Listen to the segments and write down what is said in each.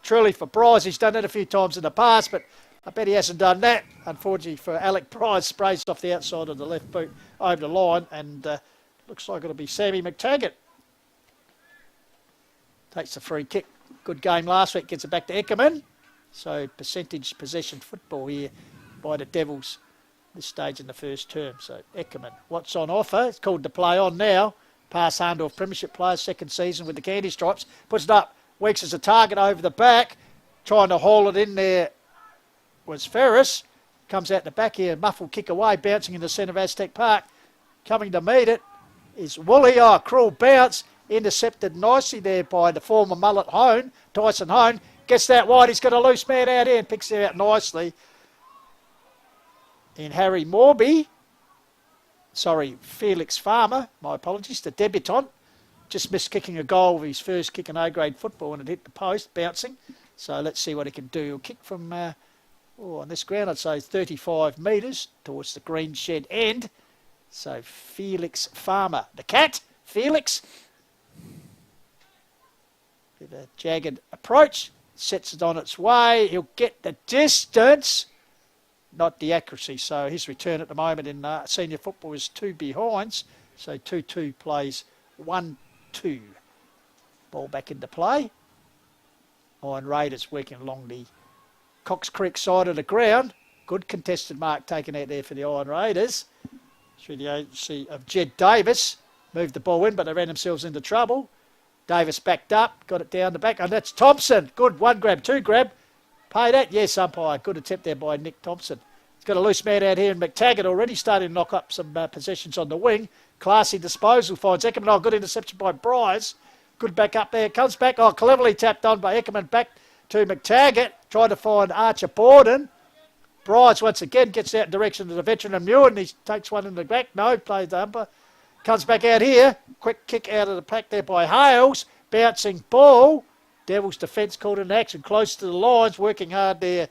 truly for Bryce. He's done it a few times in the past, but I bet he hasn't done that. Unfortunately for Alec Bryce, sprays off the outside of the left boot over the line, and looks like it'll be Sammy McTaggart. Takes the free kick. Good game last week, gets it back to Eckerman. So percentage possession football here by the Devils this stage in the first term. So Eckerman, what's on offer? It's called to play on now. Pass Hahndorf, Premiership player, second season with the Candy Stripes. Puts it up. Weeks as a target over the back. Trying to haul it in there was Ferris. Comes out the back here. Muffled kick away. Bouncing in the centre of Aztec Park. Coming to meet it is Woolley. Oh, cruel bounce. Intercepted nicely there by the former mullet Hone. Tyson Hone. Gets that wide. He's got a loose man out here and picks it out nicely. In Harry Morby. Sorry, Felix Farmer. My apologies. The debutant. Just missed kicking a goal of his first kick in A-grade football and it hit the post, bouncing. So let's see what he can do. He'll kick from, on this ground, I'd say 35 metres towards the green shed end. So Felix Farmer. The cat, Felix. With a jagged approach. Sets it on its way. He'll get the distance. Not the accuracy. So his return at the moment in senior football is 2 behinds. So 2-2 plays 1-2. Ball back into play. Iron Raiders working along the Cox Creek side of the ground. Good contested mark taken out there for the Iron Raiders. Through the agency of Jed Davis. Moved the ball in, but they ran themselves into trouble. Davis backed up, got it down the back, and that's Thompson. Good, 1 grab, 2 grab. Pay that? Yes, umpire. Good attempt there by Nick Thompson. He's got a loose man out here in McTaggart already, starting to knock up some possessions on the wing. Classy disposal finds Eckerman. Oh, good interception by Bryce. Good back up there. Comes back. Oh, cleverly tapped on by Eckerman back to McTaggart. Trying to find Archer Borden. Bryce once again gets out in direction of the veteran and Muir. He takes one in the back. No, plays the umpire. Comes back out here. Quick kick out of the pack there by Hales. Bouncing ball. Devils defence called in action. Close to the lines. Working hard there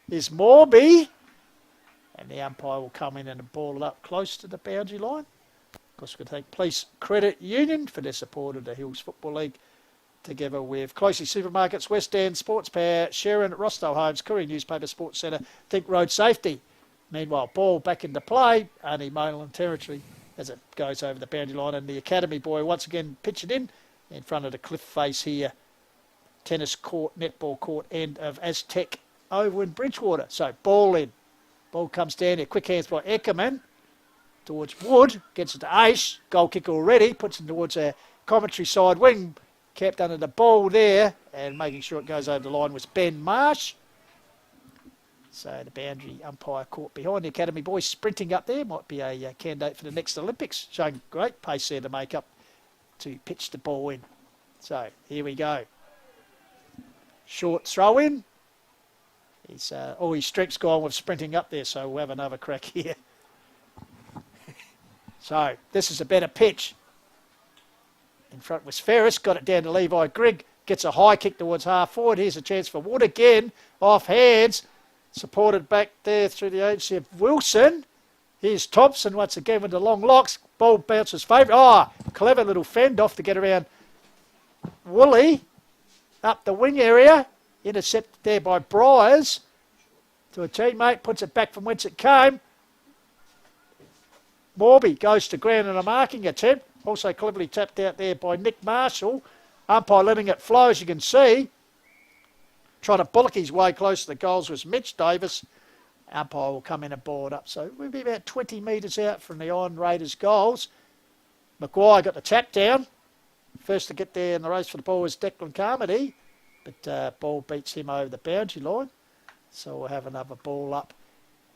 is Morby. And the umpire will come in and ball it up close to the boundary line. Of course, we're going to thank Police Credit Union for their support of the Hills Football League. Together with Closely Supermarkets, West End, Sports Power, Sharon, Rostow Homes, Courier Newspaper, Sports Centre, Think Road Safety. Meanwhile, ball back into play. Only Monaland territory as it goes over the boundary line. And the Academy boy once again pitching in front of the cliff face here. Tennis court, netball court end of Aztec over in Bridgewater. So ball in. Ball comes down here. Quick hands by Eckerman towards Wood. Gets it to Aish. Goal kick already. Puts it towards a commentary side wing. Kept under the ball there. And making sure it goes over the line was Ben Marsh. So the boundary umpire caught behind the Academy boys sprinting up there. Might be a candidate for the next Olympics. Showing great pace there to make up to pitch the ball in. So here we go. Short throw in. All his strength's gone with sprinting up there, so we'll have another crack here. So this is a better pitch. In front was Ferris, got it down to Levi Grigg, gets a high kick towards half forward. Here's a chance for Wood again, off hands, supported back there through the agency of Wilson. Here's Thompson once again with the long locks. Ball bounces favourite. Oh, clever little fend off to get around Woolley. Up the wing area. Intercepted there by Briers. To a teammate. Puts it back from whence it came. Morby goes to ground in a marking attempt. Also cleverly tapped out there by Nick Marshall. Umpire letting it flow, as you can see. Trying to bullock his way close to the goals was Mitch Davis. Umpire will come in and ball it up. So we'll be about 20 metres out from the Iron Raiders' goals. Maguire got the tap down. First to get there in the race for the ball was Declan Carmody. But ball beats him over the boundary line. So we'll have another ball up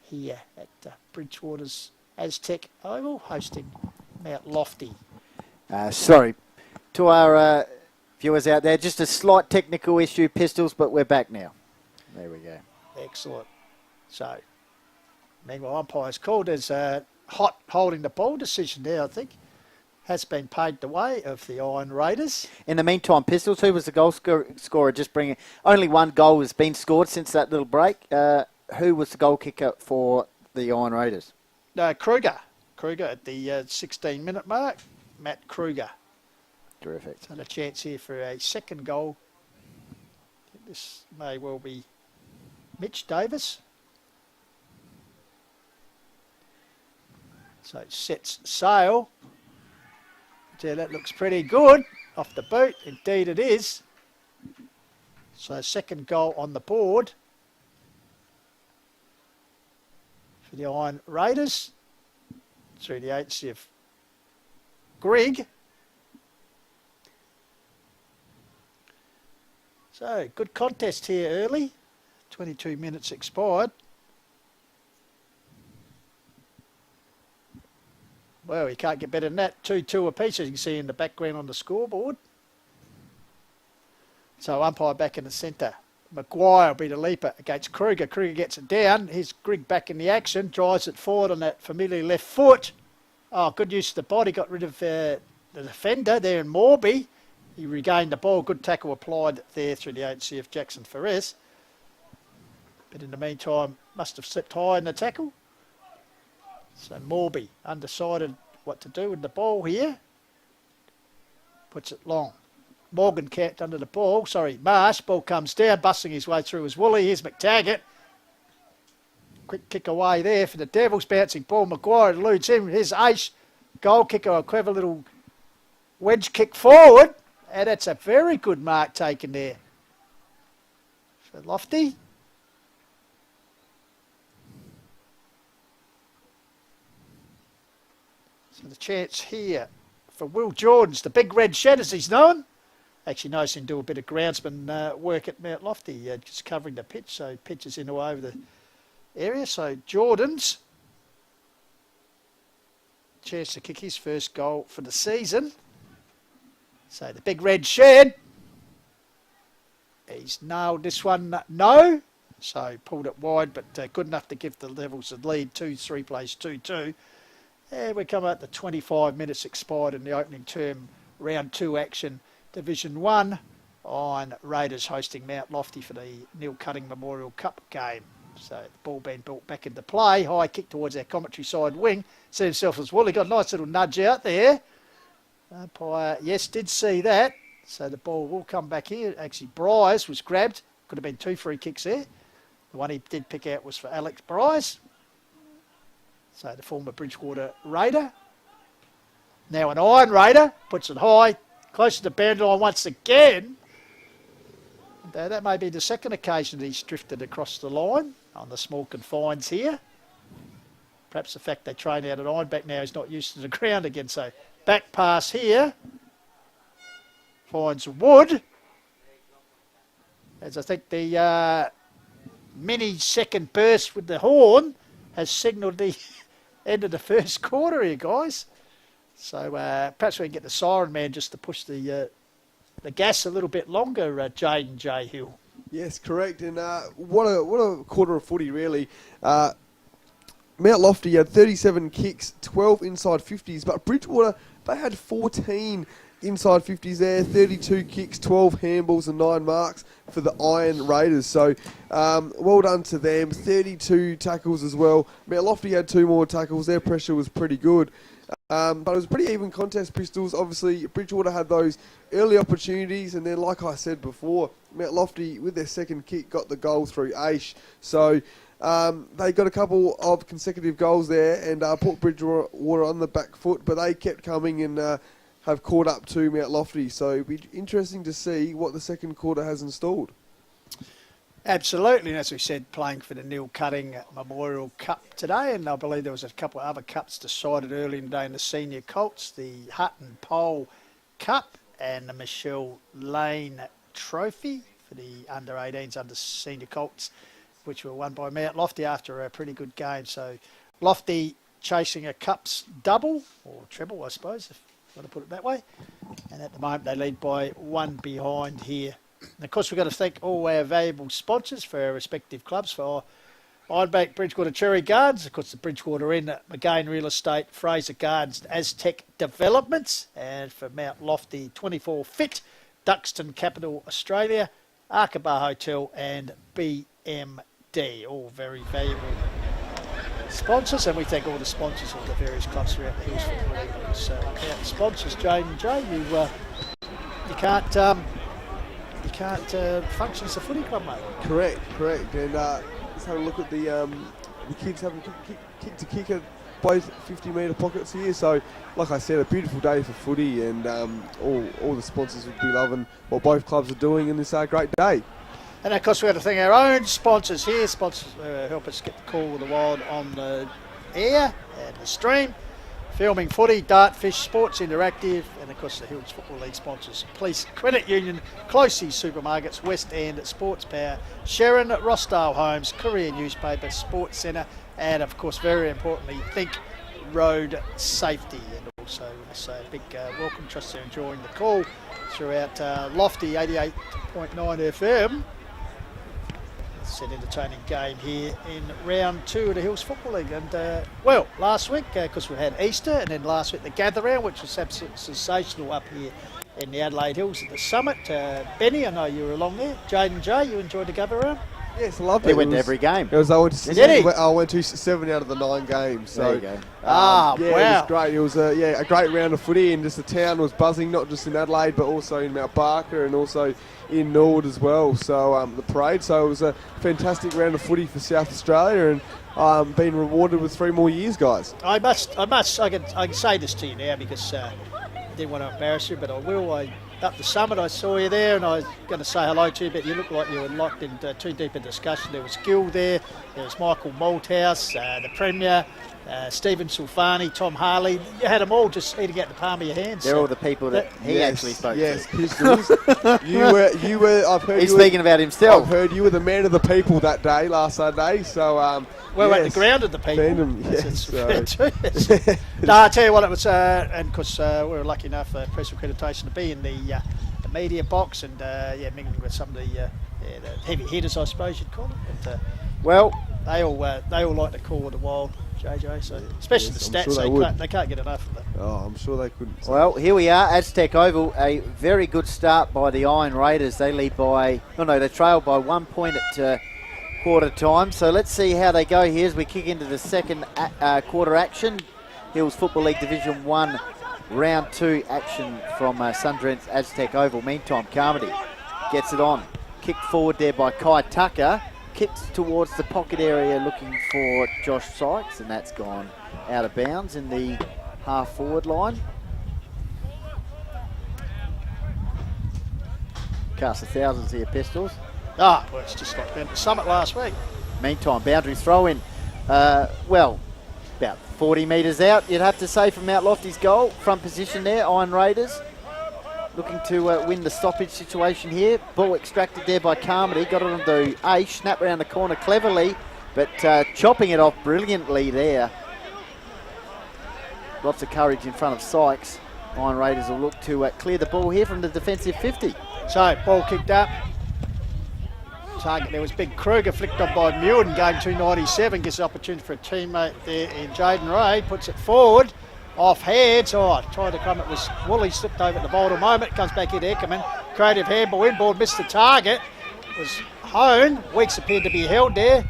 here at Bridgewater's Aztec Oval, hosting Mt Lofty. Sorry to our viewers out there, just a slight technical issue, Pistols, but we're back now. There we go. Excellent. So, meanwhile, umpire's called as hot holding the ball decision there, I think. Has been paid the way of the Iron Raiders. In the meantime, Pistols, who was the goal scorer? Just bringing only one goal has been scored since that little break. Who was the goal kicker for the Iron Raiders? Kruger. Kruger at the 16-minute mark. Matt Kruger. Terrific. And a chance here for a second goal. this may well be Mitch Davis. So it sets sail. Yeah, that looks pretty good off the boot. Indeed it is. So second goal on the board for the Iron Raiders through the agency of Greg. So good contest here early. 22 minutes expired. Well, you can't get better than that. 2-2 apiece, as you can see in the background on the scoreboard. So umpire back in the centre. Maguire will be the leaper against Kruger. Kruger gets it down. Here's Grigg back in the action. Drives it forward on that familiar left foot. Oh, good use of the body. Got rid of the defender there in Morby. He regained the ball. Good tackle applied there through the agency of Jackson Ferres. But in the meantime, must have slipped high in the tackle. So Morby, undecided what to do with the ball here. Puts it long. Morgan camped under the ball. Sorry, Marsh. Ball comes down, busting his way through his Woolley. Here's McTaggart. Quick kick away there for the Devils. Bouncing ball. Maguire eludes him. Here's Ace. Goal kicker. A clever little wedge kick forward. And that's a very good mark taken there for Lofty. So the chance here for Will Jordans, the big red shed as he's known. Actually knows him do a bit of groundsman work at Mt Lofty, just covering the pitch, so pitches in all over the area. So Jordans, chance to kick his first goal for the season. So the big red shed, he's nailed this one, no. So pulled it wide, but good enough to give the Devils the lead. 2-3 plays 2-2. And we come out to 25 minutes expired in the opening term, round 2 action. Division 1 on Raiders hosting Mt Lofty for the Neil Cutting Memorial Cup game. So the ball being brought back into play. High kick towards our commentary side wing. See himself as well. He got a nice little nudge out there. Umpire, yes, did see that. So the ball will come back here. Actually, Bryce was grabbed. Could have been 2 free kicks there. The one he did pick out was for Alex Bryce. So the former Bridgewater Raider. Now an Iron Raider. Puts it high. Close to the boundary line once again. And, that may be the second occasion that he's drifted across the line on the small confines here. Perhaps the fact they train out at Ironbank now is not used to the ground again. So back pass here. Finds Wood. As I think the mini second burst with the horn has signalled the end of the first quarter here, guys. So perhaps we can get the siren man just to push the gas a little bit longer, Jayden Jay Hill. Yes, correct. And what a quarter of footy, really. Mt Lofty had 37 kicks, 12 inside 50s, but Bridgewater, they had 14 inside 50s there, 32 kicks, 12 handballs and 9 marks for the Iron Raiders. So well done to them. 32 tackles as well. Mt Lofty had 2 more tackles. Their pressure was pretty good. But it was a pretty even contest, Pistols. Obviously, Bridgewater had those early opportunities, and then, like I said before, Mt Lofty, with their second kick, got the goal through Aish. So they got a couple of consecutive goals there and put Bridgewater on the back foot, but they kept coming and have caught up to Mt Lofty. So it'll be interesting to see what the second quarter has installed. Absolutely, and as we said, playing for the Neil Cutting Memorial Cup today, and I believe there was a couple of other cups decided early in the day in the senior Colts, the Hutton Pole Cup and the Michelle Lane Trophy for the under-18s, under-senior Colts, which were won by Mt Lofty after a pretty good game. So Lofty chasing a Cups double, or treble, I suppose, if you want to put it that way. And at the moment, they lead by 1 behind here. And of course, we've got to thank all our valuable sponsors for our respective clubs. For Ironbank Bridgewater Cherry Gardens, of course, the Bridgewater Inn, McGain Real Estate, Fraser Gardens, Aztec Developments, and for Mt Lofty 24 Fit, Duxton Capital Australia, Arkaba Hotel, and BMD. All very valuable sponsors, and we thank all the sponsors of the various clubs throughout the Hills Football League. So, sponsors, Jayden Jay, you can't function as a footy club, mate. Correct. And let's have a look at the kids having kick to kick at both 50-metre pockets here. So, like I said, a beautiful day for footy, and all the sponsors would be loving what both clubs are doing in this great day. And of course, we have to thank our own sponsors here. Sponsors help us get the Call with the Wild on the air and the stream. Filming Footy, Dartfish, Sports Interactive, and of course the Hills Football League sponsors: Police Credit Union, Closey Supermarkets, West End Sports Power, Sharon Rossdale Homes, Courier Newspaper, Sports Centre, and of course, very importantly, Think Road Safety. And also, I say a big welcome to us there enjoying the call throughout Lofty 88.9 FM. It's an entertaining game here in round 2 of the Hills Football League. And, well, last week, because we had Easter, and then last week the Gather Round, which was absolutely sensational up here in the Adelaide Hills at the summit. Benny, I know you were along there. Jayden Jay, you enjoyed the Gather Round? Yes, I loved it. He went to every game. I went to 7 out of the 9 games. So, there you go. Wow. It was great. It was a great round of footy, and just the town was buzzing, not just in Adelaide, but also in Mount Barker and also in Norwood as well. So the parade. So it was a fantastic round of footy for South Australia, and been rewarded with 3 more years, guys. I can say this to you now because I didn't want to embarrass you, but I will. Up the summit, I saw you there, and I was going to say hello to you, but you look like you were locked into too deep a discussion. There was Gill there was Michael Malthouse, the Premier, Stephen Sulfani, Tom Harley. You had them all just eating out the palm of your hands. They're all the people that he actually spoke to. Yes, Pistols. you were. I've heard he's speaking about himself. I've heard you were the man of the people that day, last Saturday. So, at the ground of the people. No, I tell you what, it was, and because we were lucky enough, press accreditation, to be in the media box, and mingling with some of the heavy hitters, I suppose you'd call them. But, well, they all like to call it a wild, JJ. So especially the stats, sure they can't get enough of it. Oh, I'm sure they couldn't. Well, here we are, Aztec Oval. A very good start by the Iron Raiders. They lead by, they trail by 1 point at quarter time. So let's see how they go here as we kick into the second quarter action. Hills Football League Division 1 round 2 action from Sundrent's Aztec Oval. Meantime, Carmody gets it on. Kicked forward there by Kai Tucker. Kicks towards the pocket area looking for Josh Sykes, and that's gone out of bounds in the half-forward line. Cast the thousands here, Pistols. Well, it's just like down at the summit last week. Meantime, boundary throw in. About 40 metres out, you'd have to say, from Mt Lofty's goal. Front position there, Iron Raiders. Looking to win the stoppage situation here. Ball extracted there by Carmody. Got it onto Aish. Snap around the corner cleverly, but chopping it off brilliantly there. Lots of courage in front of Sykes. Iron Raiders will look to clear the ball here from the defensive 50. So, ball kicked up. Target there was big Kruger, flicked on by Muirden, game 297, gets the opportunity for a teammate there in Jayden Ray, puts it forward, off hands, tried to come, it was Woolley, slipped over at the vital moment, comes back in Eckerman, creative handball, inboard, missed the target, it was Hone, Weeks appeared to be held there,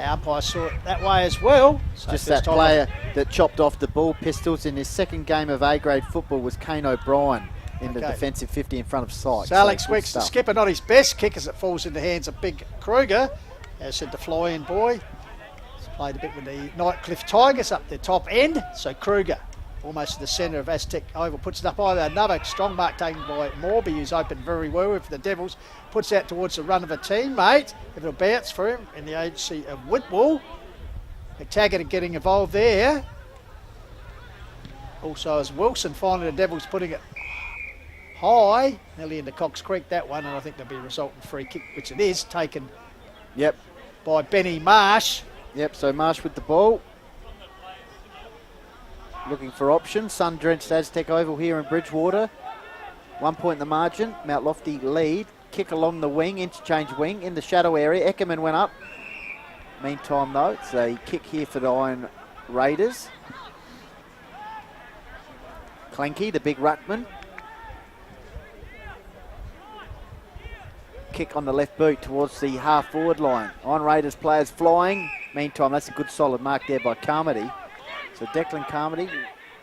umpire saw it that way as well. So just that player that chopped off the ball, Pistols, in his second game of A-grade football was Kane O'Brien. In the defensive 50 in front of Sykes. So Alex Weeks, the skipper, not his best kick as it falls in the hands of big Kruger. As said, the fly-in boy. He's played a bit with the Nightcliff Tigers up the top end. So Kruger, almost in the centre of Aztec Oval, puts it up either. Another strong mark taken by Morby, who's opened very well for the Devils. Puts out towards the run of a teammate. It'll bounce for him in the agency of Whitwell. McTaggart getting involved there. Also as Wilson finding the Devils putting it high, nearly into Cox Creek, that one, and I think there'll be a resultant free kick, which it is, taken by Benny Marsh. So Marsh with the ball. Looking for options. Sun-drenched Aztec Oval here in Bridgewater. 1 point in the margin. Mt Lofty lead. Kick along the wing, interchange wing, in the shadow area. Eckerman went up. Meantime, though, it's a kick here for the Iron Raiders. Clanky, the big ruckman. Kick on the left boot towards the half-forward line. Iron Raiders players flying. Meantime, that's a good solid mark there by Carmody. So Declan Carmody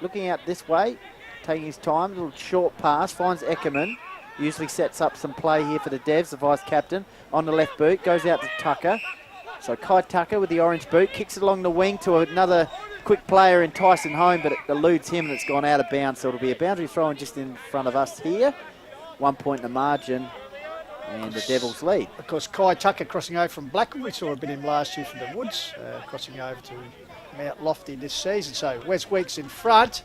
looking out this way, taking his time. A little short pass, finds Eckerman. Usually sets up some play here for the Devs, the vice-captain. On the left boot, goes out to Tucker. So Kai Tucker with the orange boot, kicks it along the wing to another quick player in Tyson Home, but it eludes him and it's gone out of bounds. So it'll be a boundary throw-in just in front of us here. 1 point in the margin. And the Devils lead. Of course, Kai Tucker crossing over from Blackwood. We saw a bit him last year from the Woods, crossing over to Mt Lofty this season. So Wes Weeks in front.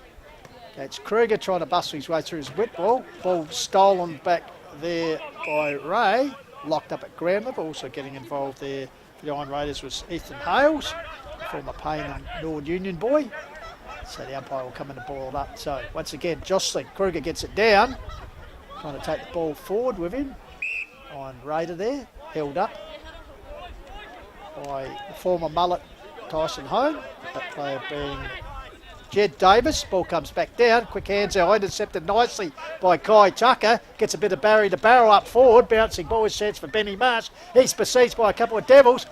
It's Kruger trying to bustle his way through his wet ball. Ball stolen back there by Ray. Locked up at ground level. Also getting involved there for the Iron Raiders was Ethan Hales, former Payne and Nord Union boy. So the umpire will come in and ball it up. So once again, jostling. Kruger gets it down. Trying to take the ball forward with him. Iron Raider there, held up by the former mullet Tyson Home. That player being Jed Davis. Ball comes back down. Quick hands out, intercepted nicely by Kai Tucker. Gets a bit of Barry to barrel up forward. Bouncing ball is chance for Benny Marsh. He's besieged by a couple of Devils.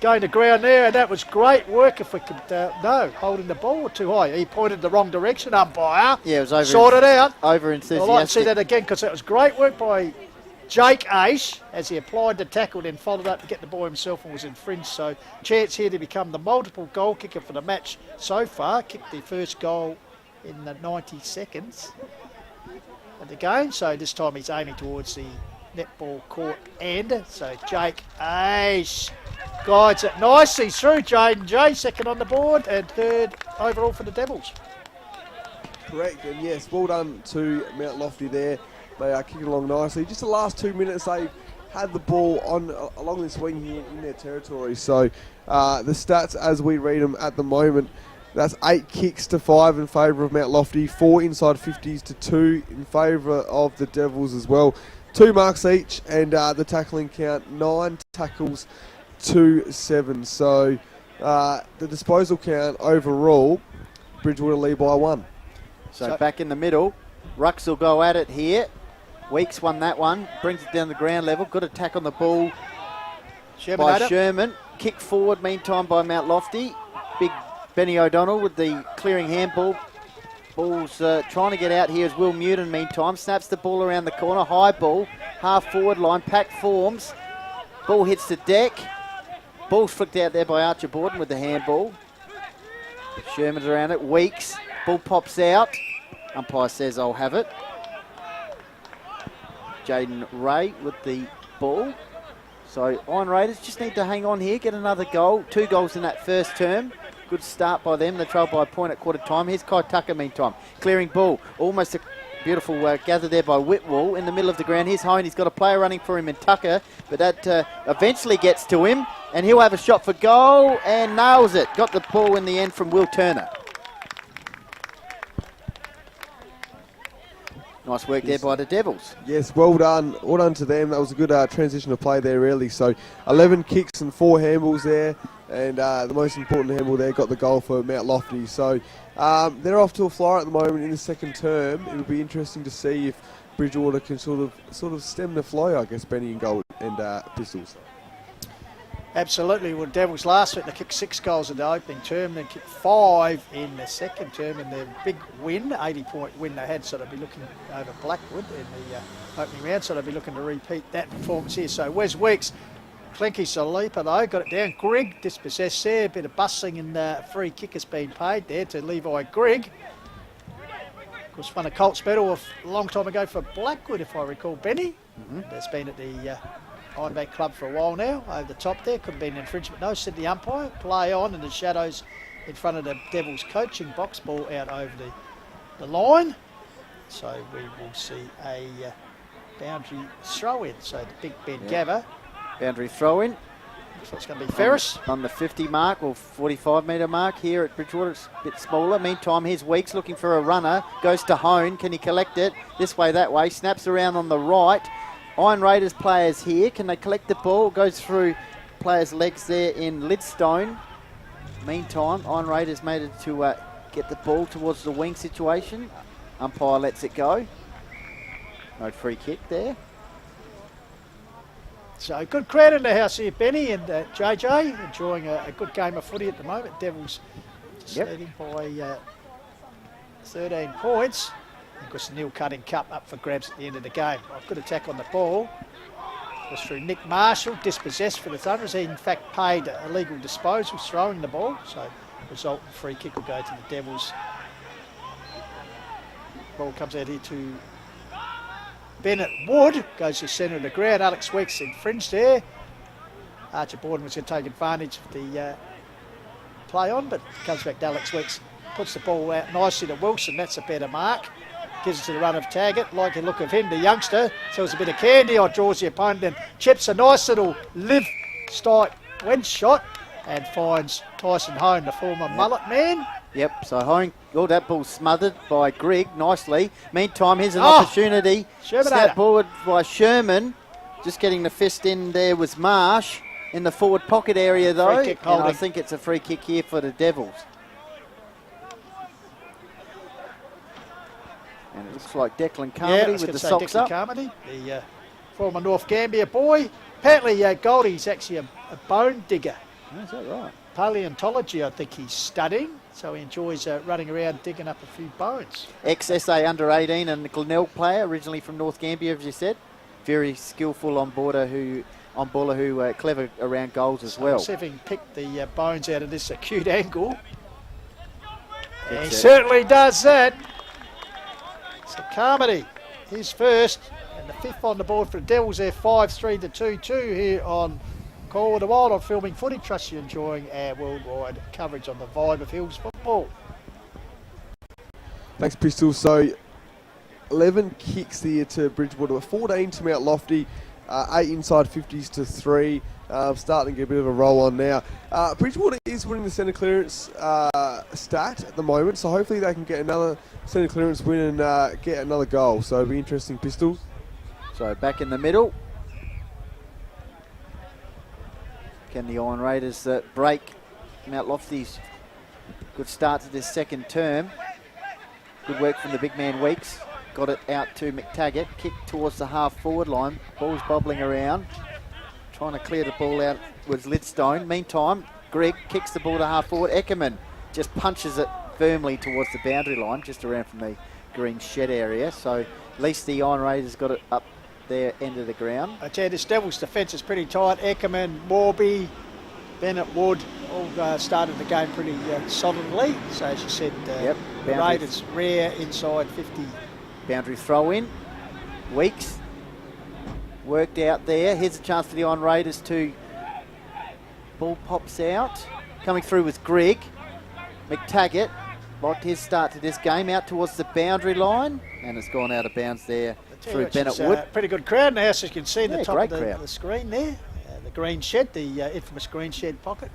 Going to ground there, and that was great work. If we could, no, holding the ball too high. He pointed the wrong direction, umpire. Yeah, it was over. Sorted out. Over enthusiastic. I'd like to see that again because that was great work by Jake Ace as he applied the tackle, then followed up to get the ball himself and was infringed. So chance here to become the multiple goal kicker for the match so far. Kicked the first goal in the 90 seconds of the game. So this time he's aiming towards the netball court end. So Jake Ace guides it nicely through. Jayden Jay second on the board and third overall for the Devils. Correct, and yes, well done to Mt Lofty there. They are kicking along nicely. Just the last 2 minutes, they've had the ball on along this wing here in their territory. So the stats as we read them at the moment, that's 8 kicks to 5 in favour of Mt Lofty, 4 inside 50s to 2 in favour of the Devils as well. 2 marks each, and the tackling count, 9 tackles to 7. So the disposal count overall, Bridgewater lead by 1. So back in the middle, Rucks will go at it here. Weeks won that one, brings it down the ground level. Good attack on the ball by Sherman. Kick forward meantime by Mt Lofty. Big Benny O'Donnell with the clearing handball. Ball's trying to get out here as Will Newton meantime. Snaps the ball around the corner. High ball, half forward line, pack forms. Ball hits the deck. Ball's flicked out there by Archer Borden with the handball. Sherman's around it. Weeks. Ball pops out. Umpire says, I'll have it. Jaden Ray with the ball. So Iron Raiders just need to hang on here, get another goal. 2 goals in that first term. Good start by them. They trail by a point at quarter time. Here's Kai Tucker meantime. Clearing ball. Almost a beautiful gather there by Whitwell in the middle of the ground. Here's Hone. He's got a player running for him in Tucker, but that eventually gets to him, and he'll have a shot for goal and nails it. Got the ball in the end from Will Turner. Nice work there by the Devils. Yes, well done. Well done to them. That was a good transition of play there, really. So 11 kicks and 4 handballs there. And the most important handball there got the goal for Mt Lofty. So they're off to a flyer at the moment in the second term. It'll be interesting to see if Bridgewater can sort of stem the flow, I guess, Benny and Gold and Pistols. Absolutely. Well, Devils last week, they kicked 6 goals in the opening term, then kicked 5 in the second term, and their big win, 80-point win they had, so they'll be looking over Blackwood in the opening round, so they'll be looking to repeat that performance here. So Wes Weeks, Clinky Salipa though, got it down. Grigg dispossessed there, a bit of bustling, and free kick has been paid there to Levi Grigg. Of course, won a Colts medal a long time ago for Blackwood, if I recall, Benny. That's been at the Ironbank Club for a while now. Over the top there, could have been an infringement. No, said the umpire. Play on in the shadows in front of the Devils coaching box. Ball out over the line. So we will see a boundary throw-in. So the Big Ben Gabba. Boundary throw-in. Looks like it's going to be Ferris. On the 50 mark or 45 metre mark here at Bridgewater. It's a bit smaller. Meantime, here's Weeks looking for a runner. Goes to Hone. Can he collect it? This way, that way. Snaps around on the right. Iron Raiders players here. Can they collect the ball? Goes through players' legs there in Lidstone. Meantime, Iron Raiders made it to get the ball towards the wing situation. Umpire lets it go. No free kick there. So good crowd in the house here, Benny and JJ, enjoying a good game of footy at the moment. Devils just leading by 13 points. Of course, the Neil Cutting Cup up for grabs at the end of the game. A good attack on the ball. Was through Nick Marshall, dispossessed for the Thunderers. He, in fact, paid illegal disposal, throwing the ball. So, resultant free kick will go to the Devils. Ball comes out here to Bennett Wood. Goes to the centre of the ground. Alex Weeks infringed there. Archer Borden was going to take advantage of the play on, but comes back to Alex Weeks. Puts the ball out nicely to Wilson. That's a better mark. Gives it to the run of Taggart. Like the look of him, the youngster. Sells a bit of candy on, draws the opponent and chips a nice little live strike wedge shot and finds Tyson Hone, the former mullet man. Yep, so Hone, that ball smothered by Grigg nicely. Meantime, here's an opportunity. Snap forward by Sherman. Just getting the fist in there was Marsh in the forward pocket area though. And I think it's a free kick here for the Devils. And it looks like Declan Carmody with the socks Declan up. Carmody, the former North Gambier boy. Apparently Goldie's actually a bone digger. Oh, is that right? Paleontology, I think he's studying. So he enjoys running around digging up a few bones. Ex-SA under-18 and Glenelg player, originally from North Gambier, as you said. Very skillful on bowler who clever around goals as well. See if he can pick the bones out of this acute angle. He certainly does that. So Carmody, he's first, and the fifth on the board for the Devils there, 5-3 to 2-2 here on Call of the Wild on Filming Footy. Trust you're enjoying our worldwide coverage on the vibe of Hills football. Thanks, Pistols. So 11 kicks there to Bridgewater, 14 to Mt Lofty, 8 inside 50s to 3. Starting to get a bit of a roll on now. Bridgewater is winning the centre clearance stat at the moment, so hopefully they can get another centre clearance win and get another goal. So it'll be interesting, Pistols. So back in the middle. Can the Iron Raiders break Mt Lofty's good start to this second term? Good work from the big man Weeks. Got it out to McTaggart. Kick towards the half forward line. Ball's bobbling around. Trying to clear the ball out was Lidstone. Meantime, Greg kicks the ball to half forward. Eckerman just punches it firmly towards the boundary line, just around from the green shed area. So at least the Iron Raiders got it up their end of the ground. I tell you, this Devils defence is pretty tight. Eckerman, Morby, Bennett Wood all started the game pretty solidly. So as you said, the Raiders rare inside 50. Boundary throw in. Weeks worked out there. Here's a chance for the Iron Raiders to... Ball pops out. Coming through with Greg. McTaggart liked his start to this game, out towards the boundary line, and it's gone out of bounds there through Bennett Wood. Pretty good crowd now, as you can see in the top of crowd. the screen there. The green shed, the infamous green shed pocket.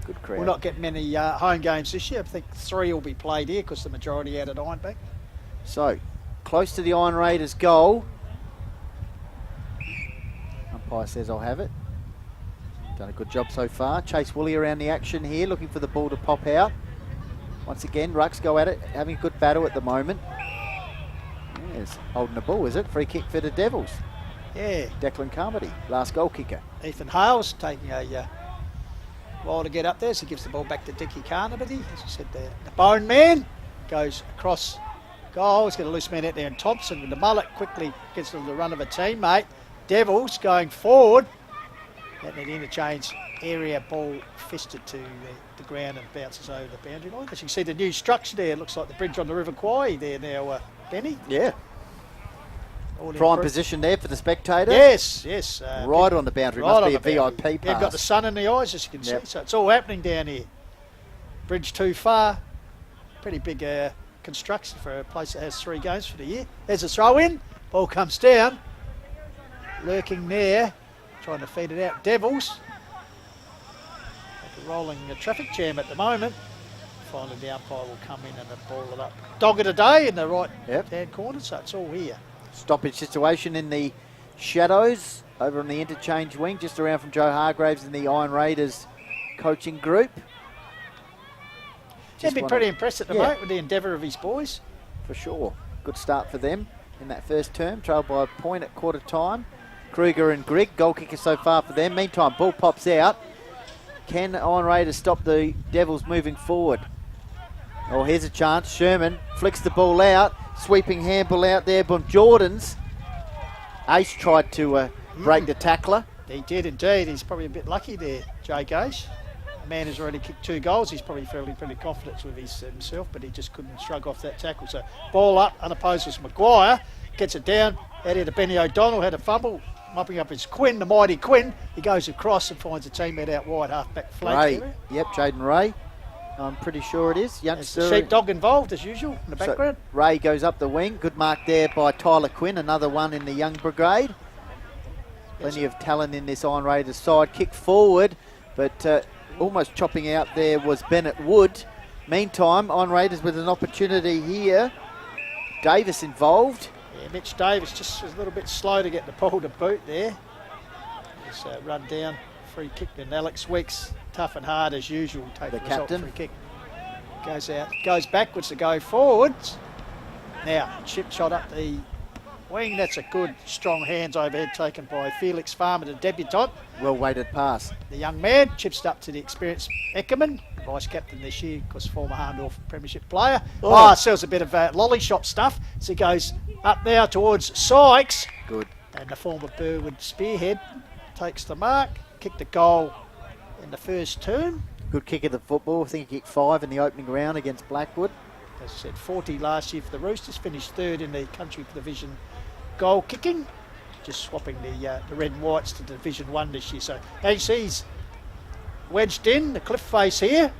Good crowd. We'll not get many home games this year. I think 3 will be played here because the majority out at Ironbank. So, close to the Iron Raiders goal. Umpire says I'll have it. Done a good job so far. Chase Woolley around the action here, looking for the ball to pop out. Once again, Rucks go at it, having a good battle at the moment. Yes, holding the ball, is it? Free kick for the Devils. Yeah. Declan Carmody, last goal kicker. Ethan Hales taking a while to get up there, so he gives the ball back to Dickie Carmody. As I said, the bone man goes across goal. He's got a loose man out there, and Thompson with the mullet quickly gets to the run of a teammate. Devils going forward. At the interchange area, ball fisted to the ground and bounces over the boundary line. As you can see, the new structure there looks like the bridge on the River Kwai there now, Benny. Yeah. Prime position there for the spectator. Yes. Right on the boundary. Must be a VIP pass. They've got the sun in the eyes, as you can see. So it's all happening down here. Bridge too far. Pretty big construction for a place that has 3 games for the year. There's a throw in. Ball comes down. Lurking there. Trying to feed it out. Devils. Like a rolling traffic jam at the moment. Finally the umpire will come in and ball it up. Dog of the day in the right hand corner, so it's all here. Stoppage situation in the shadows over on the interchange wing, just around from Joe Hargraves and the Iron Raiders coaching group. They've been pretty impressed at the moment with the endeavour of his boys. For sure. Good start for them in that first term. Trailed by a point at quarter time. Kruger and Grigg, goal kicker so far for them. Meantime, ball pops out. Can Iron Raiders stop the Devils moving forward? Oh, here's a chance. Sherman flicks the ball out. Sweeping handball out there from Jordan's. Ace tried to break the tackler. He did indeed. He's probably a bit lucky there, Jay Gage. The man has already kicked 2 goals. He's probably fairly pretty confident with himself, but he just couldn't shrug off that tackle. So ball up, unopposed was Maguire. Gets it down. Out here to Benny O'Donnell, had a fumble. Mopping up his Quinn, the mighty Quinn. He goes across and finds a teammate out wide, half-back flank area. Yep, Jayden Ray. I'm pretty sure it is. There's the sheepdog involved, as usual, in the background. So Ray goes up the wing. Good mark there by Tyler Quinn, another one in the young brigade. Plenty of talent in this Iron Raiders side. Kick forward, but almost chopping out there was Bennett Wood. Meantime, Iron Raiders with an opportunity here. Davis involved. Yeah, Mitch Davis just was a little bit slow to get the ball to boot there. Just run down, free kick, and Alex Weeks, tough and hard as usual, take the captain. Free kick. Goes out, goes backwards to go forwards. Now, chip shot up the wing. That's a good, strong hands overhead taken by Felix Farmer, the debutant. Well weighted pass. The young man chips it up to the experienced Eckerman, vice captain this year, of course, former Harndorf Premiership player. Sells a bit of lolly shop stuff. So he goes up now towards Sykes. Good. And the former Burwood spearhead takes the mark. Kicked a goal in the first term. Good kick of the football. I think he kicked 5 in the opening round against Blackwood. As I said, 40 last year for the Roosters. Finished 3rd in the country division goal kicking. Just swapping the red and whites to Division 1 this year. So AC's wedged in, the cliff face here.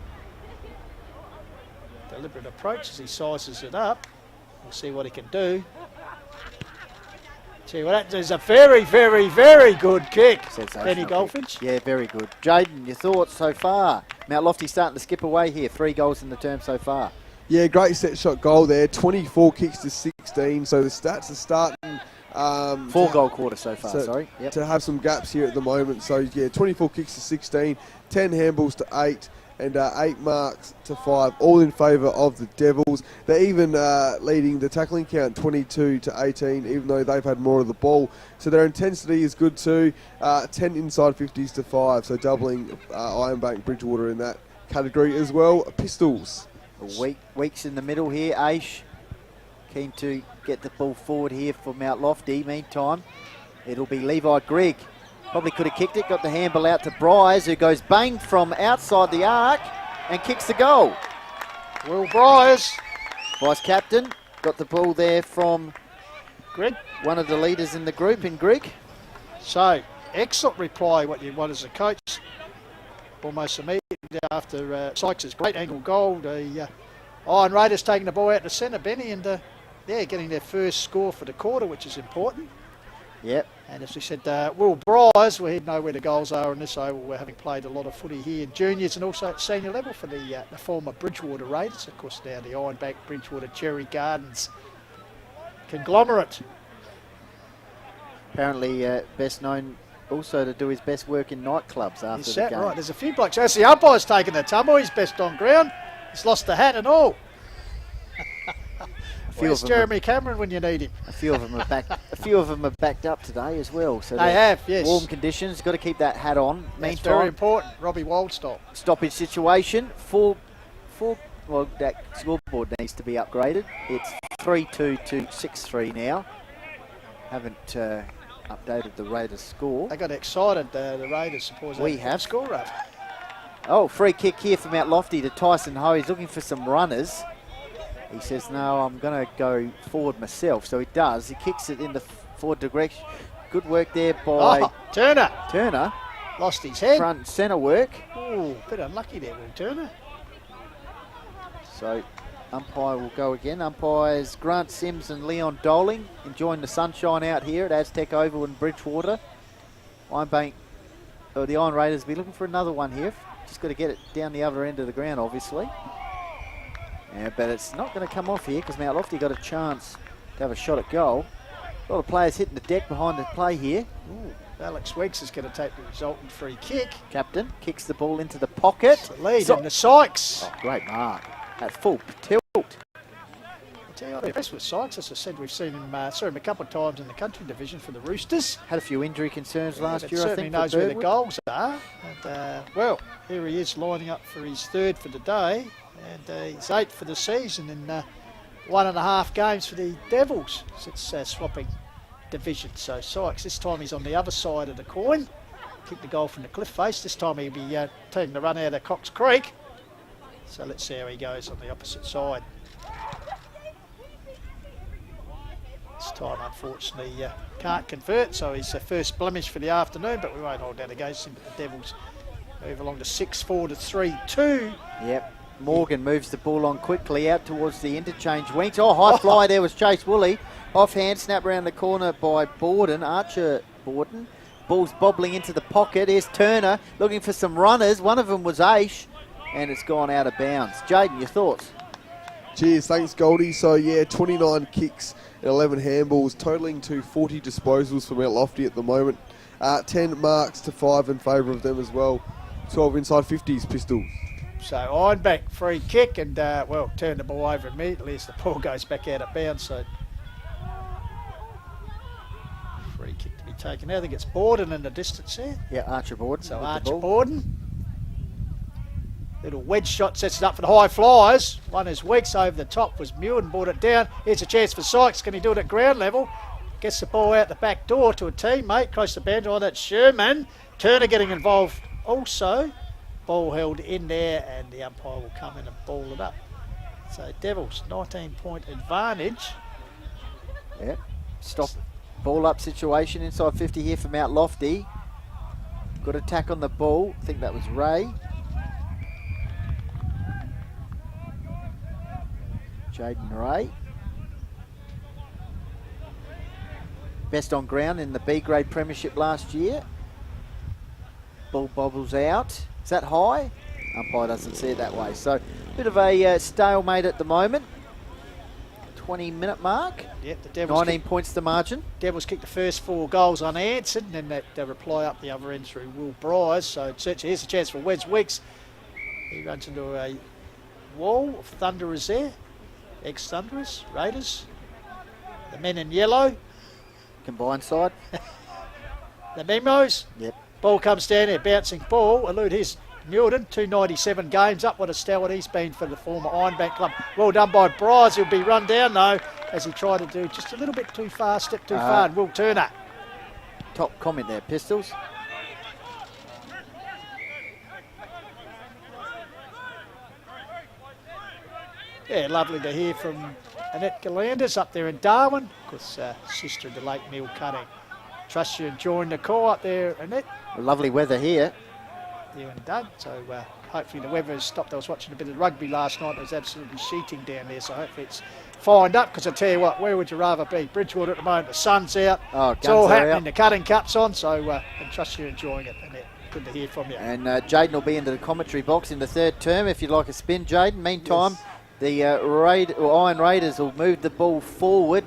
Deliberate approach as he sizes it up. We'll see what he can do. Tell you what, that is a very, very, very good kick. Benny Goldfinch. Yeah, very good. Jayden, your thoughts so far? Mt Lofty starting to skip away here. 3 goals in the term so far. Yeah, great set shot goal there. 24 kicks to 16. So the stats are starting. 4-goal quarter so far, sorry. Yep. To have some gaps here at the moment. So, yeah, 24 kicks to 16, 10 handballs to 8, and 8 marks to 5, all in favour of the Devils. They're even leading the tackling count 22 to 18, even though they've had more of the ball. So their intensity is good too. 10 inside 50s to 5, so doubling Ironbank Bridgewater in that category as well. Pistols. Weeks in the middle here, Aish. Keen to get the ball forward here for Mt Lofty. Meantime, it'll be Levi Grigg. Probably could have kicked it, got the handball out to Bryers, who goes bang from outside the arc and kicks the goal. Will Bryers, vice captain, got the ball there from Grigg, one of the leaders in the group in Grigg. So, excellent reply, what you want as a coach. Almost immediately after Sykes' great angle goal, the Iron Raiders taking the ball out to centre, Benny, and getting their first score for the quarter, which is important. Yep. And as we said, Will Bryers, we know where the goals are in this oval. We're having played a lot of footy here in juniors and also at senior level for the former Bridgewater Raiders. Of course, now the Ironbank Bridgewater Cherry Gardens conglomerate. Apparently best known also to do his best work in nightclubs after Is the that game. right? There's a few blokes. As the umpire's taken the tumble, he's best on ground. He's lost the hat and all. Where's Jeremy Cameron when you need him? A few of them are back. A few of them are backed up today as well. So they have, yes. Warm conditions. Got to keep that hat on. That's very important. Robbie Waldstall. Stoppage situation. Well, that scoreboard needs to be upgraded. It's 3-2 to 6-3 now. Haven't updated the Raiders score. They got excited, the Raiders supporters. We have. Score up. Oh, free kick here from Mt Lofty to Tyson Ho. He's looking for some runners. He says, no, I'm going to go forward myself. So he does. He kicks it in the forward direction. Good work there by Turner. Turner. Lost his head. Front and centre work. Ooh, bit unlucky there, Will Turner. So umpire will go again. Umpires Grant Sims and Leon Doling enjoying the sunshine out here at Aztec Oval in Bridgewater. The Iron Raiders will be looking for another one here. Just got to get it down the other end of the ground, obviously. Yeah, but it's not going to come off here because Mt Lofty got a chance to have a shot at goal. A lot of players hitting the deck behind the play here. Ooh, Alex Weeks is going to take the resultant free kick. Captain kicks the ball into the pocket. It's the lead in the Sykes. Oh, great mark. At full tilt. I'll tell you what, I'm impressed with Sykes. As I said, we've seen him, saw him a couple of times in the country division for the Roosters. Had a few injury concerns last year, I certainly think. Knows where the goals are. And, well, here he is lining up for his 3rd for the day. And he's 8th for the season in 1.5 games for the Devils since swapping divisions. So Sykes, this time he's on the other side of the coin. Kicked the goal from the cliff face. This time he'll be taking the run out of Cox Creek. So let's see how he goes on the opposite side. This time, unfortunately, can't convert, so he's the first blemish for the afternoon, but we won't hold that against him. But the Devils move along to 6-4 to 3-2. Yep. Morgan moves the ball on quickly out towards the interchange wings. Oh, high fly there was Chase Woolley. Offhand, snap around the corner by Borden. Archer Borden. Ball's bobbling into the pocket. Here's Turner looking for some runners. One of them was Aish, and it's gone out of bounds. Jayden, your thoughts? Cheers, thanks Goldie. So yeah, 29 kicks and 11 handballs, totalling to 40 disposals for Mt Lofty at the moment. 10 marks to 5 in favour of them as well. 12 inside 50s, Pistols. So Ironbank free kick and, well, turn the ball over immediately as the ball goes back out of bounds. So free kick to be taken. I think it's Borden in the distance there. Yeah, Archer Borden. So Archer Borden. Little wedge shot sets it up for the high flyers. One is Weeks over the top was Muir, brought it down. Here's a chance for Sykes. Can he do it at ground level? Gets the ball out the back door to a teammate. Close to boundary. Oh, that's Sherman. Turner getting involved also. Ball held in there and the umpire will come in and ball it up. So Devils, 19-point advantage. Yeah. Stop. Ball up situation inside 50 here for Mt Lofty. Good attack on the ball. I think that was Ray. Jayden Ray. Best on ground in the B grade premiership last year. Ball bobbles out. Is that high? Umpire doesn't see it that way. So, bit of a stalemate at the moment. 20-minute mark. Yep, the Devils 19 points the margin. Devils kicked the first 4 goals unanswered, and then that reply up the other end through Will Bryce. So here's a chance for Wes Weeks. He runs into a wall of Thunderers there. Ex-Thunderers, Raiders. The men in yellow. Combined side. The Memos. Yep. Ball comes down there, bouncing ball. Elude his Newton, 297 games up. What a stalwart he's been for the former Ironbank club. Well done by Bryce. He'll be run down though, as he tried to do just a little bit too far, step too far. And Will Turner. Top comment there, Pistols. Yeah, lovely to hear from Annette Galanders up there in Darwin. Of course, sister of the late Neil Cutting. Trust you enjoying the call up there, Annette. Lovely weather here. You and Doug. So hopefully the weather has stopped. I was watching a bit of rugby last night. It was absolutely sheeting down there. So hopefully it's fined up. Because I tell you what, where would you rather be? Bridgewater at the moment. The sun's out. Oh, it's all happening. Out. The cutting cup's on. So and trust you're enjoying it, Annette. Good to hear from you. And Jayden will be into the commentary box in the third term if you'd like a spin, Jayden. Meantime, yes. The Iron Raiders will move the ball forward.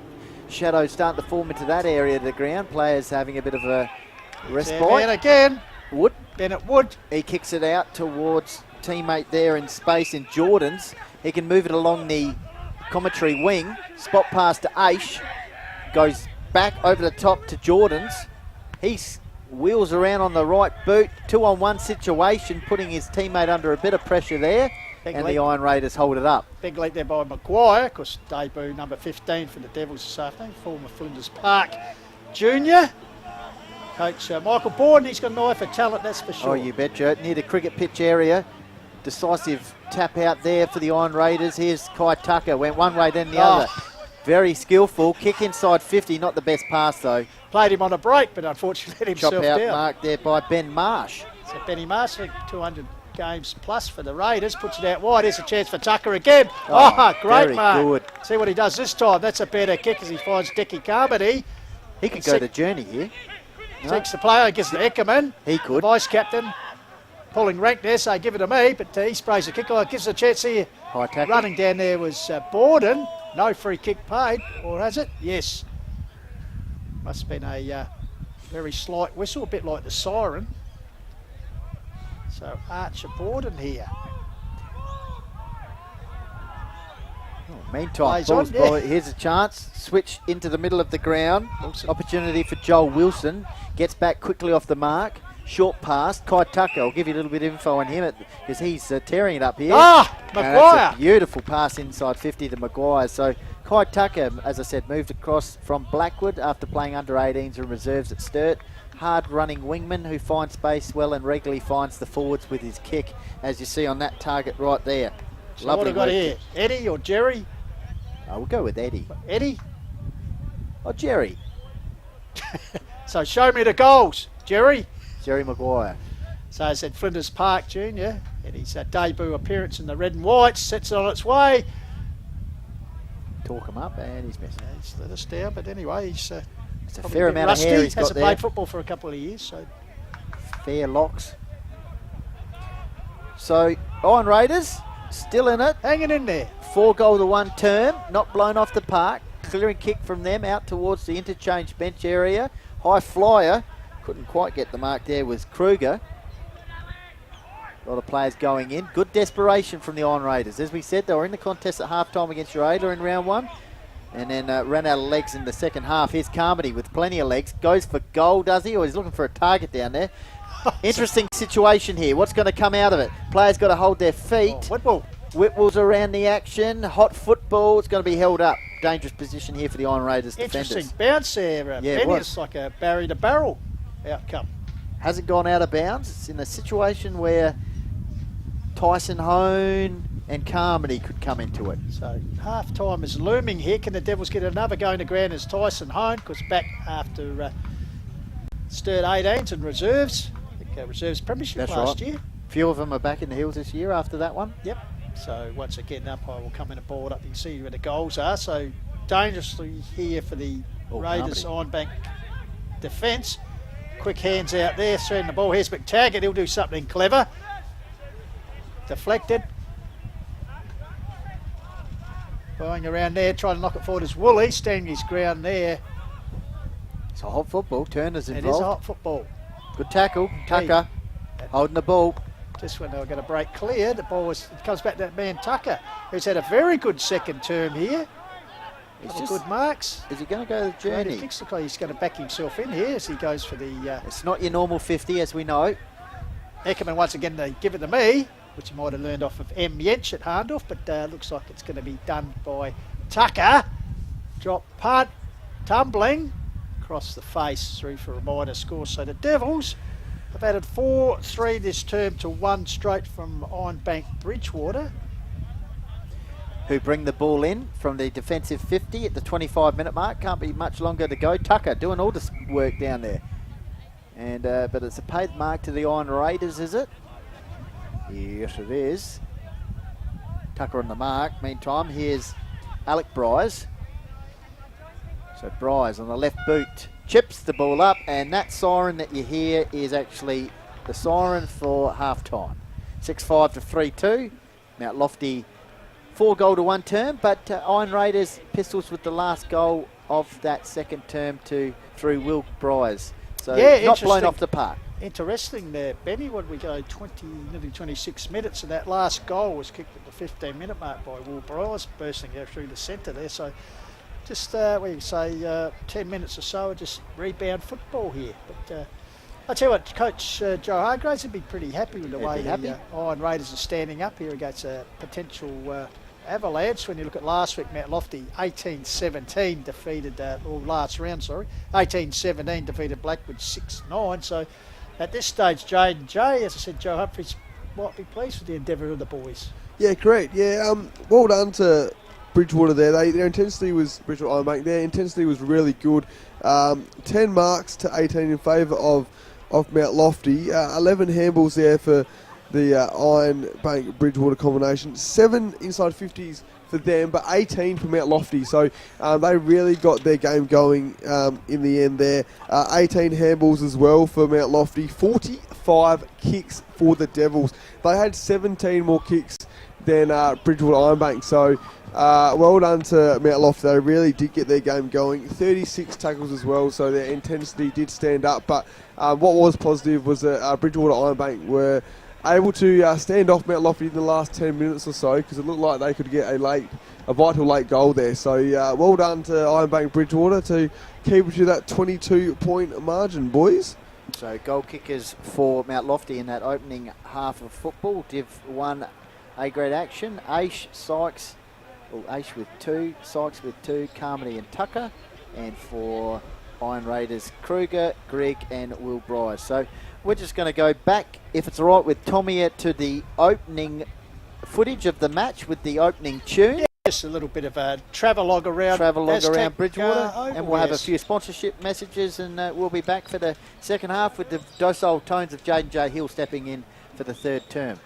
Shadows starting to form into that area of the ground. Players having a bit of a respite. And again, Wood. Bennett Wood. He kicks it out towards teammate there in space in Jordan's. He can move it along the commentary wing. Spot pass to Aish. Goes back over the top to Jordan's. He wheels around on the right boot. 2-on-1 situation, putting his teammate under a bit of pressure there. And the Iron Raiders hold it up. Big lead there by Maguire. Of course, debut number 15 for the Devils this afternoon. Former Flinders Park junior. Coach Michael Borden, he's got an eye for talent, that's for sure. Oh, you betcha. Near the cricket pitch area. Decisive tap out there for the Iron Raiders. Here's Kai Tucker. Went one way, then the other. Very skillful. Kick inside 50. Not the best pass, though. Played him on a break, but unfortunately let himself down. Chop out down. mark there by Ben Marsh. So Benny Marsh, I think 200 games plus for the Raiders. Puts it out wide. Here's a chance for Tucker again. Oh, great mark. Good. See what he does this time. That's a better kick as he finds Dickie Carmody. He could go to Journey here. Takes the player, gives it to Eckerman. He could. Vice captain pulling rank there, so give it to me, but he sprays the kick. Oh, gives a chance here. High tackle. Running down there was Borden. No free kick paid, or has it? Yes. Must have been a very slight whistle, a bit like the siren. So Archer Borden here. Meantime, here's a chance. Switch into the middle of the ground. Wilson. Opportunity for Joel Wilson. Gets back quickly off the mark. short pass. Kai Tucker, I'll give you a little bit of info on him because he's tearing it up here. Maguire! That's a beautiful pass inside 50 to Maguire. So Kai Tucker, as I said, moved across from Blackwood after playing under 18s and reserves at Sturt. Hard-running wingman who finds space well and regularly finds the forwards with his kick, as you see on that target right there. So lovely. What have we got here? Eddie or Jerry? We'll go with Eddie. Eddie? Or Jerry. So show me the goals, Jerry. Jerry Maguire. So I said Flinders Park Junior, and his debut appearance in the red and white sets it on its way. Talk him up, and he's missing. He's let us down, but anyway, he's it's a fair amount rusty. of hair he's got hasn't there. played football for a couple of years, so fair locks. So Iron Raiders still in it, hanging in there. 4-goal to 1 term, not blown off the park. Clearing kick from them out towards the interchange bench area. High flyer, couldn't quite get the mark there, was Kruger. A lot of players going in. Good desperation from the Iron Raiders. As we said, they were in the contest at half-time against Uraidla in round 1. And then ran out of legs in the second half. Here's Carmody with plenty of legs. Goes for goal, does he? Or he's looking for a target down there. Interesting situation here. What's going to come out of it? Players got to hold their feet. Whitwell's around the action. Hot football. It's going to be held up. Dangerous position here for the Iron Raiders defenders. Interesting bounce there. Yeah, Benny. It's like a Barry to barrel outcome. Hasn't gone out of bounds. It's in a situation where Tyson Hone and Carmody could come into it. So half-time is looming here. Can the Devils get another go to ground as Tyson Hone? Because back after Sturt 18s and reserves. I think reserves premiership last year. A few of them are back in the hills this year after that one. Yep. So once again, umpire will come in and board up. You can see where the goals are. So dangerously here for the Raiders Ironbank defence. Quick hands out there, throwing the ball. Here's McTaggart. He'll do something clever. Deflected. Going around there, trying to knock it forward is Woolley, standing his ground there. It's a hot football. Turner's involved. It is a hot football. Good tackle. Tucker holding the ball. Just when they were going to break clear, the ball comes back to that man Tucker, who's had a very good second term here. He's just good marks. Is he going to go the journey? It looks like he's going to back himself in here as he goes for the... it's not your normal 50, as we know. Eckerman, once again, they give it to me, which you might have learned off of M. Yench at Harndorf, but looks like it's going to be done by Tucker. Drop punt, tumbling, across the face, through for a minor score. So the Devils have added 4-3 this term to 1 straight from Ironbank Bridgewater. Who bring the ball in from the defensive 50 at the 25-minute mark. Can't be much longer to go. Tucker doing all this work down there. And but it's a paid mark to the Iron Raiders, is it? Yes, it is. Tucker on the mark. Meantime, here's Alec Bryce. So Bryce on the left boot chips the ball up, and that siren that you hear is actually the siren for half-time. 6-5 to 3-2. Mt Lofty 4-goal to 1 term, but Iron Raiders Pistols with the last goal of that second term through Will Bryce. So not blown off the park. Interesting there, Benny. What we go, nearly 26 minutes, and that last goal was kicked at the 15-minute mark by Will Bryce, bursting out through the centre there. So just, 10 minutes or so of just rebound football here. But I tell you what, Coach Joe Hargraves would be pretty happy with the way the Iron Raiders are standing up here against a potential avalanche. When you look at last week, Mt Lofty 18-17 defeated, or last round, 18-17 defeated Blackwood 6-9. So at this stage, Jayden Jay, as I said, Joe Humphries might be pleased with the endeavour of the boys. Yeah, correct. Yeah, well done to Bridgewater there. Their intensity was Their intensity was really good. 10 marks to 18 in favour of Mt Lofty. 11 handballs there for the Ironbank Bridgewater combination. 7 inside 50s for them, but 18 for Mt Lofty. So they really got their game going in the end there. 18 handballs as well for Mt Lofty. 45 kicks for the Devils. They had 17 more kicks than Bridgewater Ironbank. So well done to Mt Lofty. They really did get their game going. 36 tackles as well, so their intensity did stand up. But what was positive was that Bridgewater Ironbank were able to stand off Mt Lofty in the last 10 minutes or so, because it looked like they could get a vital late goal there. So well done to Ironbank Bridgewater to keep it to that 22-point margin, boys. So goal kickers for Mt Lofty in that opening half of football. Div 1 A-grade action. Aish, Sykes, well, Aish with 2, Sykes with 2, Carmody and Tucker. And for Iron Raiders, Kruger, Greg and Will Bryce. So we're just going to go back, if it's all right with Tommy, to the opening footage of the match with the opening tune. Just a little bit of a travelogue around Bridgewater, and we'll have a few sponsorship messages, and we'll be back for the second half with the docile tones of Jayden Jay Hill stepping in for the third term.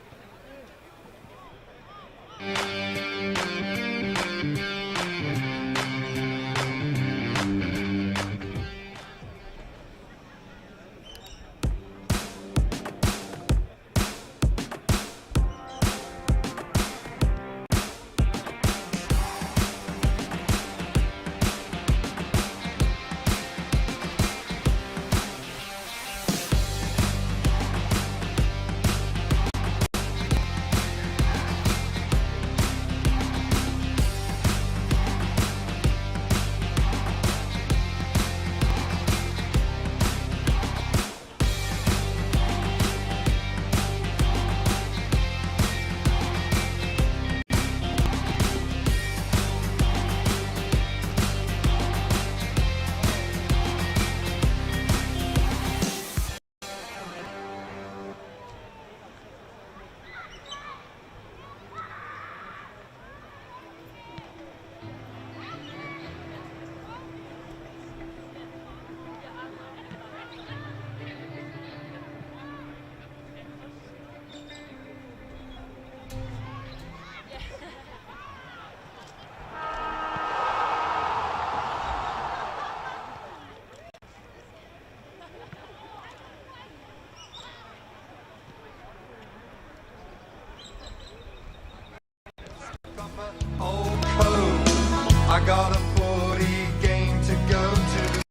I got a 40 game to go to.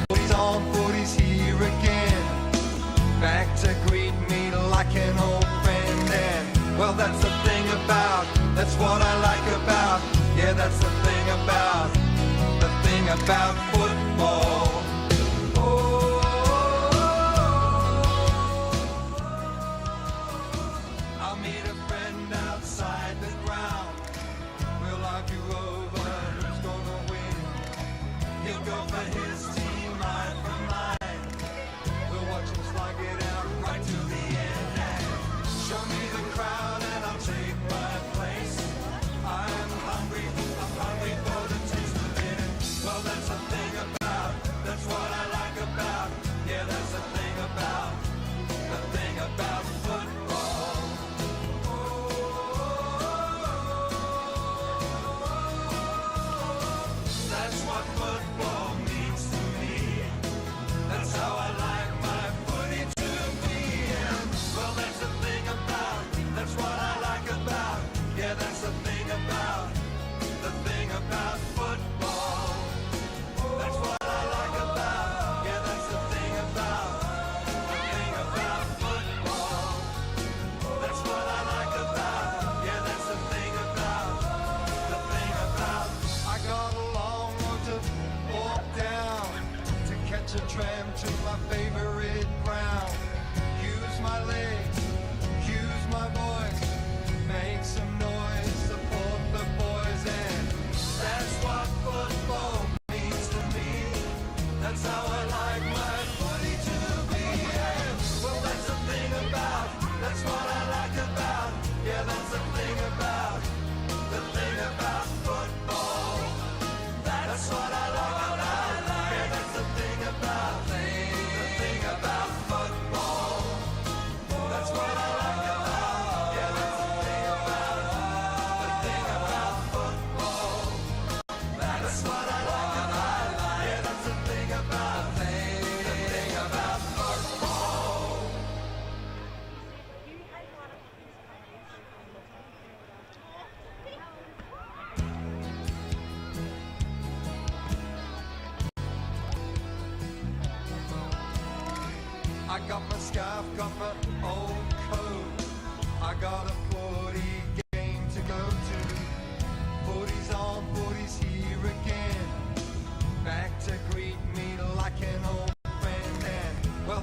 40's on, 40's here again. Back to greet me like an old friend. And well, that's the thing about, that's what I like about. Yeah, that's the thing about football. I'll meet a friend outside the ground. We'll argue over who's gonna win. He'll go for his team, mine for mine. We'll watch him slug it out right to the end. And show me the crowd and I'll take my place. I'm hungry for the taste of it. Well, that's the thing about, that's what I like about. Yeah, that's the thing about football. That's what football means to me. That's how I like my footy to be. And well, that's the thing about, that's what I like about. Yeah, that's the thing about football. That's what I like about. Yeah, that's the thing about football. That's what I like about. Yeah, that's the thing about I got a long road to walk down to catch a tram to my favorite ground. Use my legs, use my voice, make some noise, support the boys, and that's what football means to me. That's how I like my footy to be. And well, that's the thing about, that's what I like about. Yeah, that's the thing about football. That's what I like about. Yeah, that's the thing about football. That's what I like about. Yeah, that's the thing about football. That's what I like about. Yeah, that's the thing about football. I got my scarf, got my old coat. I got a 40 game to go to. 40's on, 40's here again. Back to greet me like an old friend. And well,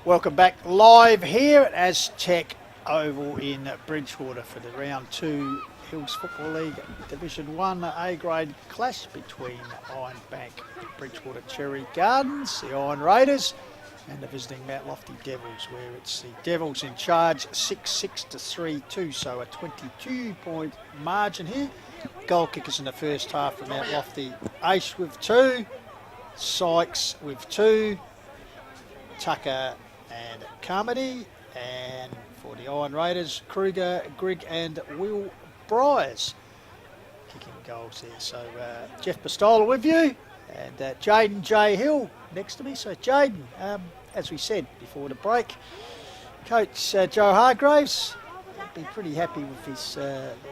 Welcome back live here at Aztec Oval in Bridgewater for the round 2 Hills Football League Division 1 A-grade clash between Ironbank Bridgewater Cherry Gardens, the Iron Raiders, and the visiting Mt Lofty Devils, where it's the Devils in charge 6-6 to 3-2, so a 22-point margin here. Goal kickers in the first half for Mt Lofty, Ace with 2, Sykes with 2, Tucker and Carmody, and for the Iron Raiders, Kruger, Grigg and Will Bryers kicking goals there. So Jeff Pistola with you, and Jayden Jay Hill next to me. So Jayden, as we said before the break, Coach Joe Hargraves will be pretty happy with his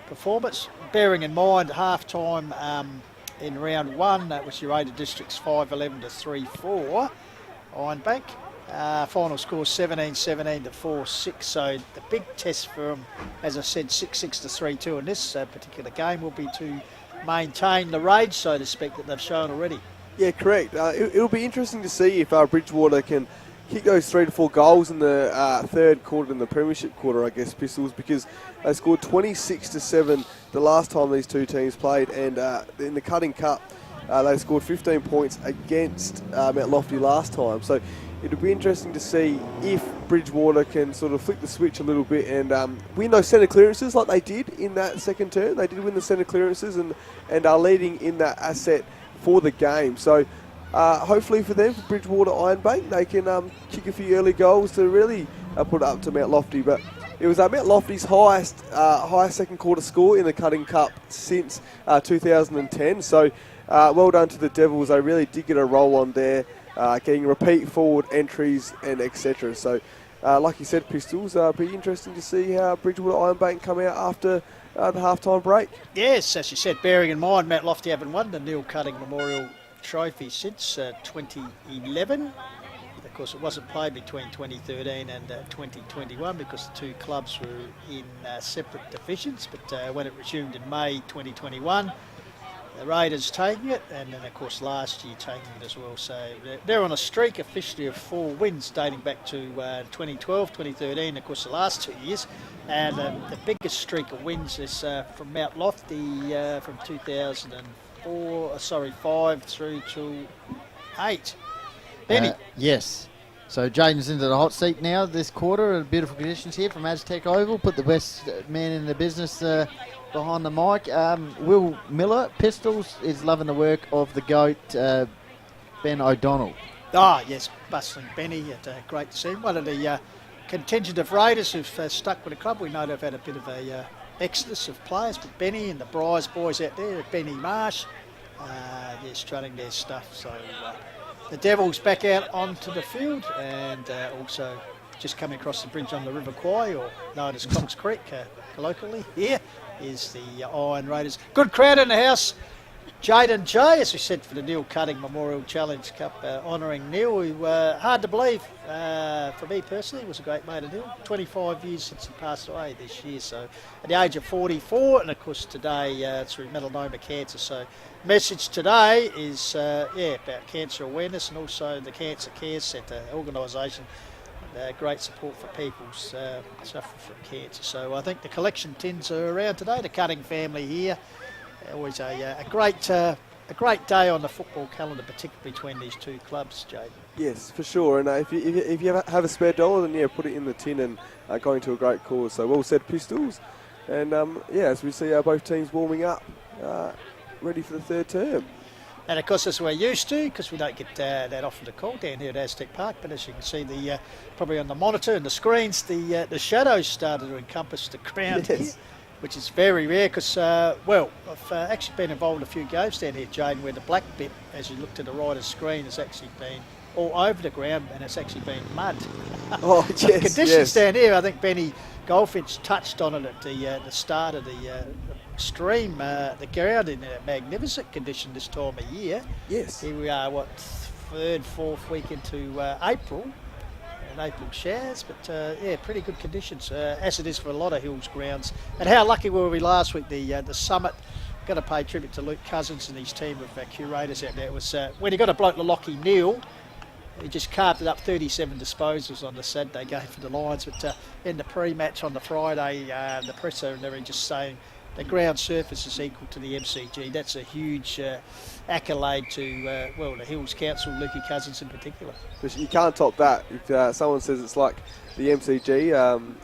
performance, bearing in mind half-time in round 1, that was Uraidla District's 5-11 to 3-4 Ironbank. Final score 17-17 to 4-6, so the big test for them, as I said, 6-6 to 3-2 in this particular game will be to maintain the rage, so to speak, that they've shown already. Yeah, correct. It'll be interesting to see if Bridgewater can kick those 3 to 4 goals in the third quarter, in the premiership quarter, I guess, Pistols, because they scored 26 to 7 the last time these two teams played, and in the Cutting Cup, they scored 15 points against Mt Lofty last time. So it'll be interesting to see if Bridgewater can sort of flick the switch a little bit and win those centre clearances like they did in that second turn. They did win the centre clearances and are leading in that asset for the game. So hopefully for them, for Bridgewater Ironbank, they can kick a few early goals to really put it up to Mt Lofty. But it was Mt Lofty's highest second quarter score in the Cutting Cup since 2010. So well done to the Devils. They really did get a roll on there, getting repeat forward entries and etc. So like you said, Pistols, be interesting to see how Bridgewater Ironbank come out after the half-time break. Yes, as you said, bearing in mind Mt Lofty haven't won the Neil Cutting Memorial Trophy since 2011. Of course, it wasn't played between 2013 and 2021 because the two clubs were in separate divisions, but when it resumed in May 2021, the Raiders taking it, and then of course last year taking it as well. So they're on a streak officially of 4 wins dating back to 2012, 2013, of course the last 2 years. And the biggest streak of wins is from Mt Lofty from 2005 through to 8. Benny. Yes. So Jayden's into the hot seat now this quarter. Beautiful conditions here from Aztec Oval. Put the best man in the business behind the mic. Will Miller, Pistols, is loving the work of the GOAT, Ben O'Donnell. Ah, yes, bustling Benny. Great to see him. One of the contingent of Raiders who've stuck with the club. We know they've had a bit of a exodus of players, but Benny and the Bryce boys out there, Benny Marsh, they're strutting their stuff. So the Devils back out onto the field, and also just coming across the bridge on the River Kwai, or known as Cox Creek locally here, is the Iron Raiders. Good crowd in the house. Jayden Jay, as we said, for the Neil Cutting Memorial Challenge Cup, honouring Neil, who, hard to believe, for me personally, was a great mate of Neil. 25 years since he passed away this year, so at the age of 44, and of course today through melanoma cancer. So message today is about cancer awareness, and also the Cancer Care Centre organisation. Great support for people suffering from cancer. So I think the collection tins are around today. The Cutting family here. Always a great day on the football calendar, particularly between these two clubs, Jayden. Yes, for sure. And if you have a spare dollar, then put it in the tin and going to a great cause. So well said, Pistols. And as we see both teams warming up, ready for the third term. And of course, as we're used to, because we don't get that often to call down here at Aztec Park, but as you can see, probably on the monitor and the screens, the shadows started to encompass the ground here, which is very rare because, I've actually been involved in a few games down here, Jayden, where the black bit, as you look to the right of the screen, has actually been all over the ground, and it's actually been mud. Oh, so the conditions down here, I think Benny Goldfinch touched on it at the start of the stream, the ground in a magnificent condition this time of year. Yes. Here we are, third, fourth week into April, and April showers, but pretty good conditions, as it is for a lot of Hills grounds. And how lucky were we last week, the Summit. Got to pay tribute to Luke Cousins and his team of curators out there. It was when he got a bloke Lockie Neal, He just carved it up, 37 disposals on the Saturday game for the Lions. But in the pre-match on the Friday, the presser and everything just saying the ground surface is equal to the MCG. That's a huge accolade to, the Hills Council, Lukey Cousins in particular. You can't top that. If someone says it's like the MCG,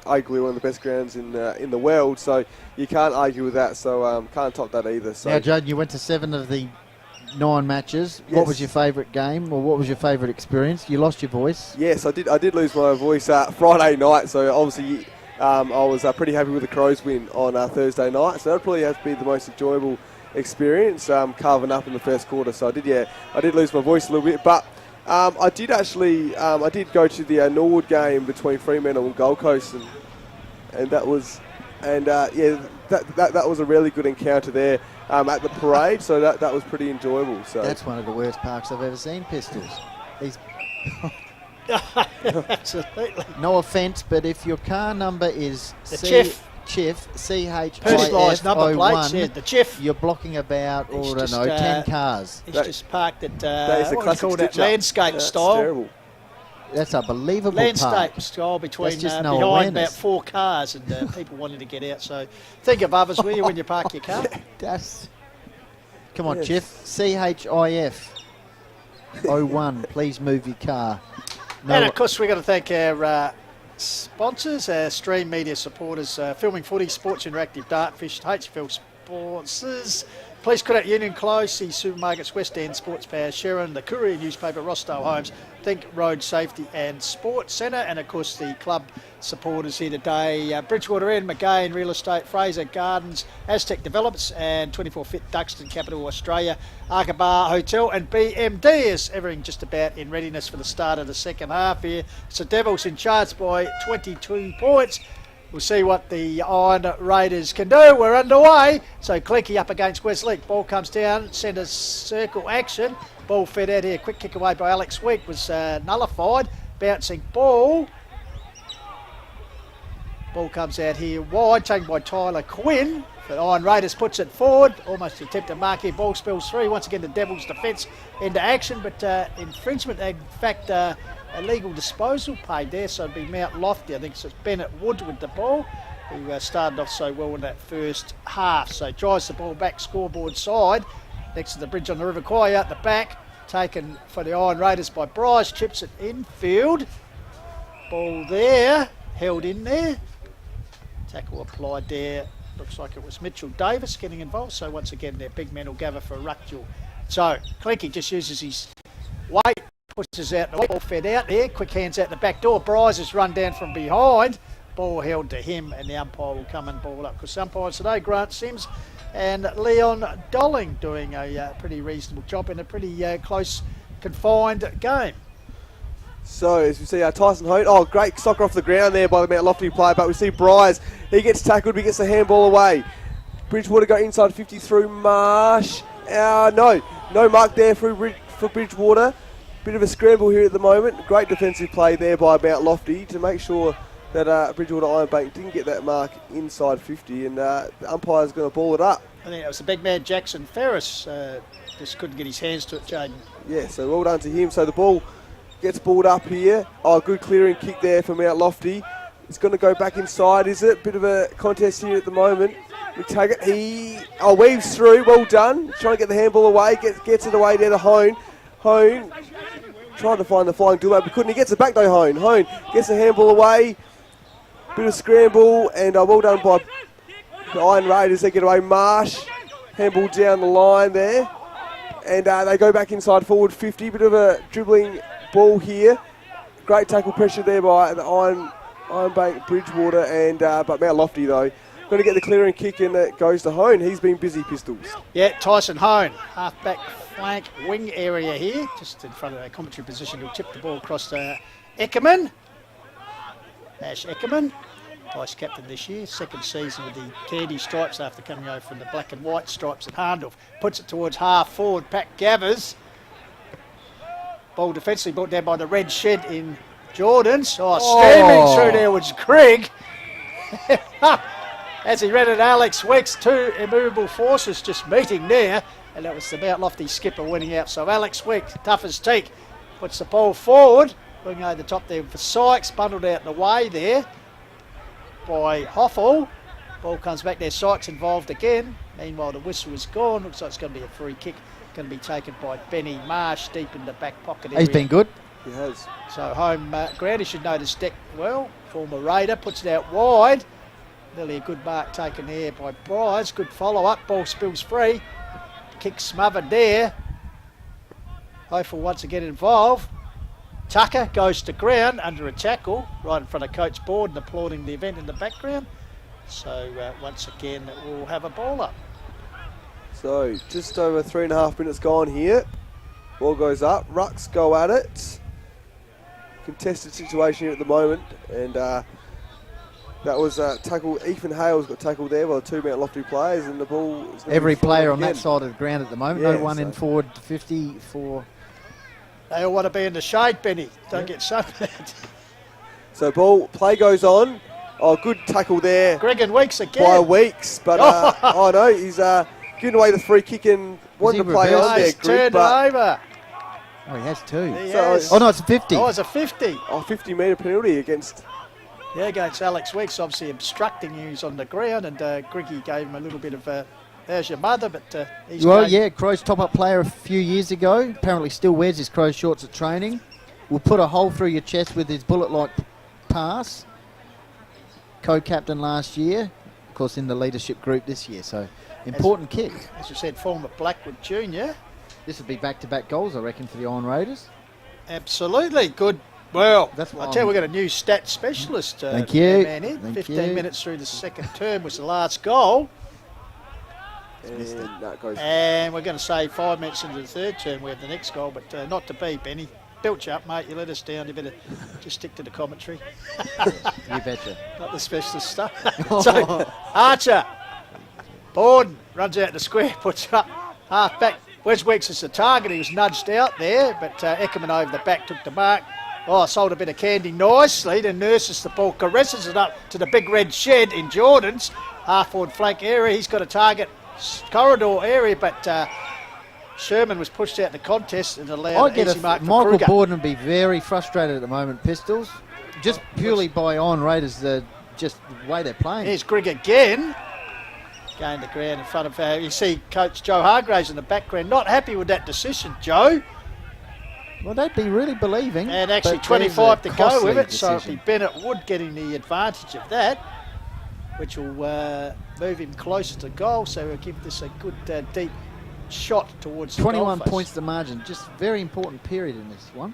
arguably one of the best grounds in the world, so you can't argue with that. So can't top that either. So now, Jayden, you went to 7 of the 9 matches. Yes. What was your favourite game, or what was your favourite experience? You lost your voice. Yes, I did lose my voice Friday night. So obviously, I was pretty happy with the Crows win on Thursday night. So that probably has to be the most enjoyable experience, carving up in the first quarter. So I did lose my voice a little bit, but I did go to the Norwood game between Fremantle and Gold Coast, and that was that was a really good encounter there at the parade. So that was pretty enjoyable. So that's one of the worst parks I've ever seen, Pistols. These Absolutely. no offence, but if your car number is The Chiff, Personalised number plates, yeah, CHIF01, the Chiff. you're blocking about, It's I don't just, know, 10 cars. He's just parked at, that is a what do you classic call that, stitch up. landscape That's style. terrible. That's unbelievable. Landscape park. style between That's just no behind awareness. about 4 cars and people wanting to get out. So think of others, will you, when you park your car? Come on, Yes. Chiff. CHIF 01. Please move your car. No, And of course, we've got to thank our sponsors, our stream media supporters, Filming Footy, Sports Interactive, Dartfish, HFL Sponsors, Police Credit Union, Close, the Supermarkets, West End, Sports Power, Sharon, the Courier newspaper, Rossdale Homes, Think Road Safety and Sports Centre, and of course the club supporters here today, Bridgewater and McGain Real Estate, Fraser Gardens, Aztec Developments, and 24 Fit Duxton, Capital Australia, Arkabar Hotel, and BMD is everything just about in readiness for the start of the second half here. So Devils in charge by 22 points. We'll see what the Iron Raiders can do. We're underway. So Clecky up against Westlake. Ball comes down, centre circle action. Ball fed out here. Quick kick away by Alex Week was nullified. Bouncing ball. Ball comes out here wide, taken by Tyler Quinn. But Iron Raiders puts it forward. Almost attempted mark here. Ball spills through. Once again, the Devils' defence into action. But infringement, in fact, illegal disposal paid there. So it'd be Mt Lofty. I think it's Bennett Wood with the ball, who started off so well in that first half. So drives the ball back scoreboard side. Next to the bridge on the River Kwai out the back. Taken for the Iron Raiders by Bryce. Chips it infield. Ball there. Held in there. Tackle applied there. Looks like it was Mitchell Davis getting involved. So once again, their big men will gather for Ruckjul. So Clinky just uses his weight, pushes out the ball, fed out there. Quick hands out the back door. Bryce has run down from behind. Ball held to him, and the umpire will come and ball up. Because umpires today, Grant Sims and Leon Dolling, doing a pretty reasonable job in a pretty close, confined game. So, as we see Tyson Hote, great soccer off the ground there by the Mt Lofty player, but we see Bryce, he gets tackled, he gets the handball away. Bridgewater go inside 50 through Marsh. No mark there for Bridgewater. Bit of a scramble here at the moment. Great defensive play there by Mt Lofty to make sure that Bridgewater Ironbank didn't get that mark inside 50, and the umpire's going to ball it up. I think it was the big man Jackson Ferris, just couldn't get his hands to it, Jayden. Yeah, so well done to him. So the ball gets balled up here. Good clearing kick there from Mt Lofty. It's going to go back inside, is it? Bit of a contest here at the moment. McTaggart, he weaves through. Well done. Trying to get the handball away. Gets it away there to Hone. Hone trying to find the flying duo, but couldn't. He gets it back though, Hone. Hone gets the handball away. Bit of scramble, and well done by the Iron Raiders. They get away. Marsh, handball down the line there. And they go back inside forward 50. Bit of a dribbling ball here. Great tackle pressure there by the Ironbank Bridgewater, and but Mt Lofty though going to get the clearing kick, and it goes to Hone. He's been busy, Pistols. Yeah, Tyson Hone, half-back flank wing area here, just in front of our commentary position. He'll tip the ball across to Eckerman. Ash Eckerman, vice captain this year, second season with the candy stripes after coming over from the black and white stripes at Harndorf. Puts it towards half forward, Pat Gathers. Ball defensively brought down by the red shed in Jordans. Steaming through there was Greg. As he ran at Alex Weeks, two immovable forces just meeting there. And that was the Mt Lofty skipper winning out. So Alex Weeks, tough as teak, puts the ball forward. Looking over the top there for Sykes, bundled out in the way there by Hoffel. Ball comes back there, Sykes involved again. Meanwhile, the whistle is gone. Looks like it's going to be a free kick. Going to be taken by Benny Marsh deep in the back pocket area. He's been good. He has. So home ground, he should know this deck well. Former Raider puts it out wide. Nearly a good mark taken there by Bryce. Good follow-up. Ball spills free. Kick smothered there. Hoffel once again involved. Tucker goes to ground under a tackle right in front of Coach Borden, applauding the event in the background. So once again, we'll have a ball up. So just over 3.5 minutes gone here. Ball goes up. Rucks go at it. Contested situation here at the moment, and that was tackle. Ethan Hales got tackled there by the 2 Mt Lofty players, and the ball is Every player on again. that side of the ground at the moment. Yeah, No one so- in forward 50 for... They all want to be in the shade, Benny. Don't get so bad. So play goes on. Oh, good tackle there Greg and Weeks again. by Weeks, but oh no, he's giving away the free kick and wanted to he play reversed? on there, He's Greg, turned but over. Oh, he has two. He So- has. Oh, no, it's a 50. Oh, it's a 50. 50-metre penalty against. Yeah, against Alex Weeks, obviously obstructing you on the ground, and Griggy gave him a little bit of there's your mother, but he's Well, going- yeah, Crow's top-up player a few years ago. Apparently still wears his Crow shorts at training. Will put a hole through your chest with his bullet-like pass. Co-captain last year. Of course, in the leadership group this year. So, important kick. As you said, former Blackwood Junior. This would be back-to-back goals, I reckon, for the Iron Raiders. Absolutely good. Well, That's what I'll tell you, I'm- we've got a new stat specialist. Thank you. Man in. Thank 15 you. minutes through the second term was the last goal. And that goes. And we're going to say 5 minutes into the third term we have the next goal, but not to be, Benny. Built you up, mate. You let us down. You better just stick to the commentary, You betcha. not the specialist stuff. So, Archer. Borden runs out the square, puts up half back. Wes Weeks is the target. He was nudged out there, but Eckerman over the back took the mark. Oh, sold a bit of candy nicely. Then nurses the ball, caresses it up to the big red shed in Jordan's half-forward flank area. He's got a target corridor area, but Sherman was pushed out the contest and allowed I get an easy mark for Michael Kruger. Borden would be very frustrated at the moment, Pistols. Just purely by Iron Raiders, just the way they're playing. Here's Grigg again. Going to ground in front of, you see Coach Joe Hargraves in the background. Not happy with that decision, Joe. Well, they'd be really believing. And actually but 25 to there's a go with costly it, so it'll decision. be Bennett Wood getting the advantage of that, which will move him closer to goal, so we'll give this a good deep shot towards the 21 goal face. points to margin. Just very important period in this one.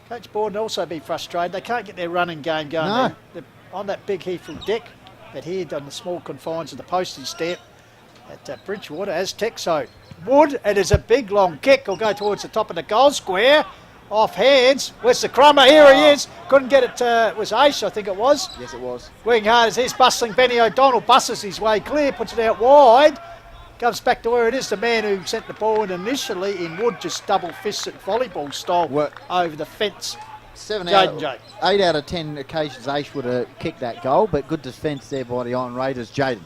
Coach Borden also be frustrated. They can't get their running game going. No. They're on that big Heathfield deck, but here on the small confines of the postage stamp at Bridgewater as Texo. Wood, it is a big long kick. Will go towards the top of the goal square. Off hands. Where's the crummer? Here he is. Couldn't get it. It was Ace, I think it was. Yes, it was. Working hard as he's bustling. Benny O'Donnell buses his way clear, puts it out wide. Comes back to where it is. The man who sent the ball in initially in Wood just double fisted volleyball style Work. over the fence. Jayden Jay. 8 out of 10 occasions Ace would have kicked that goal, but good defence there by the Iron Raiders. Jayden.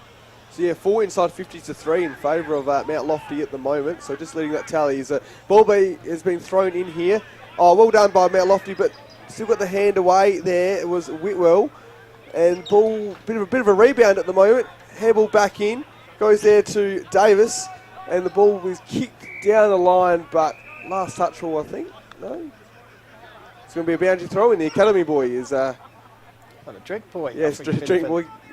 So yeah, 4 inside 50s to 3 in favour of Mt Lofty at the moment. So just leading that tally is ball has been thrown in here. Oh, well done by Mt Lofty, but still got the hand away there. It was Whitwell, and ball bit of a rebound at the moment. Handball back in, goes there to Davis, and the ball was kicked down the line, but last touch rule, I think. No, it's going to be a boundary throw in. The academy boy is What a drink boy. yes, Offering drink benefit.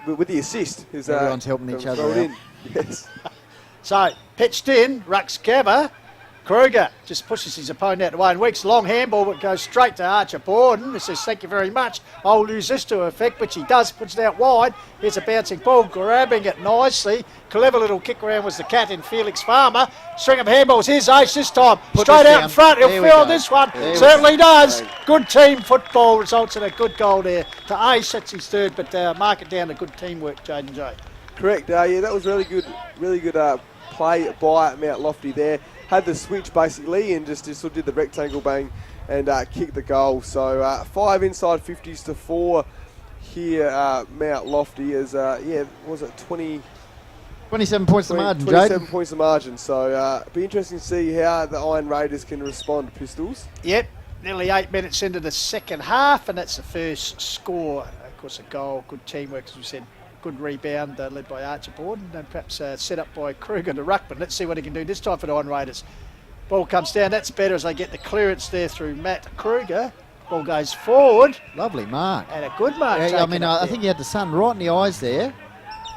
boy with the assist. Is Everyone's helping each other thrown out. in. Yes. So, pitched in, Rux Gabba. Kruger just pushes his opponent out the way and Weeks long handball, but goes straight to Archer Borden. He says, thank you very much. I'll lose this to effect, which he does, puts it out wide. Here's a bouncing ball, grabbing it nicely. Clever little kick around was the cat in Felix Farmer. String of handballs, here's Ace this time. Put Straight this out down. in front, he'll There we fill go. this one. There we Certainly go. does. Right. Good team football results in a good goal there to Ace. That's his third, but mark it down to good teamwork, Jayden Jay. Correct. Yeah, that was really good play by Mt Lofty there. Had the switch basically and just sort of did the rectangle bang and kicked the goal. So 5 inside 50s to 4 here. Mt Lofty is was it 27 points to margin, 27 Jayden. points of margin. So be interesting to see how the Iron Raiders can respond to Pistols. Yep. nearly 8 minutes into the second half, and that's the first score. Of course, a goal, good teamwork, as we said, good rebound led by Archibald, and perhaps set up by Kruger to Ruckman. Let's see what he can do this time for the Iron Raiders. Ball comes down, that's better as they get the clearance there through Matt Kruger. Ball goes forward. Lovely mark. And a good mark. Yeah, I mean, I there. think he had the sun right in the eyes there.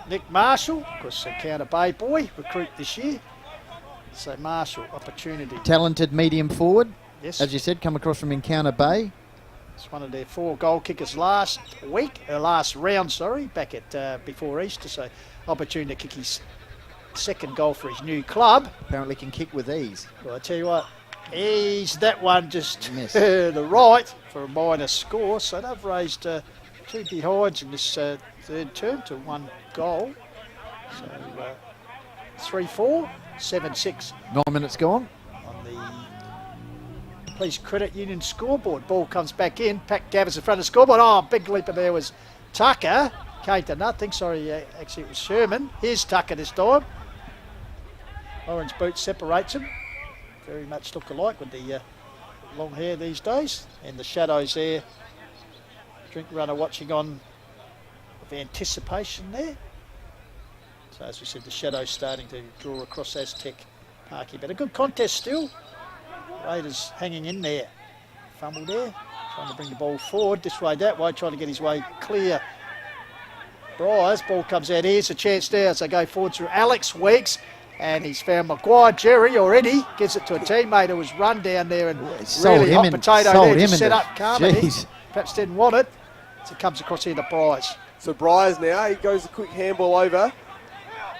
Nick Marshall, of course, a Counter Bay boy, recruit this year. So Marshall, opportunity. Talented medium forward, Yes. as you said, come across from Encounter Bay. It's one of their 4 goal kickers last round, back at before Easter. So opportunity to kick his second goal for his new club. Apparently can kick with ease. Well, I tell you what, that one just Miss. the right for a minor score. So they've raised 2 behinds in this third term to 1 goal. So 3-4, 7-6 9 minutes gone. on the Police Credit Union scoreboard. Ball comes back in. Pat Gavis in front of the scoreboard. Oh, big leaper there was Tucker. Came to nothing. Sorry, actually it was Sherman. Here's Tucker this time. Orange boot separates them. Very much look alike with the long hair these days. And the shadows there. Drink runner watching on with anticipation there. So as we said, the shadows starting to draw across Aztec Parky. But a good contest still. Raiders hanging in there. Fumble there. Trying to bring the ball forward. This way, that way. Trying to get his way clear. Bryce. Ball comes out. Here's a chance there as they go forward through Alex Weeks. And he's found Maguire Jerry already. Gives it to a teammate who was run down there and really hot potato there. Just set up Carmody. Perhaps didn't want it. So it comes across here to Bryce. So Bryce now, he goes a quick handball over.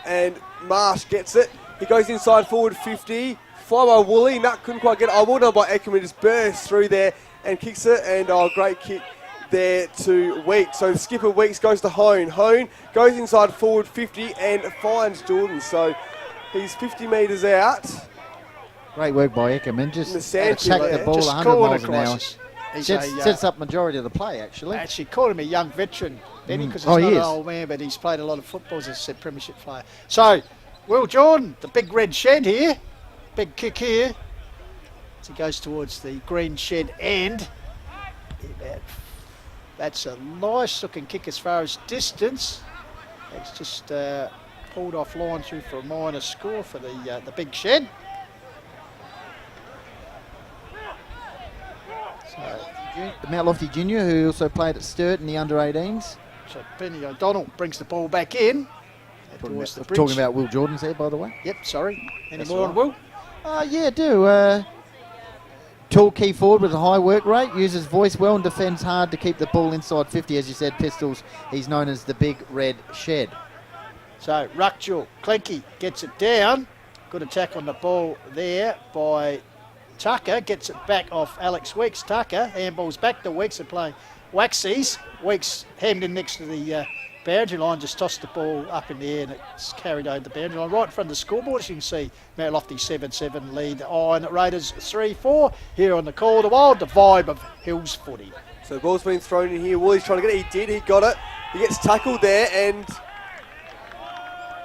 And Marsh gets it. He goes inside forward 50. Fly by Woolley. Nut couldn't quite get it. Well done by Eckerman. Just bursts through there and kicks it. And great kick there to Weeks. So the skipper Weeks goes to Hone. Hone goes inside forward 50 and finds Jordan. So he's 50 metres out. Great work by Eckerman. Just the sand attack there. the ball Just 100 calling miles a an hour. crisis. He's Sets up majority of the play, actually. actually called him a young veteran, Benny, because he's Oh, not he an is. old man, but he's played a lot of football, as I said, premiership player. So, Will Jordan, the big red shed here, big kick here, as he goes towards the green shed end. That's a nice looking kick as far as distance. It's just pulled off line through for a minor score for the big shed. Mt Lofty Junior, who also played at Sturt in the under-18s. So Benny O'Donnell brings the ball back in. Towards the bridge. Talking about Will Jordan's there, by the way. Yep, sorry. Any That's more all on Will? Yeah, do. Tall key forward with a high work rate, uses voice well and defends hard to keep the ball inside 50. As you said, Pistols, he's known as the big red shed. So Ruckjewel, Clenky gets it down. Good attack on the ball there by Tucker. Gets it back off Alex Weeks. Tucker handballs back to Weeks and playing Waxies. Weeks hemmed in next to the boundary line, just tossed the ball up in the air and it's carried over the boundary line right in front of the scoreboard. As you can see, Mt Lofty 7-7 lead Iron Raiders 3-4 here on the Call of the Wild, the vibe of Hills footy. So the ball's been thrown in here. Woolley's trying to get it. He did. He got it. He gets tackled there and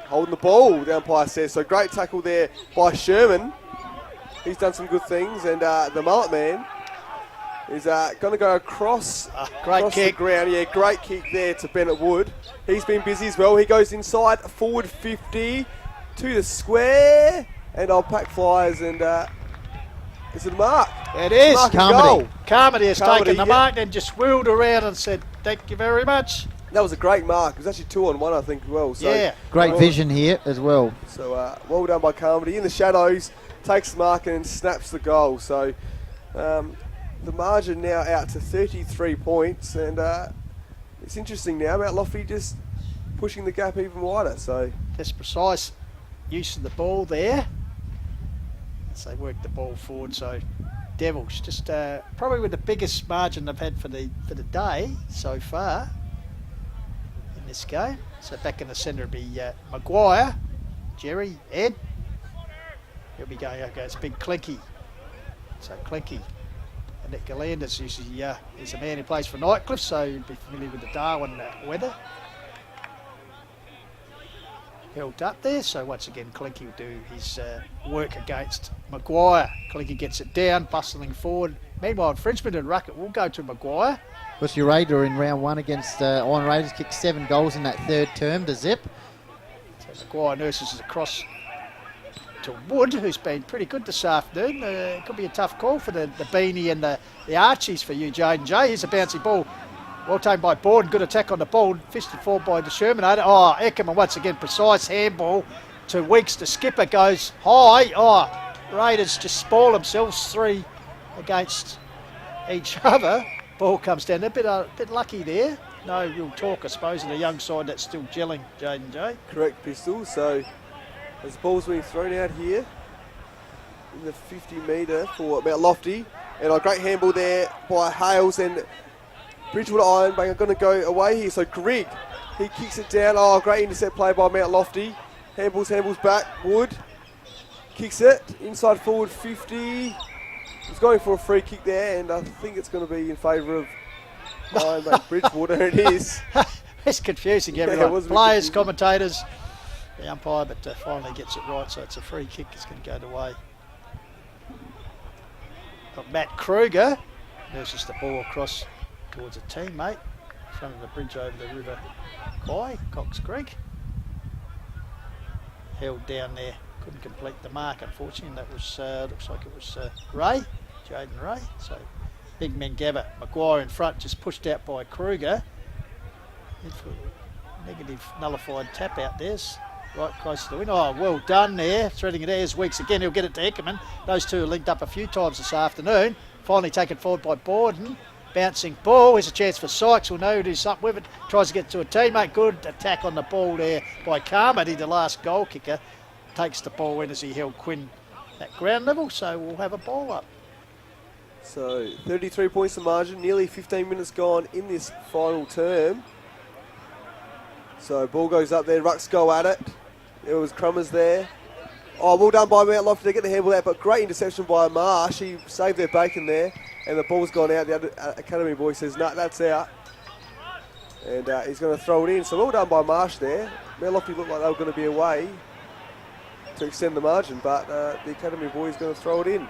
holding the ball, the umpire says. So great tackle there by Sherman. He's done some good things. And the mullet man is going to go across the ground. Yeah, great kick there to Bennett Wood. He's been busy as well. He goes inside, forward 50 to the square. And I'll pack flies and is it the mark? It is. Mark and Carmody. goal. Carmody has Carmody, taken the yeah. mark and just wheeled around and said, thank you very much. That was a great mark. It was actually 2-on-1, I think, as well. So, Yeah. Great vision here as well. So well done by Carmody. In the shadows, takes the mark and snaps the goal. So the margin now out to 33 points. And it's interesting now. Mt Lofty just pushing the gap even wider. So Just precise use of the ball there. As they work the ball forward. So Devils just probably with the biggest margin they've had for the day so far in this game. So back in the centre will be Maguire, Jerry, Ed. He'll be going up against Big Clinky. So Clinky. And Nick Galanders usually is a man who plays for Nightcliff, so you'd be familiar with the Darwin weather. held up there. So once again, Clinky will do his work against Maguire. Clinky gets it down, bustling forward. Meanwhile, infringement and Ruckett will go to Maguire. Was Uraidla in round 1 against Iron Raiders, kicked 7 goals in that third term to Zip. So Maguire nurses it across to Wood, who's been pretty good this afternoon. It could be a tough call for the Beanie and the Archies for you, Jayden Jay. Here's a bouncy ball. Well taken by Borden. Good attack on the ball. Fisted forward by the Shermanator. Oh, Eckerman once again. Precise handball to Weeks. The skipper goes high. Oh, Raiders just spoil themselves 3 against each other. Ball comes down. They're a bit lucky there. No real talk, I suppose, in the young side that's still gelling, Jayden Jay. Correct, Pistol. So as the ball's being thrown out here in the 50 metre for Mt Lofty. And a great handball there by Hales, and Bridgewater Ironbank are going to go away here. So Grigg, he kicks it down. Oh, great intercept play by Mt Lofty. Handballs back. Wood kicks it inside forward 50. He's going for a free kick there, and I think it's going to be in favour of Ironbank Bridgewater. It is. It's confusing, Yeah, everyone. it was a bit Players, confusing. commentators, the umpire, but finally gets it right, so it's a free kick. It's going to go the way of Matt Kruger. Nurses the ball across towards a teammate in front of the bridge over the river by Cox Creek. Held down there, couldn't complete the mark, unfortunately. That was looks like it was Ray, Jayden Ray. So big men gather. Maguire in front, just pushed out by Kruger. Negative nullified tap out there. Right close to the win. Oh, well done there. Threading it as Weeks again. He'll get it to Eckerman. Those two are linked up a few times this afternoon. Finally taken forward by Borden. Bouncing ball. Here's a chance for Sykes. We'll know who's up with it. Tries to get to a teammate. Good attack on the ball there by Carmody, the last goal kicker. Takes the ball in as he held Quinn at ground level. So we'll have a ball up. So 33 points the margin. Nearly 15 minutes gone in this final term. So ball goes up there. Rucks go at it. It was Crummers there. Oh, well done by Mt Lofty to get the handball out, but great interception by Marsh. He saved their bacon there, and the ball's gone out. The other Academy boy says, no, that's out. And he's going to throw it in. So well done by Marsh there. Mt Lofty looked like they were going to be away to extend the margin, but the Academy boy is going to throw it in.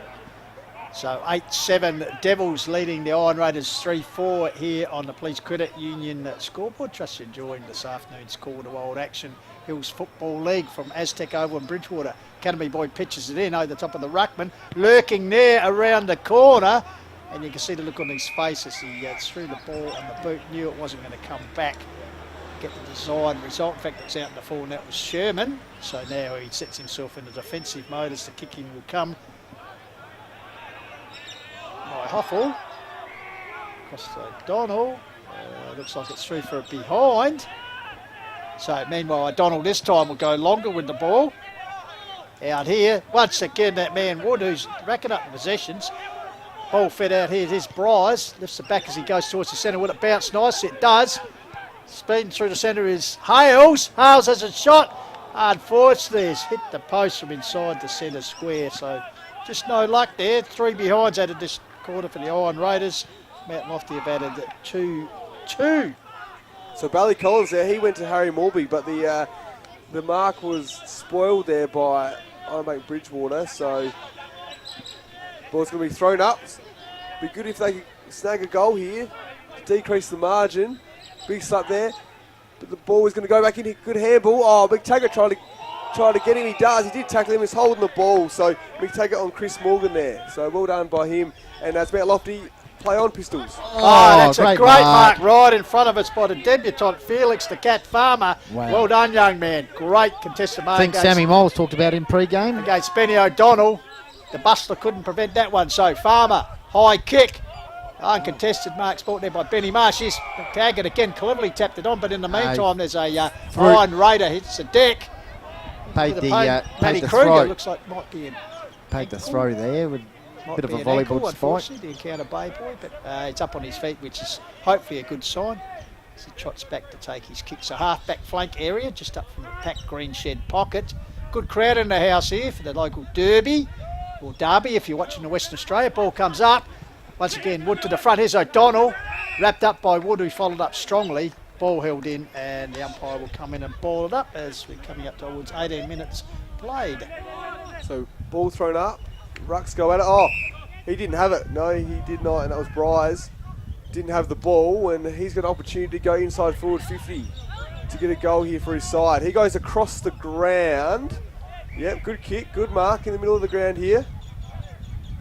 So 8-7 Devils leading the Iron Raiders 3-4 here on the Police Credit Union scoreboard. Trust you're enjoying this afternoon's Call to Wild Action Hills Football League from Aztec Oval and Bridgewater. Academy boy pitches it in over the top of the ruckman, lurking there around the corner, and you can see the look on his face as he threw the ball on the boot, knew it wasn't going to come back, get the desired result. In fact, it's out in the full, and that was Sherman. So now he sets himself in a defensive mode as the kicking will come by Hoffel. Across to O'Donnell. Looks like it's through for a behind. So meanwhile, O'Donnell this time will go longer with the ball. Out here, once again, that man Wood, who's racking up the possessions. Ball fed out here. Here's Bryce. Lifts it back as he goes towards the centre. Will it bounce nice? It does. Speeding through the centre is Hales. Hales has a shot. Unfortunately, it's hit the post from inside the centre square. So just no luck there. 3 behinds added this quarter for the Iron Raiders. Mt Lofty have added 2-2. So Bally Collins there, he went to Harry Morby, but the mark was spoiled there by Ironbank Bridgewater. So ball's going to be thrown up. Be good if they could snag a goal here to decrease the margin. Big slap there, but the ball is going to go back in. Good handball. Oh, McTaggart tried to get him. He does. He did tackle him. He's holding the ball. So McTaggart on Chris Morgan there. So well done by him. And that's Mt Lofty. Play on, Pistols. Oh, that's a great mark right in front of us by the debutant Felix the Cat Farmer. Wow. Well done, young man. Great contested mark. I think Sammy Moles talked about him pre-game. Against Benny O'Donnell. The Bustler couldn't prevent that one. So Farmer, high kick. Uncontested mark sport there by Benny Marsh. Here's Taggart again, cleverly tapped it on, but in the meantime there's a Iron Raider hits the deck. Paid Matty the Kruger throw. looks like might be in. Paid the throw there with Might bit of be a an volleyball ankle, spike. unfortunately, the encounter Bay Boy, but it's up on his feet, which is hopefully a good sign. As he trots back to take his kicks. A half-back flank area, just up from the packed green shed pocket. Good crowd in the house here for the local derby, or derby if you're watching the Western Australia. Ball comes up. Once again, Wood to the front. Here's O'Donnell, wrapped up by Wood, who followed up strongly. ball held in, and the umpire will come in and ball it up as we're coming up towards 18 minutes played. So ball thrown up, rucks go at it. Oh, he didn't have it. No, he did not, and that was Bryce. Didn't have the ball, and he's got an opportunity to go inside forward 50 to get a goal here for his side. He goes across the ground. Yep, good kick, good mark in the middle of the ground here.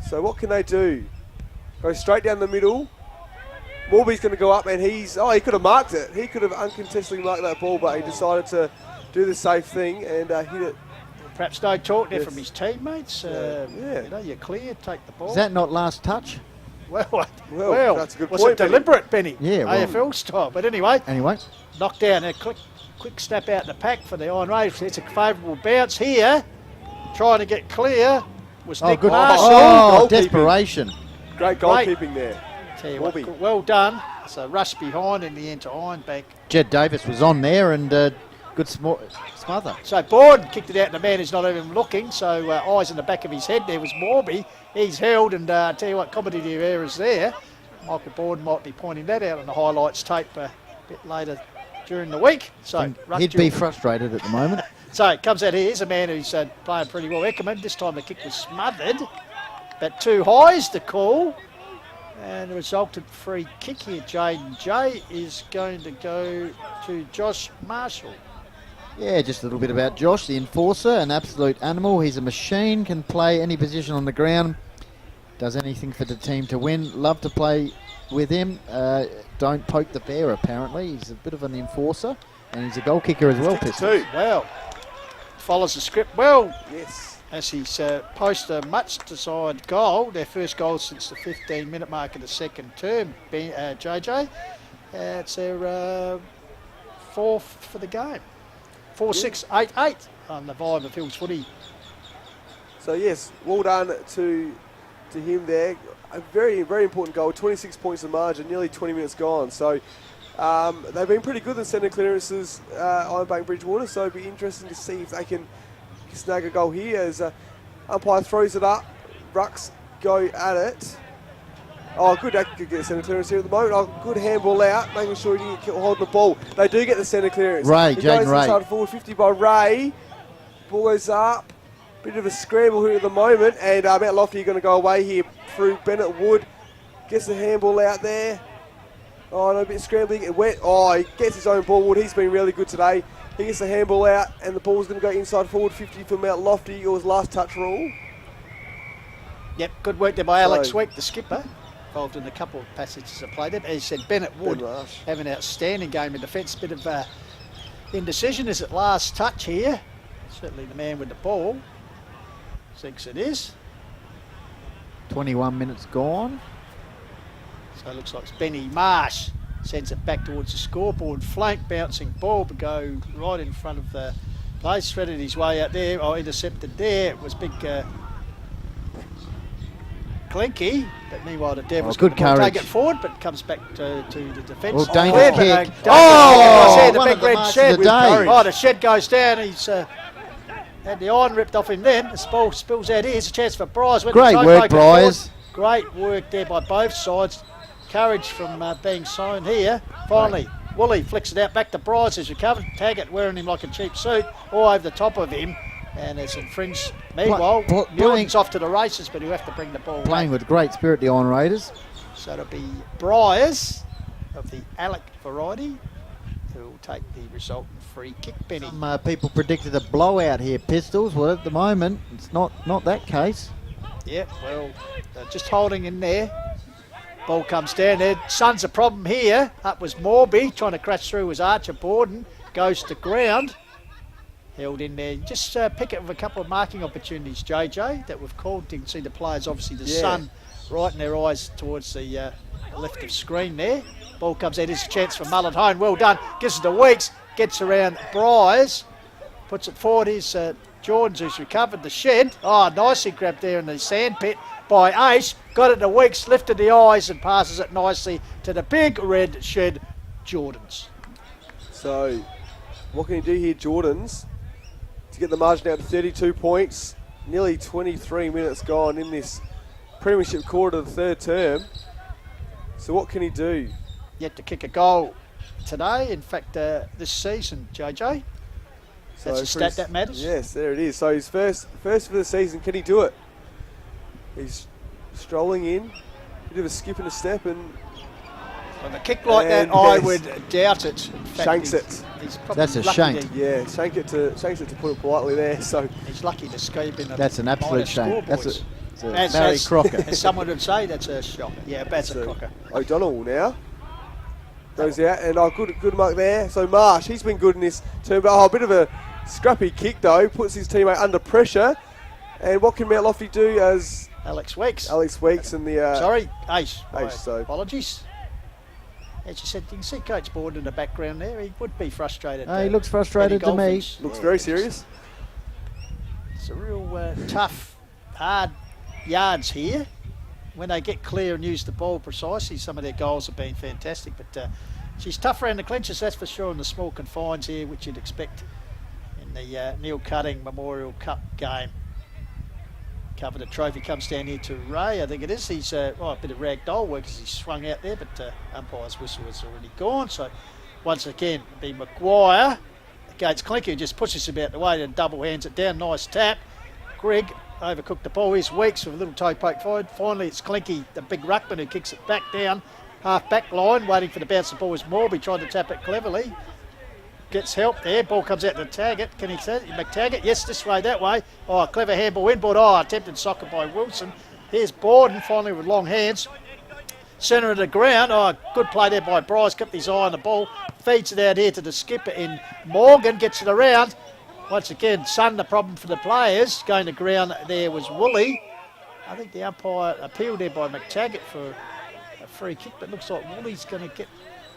So what can they do? Go straight down the middle. Morby's going to go up, and he could have marked it. He could have uncontestedly marked that ball, but he decided to do the safe thing and hit it. Perhaps no talk there from Yes. his teammates. Yeah. You know, you're clear, take the ball. Is that not last touch? Well, that's a good was point, it deliberate, Benny? Yeah, well- AFL style. But anyway, Anyway, knocked down a quick snap out the pack for the Iron Raiders. It's a favourable bounce here. Trying to get clear was Nick good. Marshall. goalkeeping. desperation. Great goalkeeping there. Tell you Morby. what, well done. It's a rush behind in the end to Ironbank. Jed Davis was on there and good smother. So Borden kicked it out to the man who's not even looking. So eyes in the back of his head there was Morby. He's held, and I tell you what, competitive errors there. Michael Borden might be pointing that out on the highlights tape a bit later during the week. So He'd be frustrated at the moment. So it comes out here. Here's a man who's playing pretty well. Eckerman, this time the kick was smothered. But too high is the call. And the resultant free kick here, Jayden Jay, is going to go to Josh Marshall. Yeah, just a little bit about Josh, the enforcer, an absolute animal. He's a machine, can play any position on the ground, does anything for the team to win. Love to play with him. Don't poke the bear, apparently. He's a bit of an enforcer, and he's a goal kicker as well, Pistols. Well, follows the script well. Yes. As he's posted a much-desired goal, their first goal since the 15-minute mark of the second term, JJ. It's their fourth for the game. 4-6-8-8 on the Vibe of Hills footy. So yes, well done to him there. A very, very important goal. 26 points of margin, nearly 20 minutes gone. So they've been pretty good in centre clearances, Ironbank Bridgewater. So it'll be interesting to see if they can snag a goal here as umpire throws it up. Rucks go at it. Oh, good. That could get a centre clearance here at the moment. Oh, good handball out, making sure he didn't get holding the ball. They do get the centre clearance. Ray, It Jayden goes Ray. inside forward 50 by Ray. Ball goes up. Bit of a scramble here at the moment, and Mt Lofty are going to go away here through Bennett Wood. Gets the handball out there. Oh, no, a bit scrambling. It went. Oh, he gets his own ball. Wood. He's been really good today. He gets the handball out, and the ball's going to go inside forward 50 for Mt Lofty. It was last touch rule. Yep, good work there by Alex So- Week, the skipper. Involved in a couple of passages of play there. As he said, Bennett Wood Ben Rush. have an outstanding game in defence. Bit of indecision. Is it last touch here? Certainly the man with the ball thinks it is. 21 minutes gone. So it looks like it's Benny Marsh. Sends it back towards the scoreboard flank, bouncing ball, but go right in front of the place. Threaded his way out there, intercepted there. It was big Clinky, but meanwhile the Devils good got the ball, courage. take it forward, but comes back to the defence. Well, dangerous Clear, but, kick. the one big of the red marks shed. of the day. Oh, the shed goes down. He's had the iron ripped off him then. The ball spills out. Here's a chance for Bryce. Great work, Bryce. Great work there by both sides. Courage from being sown here. Finally, Woolley flicks it out back to Bryce. He's recovered. Taggart wearing him like a cheap suit all over the top of him. And it's infringed. Meanwhile, Newton's off to the races, but he'll have to bring the ball Playing back. with great spirit, the Iron Raiders. So it'll be Bryce of the Alec variety who will take the resultant free kick, Benny. Some people predicted a blowout here, Pistols. Well, at the moment, it's not that case. Yeah, well, they're just holding in there. Ball comes down there. Sun's a problem here. Up was Morby, trying to crash through was Archer Borden. Goes to ground. Held in there. Just pick it with a couple of marking opportunities, JJ, that we've called. You can see the players, obviously the sun right in their eyes towards the left of screen there. Ball comes out. Here's a chance for Mullet Hone. Well done. Gives it to Weeks. Gets around Bryce. Puts it forward. Here's Jordans who's recovered the shed. Oh, nicely grabbed there in the sand pit by Ace. Got it to Weeks. Lifted the eyes and passes it nicely to the big red shed, Jordans. So, what can he do here, Jordans, to get the margin down to 32 points? Nearly 23 minutes gone in this premiership quarter of the third term. So what can he do? Yet to kick a goal today. In fact, this season, JJ. That's a for stat his- that matters. Yes, there it is. So his first for the season. Can he do it? He's strolling in, bit of a skip and a step, and With a kick like that, And I yes. would doubt it. In fact, Shanks he's- it. He's probably That's a lucky shank. to- yeah, shanks it to put it politely there. So He's lucky to escape in a That's an absolute minor shame. score, That's boys. a As- Barry as- Crocker. As someone would say, that's a shot. Yeah, that's a so crocker. O'Donnell now goes out, and good mark there. So Marsh, he's been good in this term, but a bit of a scrappy kick though, puts his teammate under pressure. And what can Mt Lofty do as Alex Weeks. Alex Weeks and the Sorry, Ace. My so- apologies. As you said, you can see Coach Board in the background there. He would be frustrated. He looks frustrated to me. looks very serious. It's a real tough, hard yards here. When they get clear and use the ball precisely, some of their goals have been fantastic. But she's tough around the clinches, that's for sure, in the small confines here, which you'd expect in the Neil Cutting Memorial Cup game. Covered a trophy, comes down here to Ray, I think it is. He's a bit of ragdoll work as he's swung out there, but umpire's whistle was already gone. So once again, it'll be Maguire against Clinky, who just pushes him out the way and double hands it down. Nice tap. Greg overcooked the ball. Here's Weeks with a little toe poke forward. Finally, it's Clinky, the big ruckman, who kicks it back down. Half back line, waiting for the bounce. The ball is Morby, trying to tap it cleverly. Gets help there. Ball comes out to Taggart. Can he say it? McTaggart? Yes, this way, that way. Oh, clever handball inboard. Oh, attempted soccer by Wilson. Here's Borden, finally with long hands. Centre of the ground. Oh, good play there by Bryce. Kept his eye on the ball. Feeds it out here to the skipper in Morgan. Gets it around. Once again, Sun, the problem for the players. Going to ground there was Woolley. I think the umpire appealed there by McTaggart for a free kick, but looks like Woolley's going to get...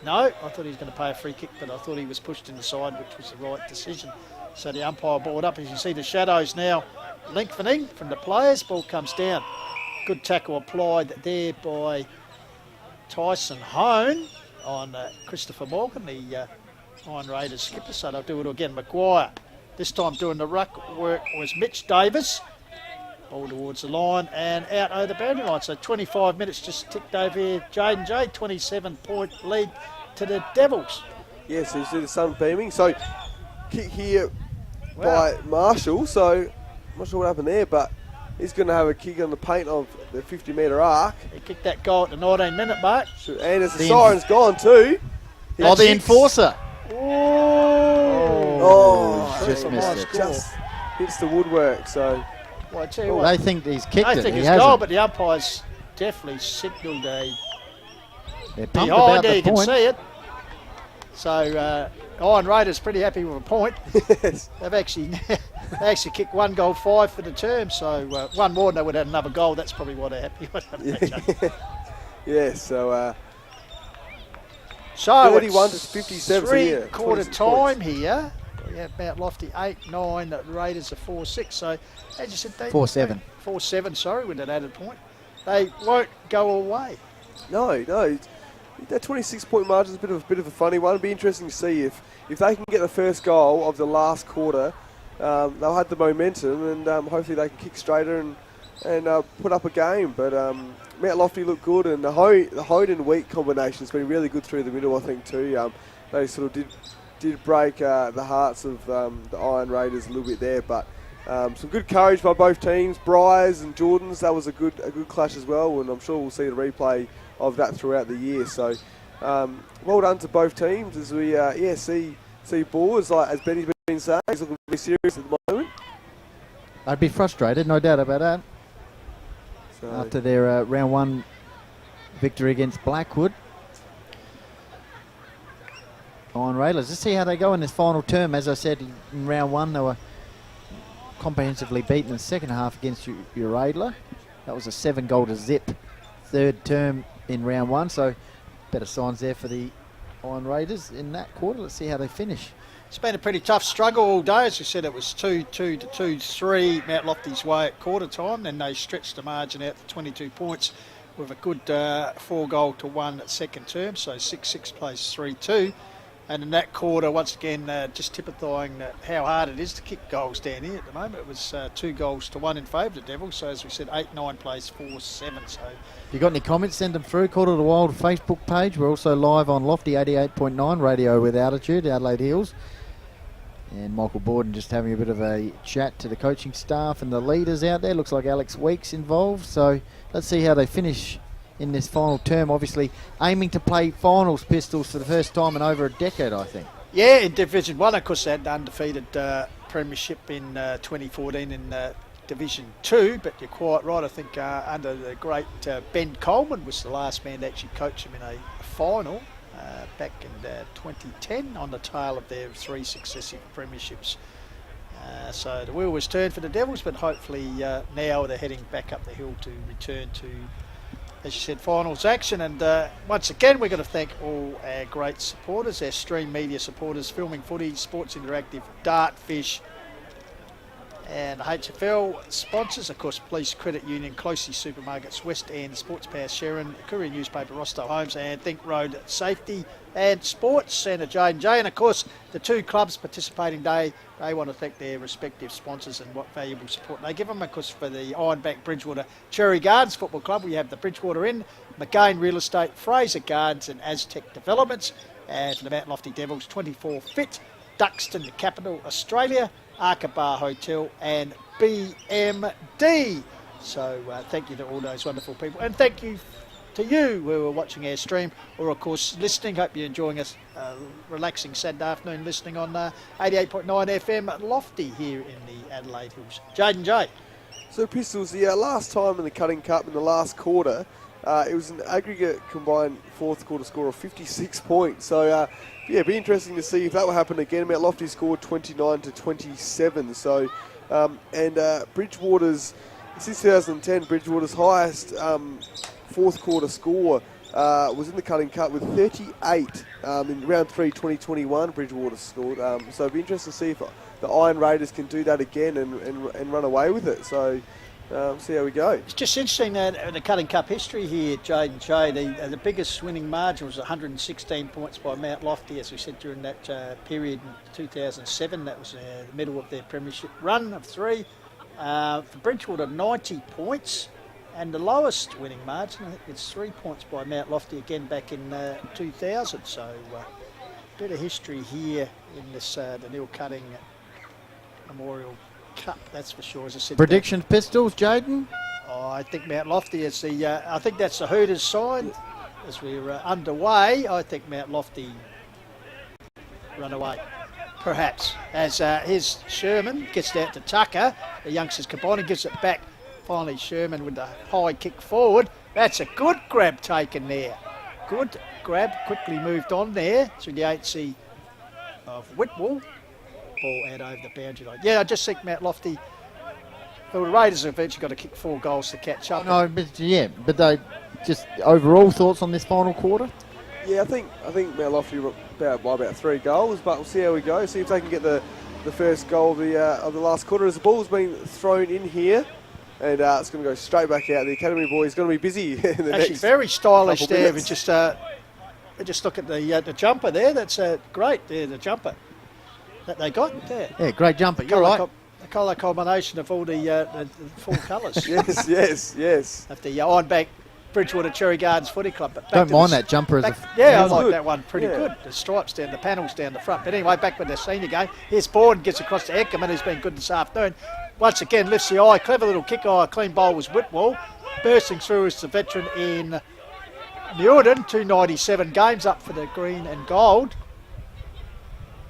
No, I thought he was going to pay a free kick, but I thought he was pushed in the side, which was the right decision. So the umpire brought up. As you see, the shadows now lengthening from the players. Ball comes down. Good tackle applied there by Tyson Hone on Christopher Morgan, the Iron Raiders skipper. So they'll do it again. Maguire, this time doing the ruck work, was Mitch Davis. Ball towards the line and out over the boundary line. So 25 minutes just ticked over here. Jayden Jay, 27-point lead to the Devils. Yes, so you see the sun beaming. So kick here Wow. by Marshall. So I'm not sure what happened there, but he's going to have a kick on the paint of the 50-metre arc. He kicked that goal at the 19-minute mark. And as the The siren's gone too. Oh, the enforcer. Oh, just shame. missed it. Just hits the woodwork. So Well, I tell you what, They think he's kicked I it. think He it's hasn't. goal, but the umpires definitely signalled a They're pumped behind about there. the You can point. see it. So Iron Raiders pretty happy with a point. yes. They've actually kicked 1 goal 5 for the term. So one more and they would have another goal. That's probably why they're happy with it. Yes, so So 31 it's to 57 here, Three-quarter 26 time points. here. We have Mt Lofty 8-9. The Raiders are 4-6. So as you said, they 4-7. 4-7. Sorry, with an added point. They won't go away. no. That 26-point margin is a bit of a funny one. It'll be interesting to see if they can get the first goal of the last quarter. They'll have the momentum, and hopefully they can kick straighter and put up a game. But Mt Lofty looked good, and the Hode and Wheat combination has been really good through the middle, I think, too. They sort of did break the hearts of the Iron Raiders a little bit there, but some good courage by both teams. Bryers and Jordans, that was a good clash as well, and I'm sure we'll see the replay of that throughout the year. So well done to both teams as we see Boards, like as Benny's been saying, he's looking very serious at the moment. I'd be frustrated, no doubt about that. So After their round 1 victory against Blackwood. Iron Raiders. Let's see how they go in this final term. As I said, in round 1, they were comprehensively beaten in the second half against Uraidla. That was a 7-goal to zip third term in round 1. So better signs there for the Iron Raiders in that quarter. Let's see how they finish. It's been a pretty tough struggle all day. As we said, it was 2-2 to 2-3 Mt Lofty's way at quarter time. Then they stretched the margin out to 22 points with a good 4-goal to 1 at second term. So 6-6 plays 3-2. And in that quarter, once again, just typifying how hard it is to kick goals down here at the moment. It was 2-1 in favour of the Devils. So as we said, 8-9 plays 4-7. So If you got any comments, send them through. Quarter to the Wild Facebook page. We're also live on Lofty 88.9 Radio with Altitude, Adelaide Hills. And Michael Borden just having a bit of a chat to the coaching staff and the leaders out there. Looks like Alex Weeks involved. So let's see how they finish in this final term. Obviously aiming to play finals, Pistols, for the first time in over a decade, I think. yeah, in Division 1, of course, they had the undefeated premiership in 2014 in Division 2, but you're quite right. I think under the great Ben Coleman was the last man to actually coach him in a final back in 2010 on the tail of their 3 successive premierships. So the wheel was turned for the Devils, but hopefully now they're heading back up the hill to return to, as you said, finals action. And once again, we're going to thank all our great supporters, our stream media supporters, Filming Footy, Sports Interactive, Dartfish, and HFL sponsors, of course, Police Credit Union, Closely Supermarkets, West End, Sports Power Sharon, Courier Newspaper, Rostow Homes, and Think Road Safety and Sports Centre, Jayden Jay. And of course, the 2 clubs participating today, they want to thank their respective sponsors and what valuable support they give them. Of course, for the Ironbank Bridgewater Cherry Gardens Football Club, we have the Bridgewater Inn, McGain Real Estate, Fraser Gardens, and Aztec Developments. And for the Mt Lofty Devils, 24 Fit, Duxton, the capital, Australia, Arkabar Hotel, and BMD. So thank you to all those wonderful people, and thank you to you who are watching our stream or of course listening. Hope you're enjoying us relaxing Saturday afternoon listening on 88.9 FM at Lofty here in the Adelaide Hills. Jayden Jay. So Pistols, the last time in the Cutting Cup in the last quarter, it was an aggregate combined fourth quarter score of 56 points. So yeah, it'd be interesting to see if that will happen again. Mt Lofty scored 29-27. So Bridgewater's, since 2010, Bridgewater's highest fourth quarter score was in the Cutting Cup with 38 in round 3 2021. Bridgewater scored. So it'd be interesting to see if the Iron Raiders can do that again and run away with it. So see how we go. It's just interesting that the Cutting Cup history here, Jayden Jay, the biggest winning margin was 116 points by Mt Lofty, as we said, during that period in 2007. That was the middle of their premiership run of 3. For Bridgewater, 90 points. And the lowest winning margin, I think it's 3 points by Mt Lofty again back in 2000. So a bit of history here in this the Neil Cutting Memorial Cup, that's for sure. As I said, Predictions, Pistols, Jayden? Oh, I think Mt Lofty is the. I think that's the Hooters sign as we're underway. I think Mt Lofty run away, perhaps. As here's Sherman gets it out to Tucker. The youngsters combine and gives it back. Finally, Sherman with the high kick forward. That's a good grab taken there. Good grab. Quickly moved on there through the 8C of Whitwell. Ball out over the boundary line. Yeah, I just think Mt Lofty. The Raiders have eventually got to kick 4 goals to catch up. No, but yeah, but they just overall thoughts on this final quarter. Yeah, I think Mt Lofty were about 3 goals, but we'll see how we go. See if they can get the first goal of the last quarter. As the ball's been thrown in here, and it's going to go straight back out. The academy boys going to be busy in the Actually, next very stylish there. We minutes. just look at the jumper there. That's great there, the jumper that they got there. Yeah, great jumper. You're right. The colour combination of all the 4 colours. yes. Of the Ironbank Bridgewater Cherry Gardens Footy Club. But Don't mind that jumper as yeah, I was like good. that one pretty Yeah. good. The stripes down, the panels down the front. But anyway, back with the senior game. Here's Borden, gets across to Eckerman, who's been good this afternoon. Once again, lifts the eye. Clever little kick. Clean bowl was Whitwell. Bursting through is the veteran in Newton. 297 games up for the green and gold.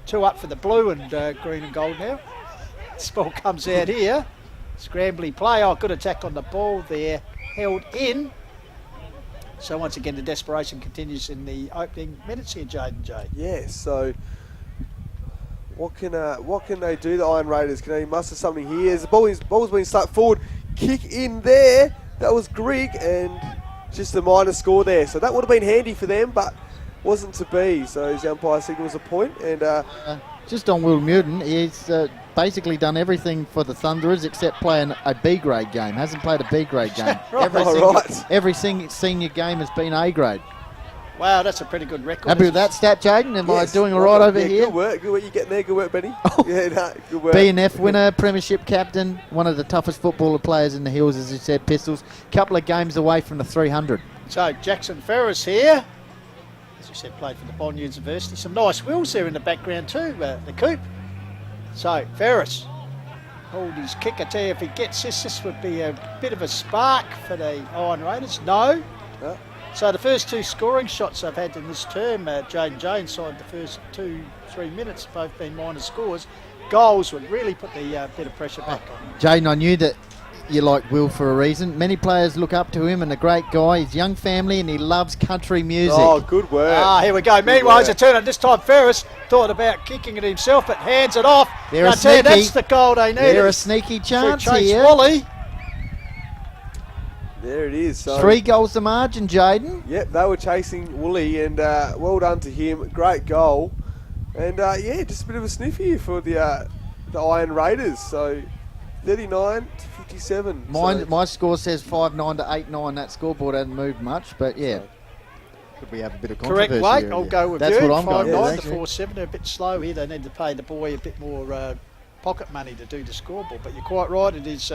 2 up for the blue and green and gold now. This ball comes out here. Scrambly play. Good attack on the ball there. Held in. So once again, the desperation continues in the opening minutes here, Jayden Jay. Yes. So what can they do? The Iron Raiders, can they muster something here? As the ball's been stuck forward. Kick in there. That was Grigg, and just a minor score there. So that would have been handy for them, but wasn't to be. So his umpire signals a point, and Just on Will Newton, he's basically done everything for the Thunderers except playing a B grade game. Hasn't played a B grade game. Right. Every senior game has been A grade. Wow, that's a pretty good record. Happy with that stat, Jayden? Am I Yes, doing all well right done. over Yeah, here? Good work you're getting there. Good work, Benny. Yeah, no, good work. B&F winner, premiership captain, one of the toughest footballer players in the Hills, as you said, Pistols. Couple of games away from the 300. So Jackson Ferris here, as you said, played for the Bond University. Some nice wheels there in the background too, the coupe. So Ferris, hold his kick. I tell you, if he gets this would be a bit of a spark for the Iron Raiders. No. No. So the first two scoring shots I've had in this term, Jayden Jay inside the first 2-3 minutes, both been minor scores. Goals would really put the bit of pressure back on. Jayden, I knew that you like Will for a reason. Many players look up to him, and a great guy. He's young family and he loves country music. Oh, good work. Here we go. Meanwhile, it's a turn, and this time Ferris thought about kicking it himself, but hands it off. They're a I tell you, sneaky- that's the goal they needed. They're a sneaky chance Chase here. Wally. There it is. So 3 goals to margin, Jayden. Yep, they were chasing Wooly, and well done to him. Great goal. And yeah, just a bit of a sniff here for the Iron Raiders. So 39 to 57. My score says 5-9 to 8-9. That scoreboard hasn't moved much, but yeah. Could we have a bit of Correct controversy weight, here? I'll go with That's you. what I'm going 5-9 with. to 4-7. They're a bit slow here. They need to pay the boy a bit more pocket money to do the scoreboard. But you're quite right, it is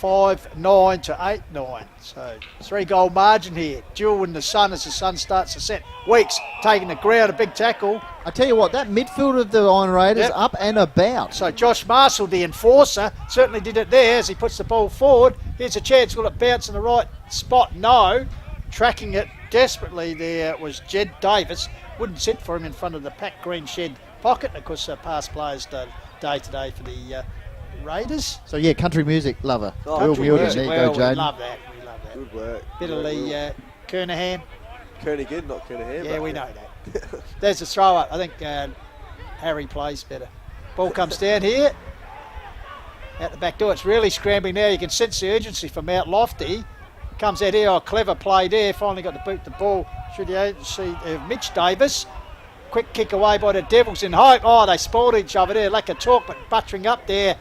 5-9 to 8-9. So 3-goal margin here. Duel in the sun as the sun starts to set. Weeks taking the ground, a big tackle. I tell you what, that midfield of the Iron Raiders Yep. up and about. So Josh Marshall, the enforcer, certainly did it there as he puts the ball forward. Here's a chance. Will it bounce in the right spot? No. Tracking it desperately there was Jed Davis. Wouldn't sit for him in front of the packed green shed pocket. Of course, past players day to day for the Raiders. So yeah, country music lover. Oh, Will country Muirden, music, there you well, go, Jayden. we love that. We love that. Good work. Bit of Lee Kernahan. Kernigan, not Kernahan. Yeah, but we know that. There's a throw up. I think Harry plays better. Ball comes down here. Out the back door. It's really scrambling now. You can sense the urgency from Mt Lofty. Comes out here. Oh, clever play there. Finally got to boot the ball. Should you see Mitch Davis. Quick kick away by the Devils in hope. Oh, they spoiled each other there. Lack of talk, but buttering up there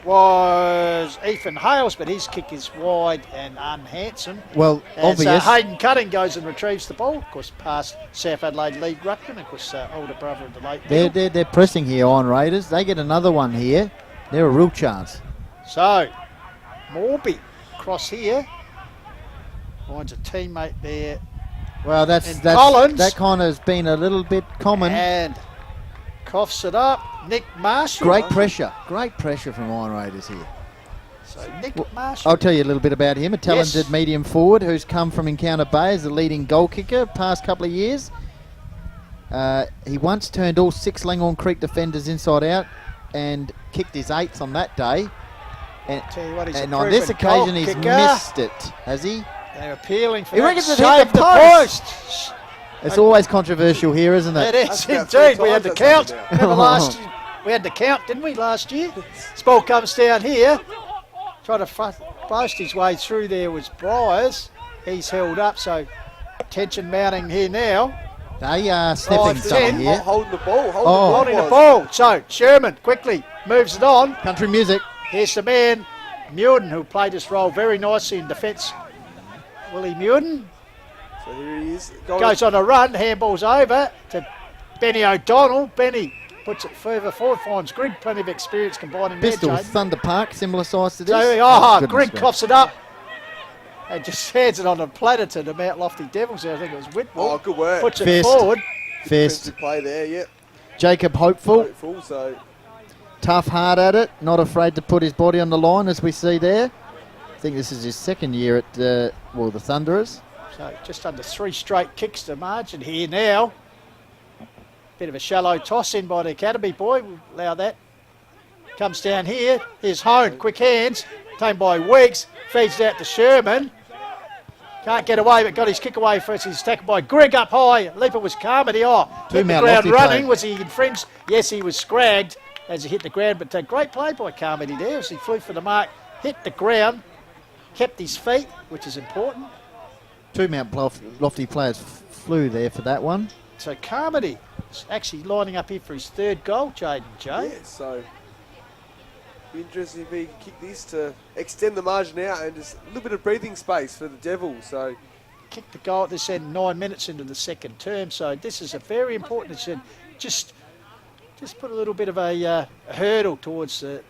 was Ethan Hales, but his kick is wide and unhandsome. Well, As obvious. Hayden Cutting goes and retrieves the ball, of course, past South Adelaide League Ruckman, of course, older brother of the late Bill. They're pressing here, Iron Raiders. They get another one here. They're a real chance. So, Morby across here finds a teammate there, Well, And Collins. that kind of has been a little bit common. and coughs it up. Nick Marshall. Great pressure from Iron Raiders here. So Nick Marshall. I'll tell you a little bit about him. A talented medium forward who's come from Encounter Bay as the leading goal kicker past couple of years. He once turned all 6 Langhorne Creek defenders inside out and kicked his 8th on that day. And, Tell you what, he's a and on this proven occasion goal he's kicker. missed it, has he? They're appealing for He that. reckons it hit Save the the post. post. It's always controversial here, isn't It it? is That's about indeed. 3 We had times to that's count. happened Remember last year? We had to count, didn't we, last year? This ball comes down here. Trying to bust his way through there was Briers. He's held up, so tension mounting here now. They are sniffing 5-10. something here. Holding the ball. Holding the ball. So Sherman quickly moves it on. Country music. Here's the man, Muirden, who played this role very nicely in defence. Willie Muirden So here he is. goes on a run. Handball's over to Benny O'Donnell. Benny puts it further forward, finds Grigg, plenty of experience combining there, Pistols, Jayden. Thunder Park, similar size to this. So, Goodness Grigg gracious. coughs it up and just hands it on a platter to the Mt Lofty Devils there. I think it was Whitwell. Oh, good work. Puts it Fist. forward. Fist. Defensive play there, yep. Jacob Hopeful, Hopeful, so tough, hard at it, not afraid to put his body on the line as we see there. I think this is his 2nd year at, the Thunderers. So just under 3 straight kicks to margin here now. Bit of a shallow toss in by the academy boy. We'll allow that. Comes down here. Here's Hone. Quick hands. Tamed by Weeks. Feeds it out to Sherman. Can't get away, but got his kick away first. He's tackled by Grigg up high. Leaper was Carmody. Oh, Two hit the Mt ground Lofty running. players. Was he infringed? Yes, he was scragged as he hit the ground. But great play by Carmody there as he flew for the mark. Hit the ground. Kept his feet, which is important. 2 Mt Lofty players flew there for that one. So Carmody is actually lining up here for his 3rd goal, Jayden Jay. yeah, so be interesting if he can kick this to extend the margin out and just a little bit of breathing space for the Devils. So kicked the goal at this end 9 minutes into the second term. So this is a very important decision. Just put a little bit of a hurdle towards the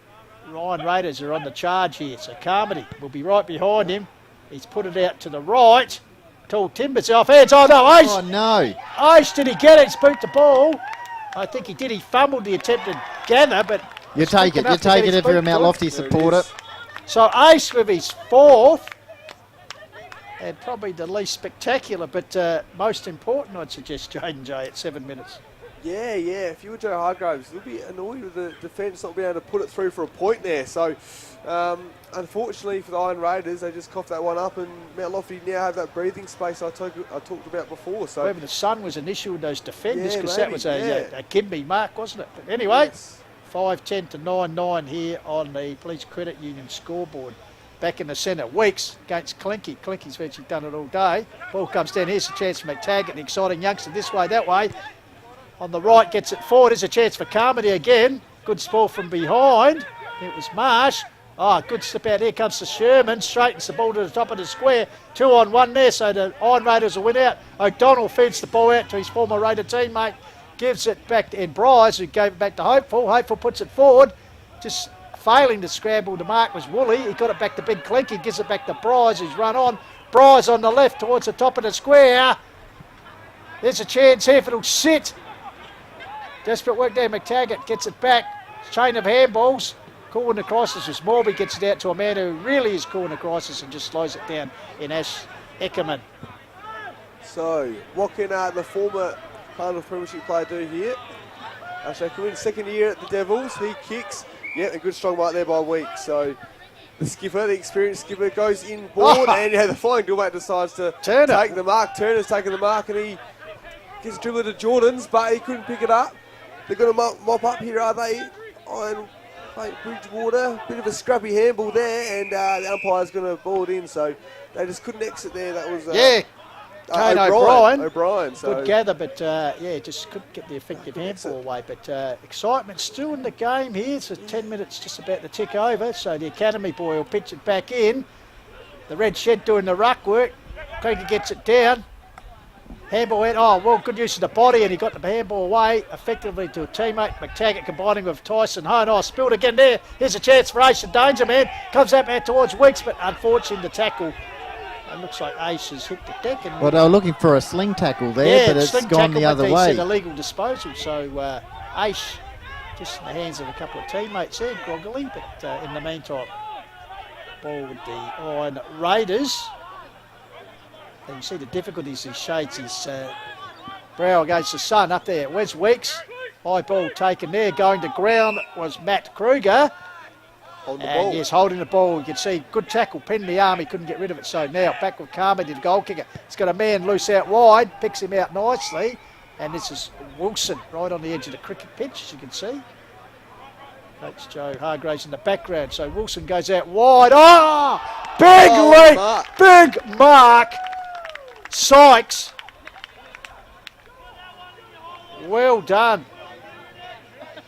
Ryan Raiders who are on the charge here. So Carmody will be right behind him. He's put it out to the right. Tall Timbers off hands. Oh no, Ace! Oh no. Ace, did he get it? He's boot the ball. I think he did. He fumbled the attempted gather, but You take it if you're a Mt Lofty supporter. So Ace with his 4th, and probably the least spectacular, but most important, I'd suggest, Jayden Jay at 7 minutes. Yeah. If you were Joe Hargraves, you'll be annoyed with the defence not being able to put it through for a point there. So, unfortunately for the Iron Raiders, they just coughed that one up, and Mt Lofty now have that breathing space I talked about before. So Whether the sun was an issue with those defenders, Yeah, because that maybe, was yeah. a give-me mark, wasn't it? But anyway, yes. 5-10 to 9-9 here on the Police Credit Union scoreboard. Back in the centre, Weeks against Clinky. Clinky's virtually done it all day. Ball comes down. Here's a chance for McTaggart, an exciting youngster this way, that way. On the right, gets it forward. There's a chance for Carmody again. Good ball from behind. It was Marsh. Oh, good slip out. Here comes to Sherman. Straightens the ball to the top of the square. 2-on-1 there, so the Iron Raiders will win out. O'Donnell feeds the ball out to his former Raider teammate. Gives it back to Ed Bryce, who gave it back to Hopeful. Hopeful puts it forward. Just failing to scramble to mark was Woolley. He got it back to Big Clink. He gives it back to Bryce, who's run on. Bryce on the left towards the top of the square. There's a chance here if it'll sit. Desperate work there. McTaggart gets it back. Chain of handballs. Calling the crisis as Morby gets it out to a man who really is calling the crisis and just slows it down in Ash Eckerman. So, what can the former Cardiff Premiership player do here? Ash Eckerman, second year at the Devils. He kicks. Yeah, a good strong mark there by Weeks. So, the skipper, the experienced skipper, goes inboard, and the flying Dillmate decides to take the mark. Turner's taking the mark, and he gets a dribble to Jordan's, but he couldn't pick it up. They're going to mop up here, are they? Ironbank Bridgewater, bit of a scrappy handball there, and the umpire's going to ball it in, so they just couldn't exit there. That was Kane O'Brien. So. Good gather, but just couldn't get the effective handball away. But excitement still in the game here. So 10 minutes just about to tick over. So the academy boy will pitch it back in. The red shed doing the ruck work. Krieger gets it down. Handball went, good use of the body, and he got the handball away effectively to a teammate. McTaggart combining with Tyson Hone. Spilled again there. Here's a chance for Ace and Danger Man. Comes that man towards Weeks, but unfortunately the tackle. It looks like Ace has hit the deck. And Well, they were looking for a sling tackle there, but it's gone the other way. Illegal disposal, so Ace just in the hands of a couple of teammates there, groggily, but in the meantime, ball with the Iron Raiders. And you see the difficulties he shades his brow against the sun up there. Where's Weeks? High ball taken there. Going to ground was Matt Kruger. Holding the ball. Yes, holding the ball. You can see good tackle, pinned the arm. He couldn't get rid of it. So now back with Carmody, the goal kicker. He's got a man loose out wide, picks him out nicely. And this is Wilson right on the edge of the cricket pitch, as you can see. Coach Joe Hargraves in the background. So Wilson goes out wide. Big leap! Mark. Big mark. Sykes. Well done.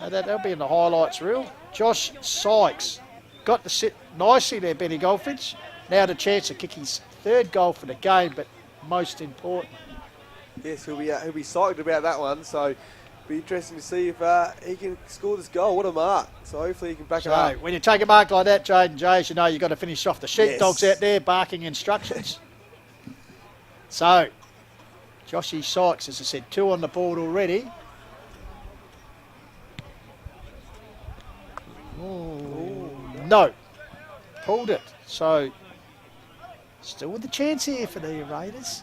That'll be in the highlights reel. Josh Sykes got to sit nicely there, Benny Goldfinch. Now the chance to kick his third goal for the game, but most important. Yes, he'll be psyched about that one. So it'll be interesting to see if he can score this goal. What a mark! So hopefully he can back it up. When you take a mark like that, Jayden Jay, as you know, you've got to finish off. The sheepdogs out there barking instructions. So, Joshy Sykes, as I said, 2 on the board already. No. Pulled it. So, still with the chance here for the Raiders.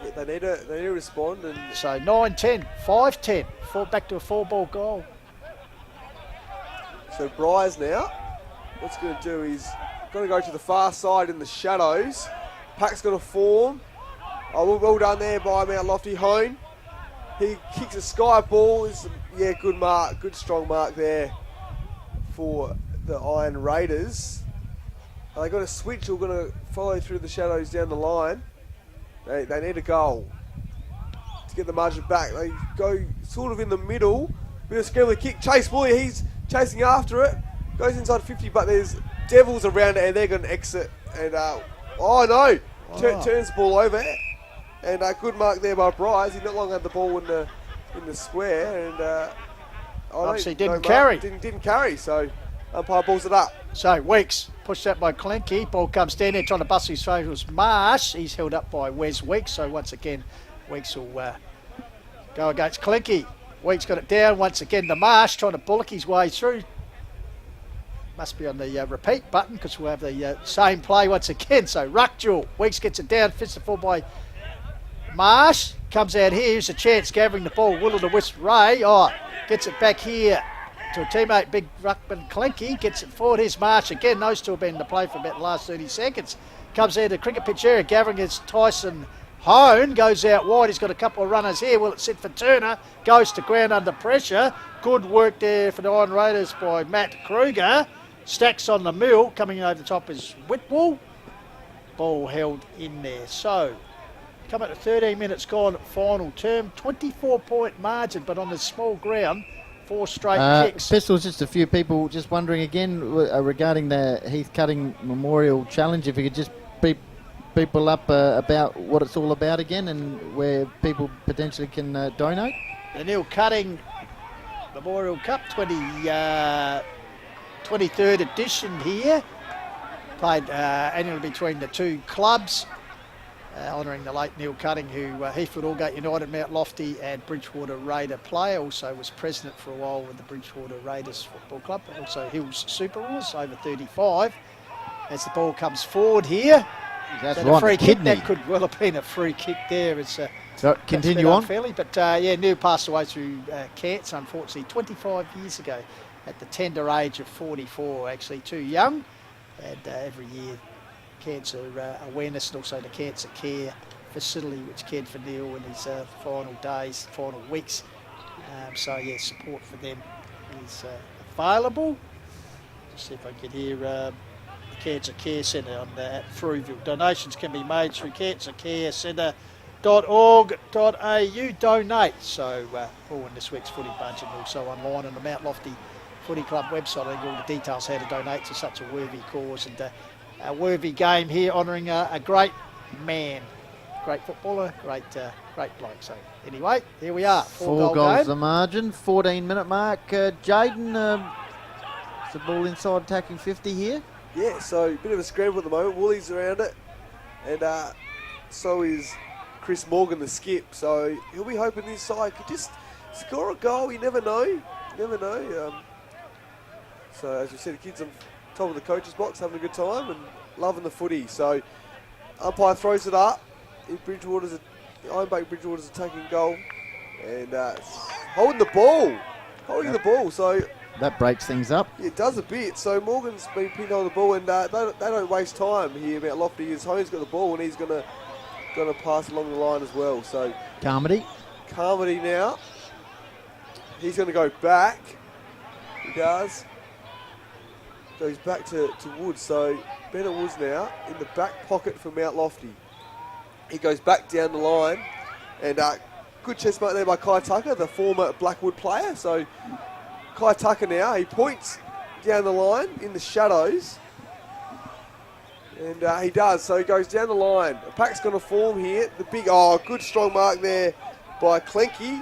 Yeah, they need to respond. And So, 9-10, 5-10. Back to a 4-ball goal. so Bryce now, what's going to do is going to go to the far side in the shadows. Pack's going to form. Well done there by Mt Lofty. Hone. He kicks a sky ball. Good mark. Good strong mark there for the Iron Raiders. They got a switch. We're going to follow through the shadows down the line. They need a goal to get the margin back. They go sort of in the middle. Bit of scrambling kick. Chase Woolley. He's chasing after it. Goes inside 50, but there's Devils around it, and they're going to exit. And no. turns the ball over, and a good mark there by Bryce. He not long had the ball in the square, and obviously didn't carry. Didn't carry, so umpire balls it up. So Weeks pushed out by Clinky. Ball comes down there trying to bust his face. It was Marsh. He's held up by Wes Weeks. So once again, Weeks will go against Clinky. Weeks got it down once again to Marsh, trying to bullock his way through. Must be on the repeat button because we'll have the same play once again. So ruck duel. Weeks gets it down, fits the full by Marsh. Comes out here. Here's a chance gathering the ball. Will of the Wisp Ray. Gets it back here to a teammate, Big Ruckman Clinky. Gets it forward. Here's Marsh again. Those two have been in the play for about the last 30 seconds. Comes out to the cricket pitch area. Gathering is Tyson Hone. Goes out wide. He's got a couple of runners here. Will it sit for Turner? Goes to ground under pressure. Good work there for the Iron Raiders by Matt Kruger. Stacks on the mill. Coming over the top is Whitwell. Ball held in there. So, coming to 13 minutes gone, final term. 24-point margin, but on this small ground, 4 straight kicks. Pistols, just a few people just wondering again regarding the Heath Cutting Memorial Challenge, if you could just beep people up about what it's all about again and where people potentially can donate. The Neil Cutting Memorial Cup 23rd edition here. Played annually between the two clubs, honouring the late Neil Cutting, who Heathwood Aldgate United, Mt Lofty and Bridgewater Raider player. Also was president for a while with the Bridgewater Raiders Football Club, but also Hills Super Wars, over 35. As the ball comes forward here, that's a right, free the kick. kidney. That could well have been a free kick there. It's So continue on. unfairly, but Neil passed away through cancer, unfortunately, 25 years ago at the tender age of 44, actually too young. And every year, cancer awareness and also the cancer care facility which cared for Neil in his final days, final weeks. So yeah, support for them is available. Just see if I can hear the Cancer Care Centre on at Frueville. Donations can be made through cancercarecentre.org.au. Donate. So all in this week's footy budget, and also online on the Mt Lofty Footy Club website. I think all the details how to donate to such a worthy cause, and a worthy game here honouring a great man, great footballer, great bloke. So anyway, here we are. 4 goals the margin, 14-minute mark. Jayden, the ball inside attacking 50 here. Yeah, so a bit of a scramble at the moment. Woolies around it, and so is Chris Morgan, the skip. So he'll be hoping this side could just score a goal. You never know. You never know. So as we said, the kids on top of the coach's box having a good time and loving the footy. So umpire throws it up. Ironbank Bridgewater's attacking goal, and holding the ball. So that breaks things up. it does a bit. So Morgan's been pinned on the ball, and they don't waste time here. Mount Lofty is Hone's got the ball, and he's gonna pass along the line as well. So Carmody. now, he's gonna go back. He does. Goes back to Woods. So Bennett Woods now in the back pocket for Mount Lofty. He goes back down the line, and good chest mark there by Kai Tucker, the former Blackwood player. So Kai Tucker now, he points down the line in the shadows, and he does. So he goes down the line. A pack's going to form here. The big, good strong mark there by Clinky.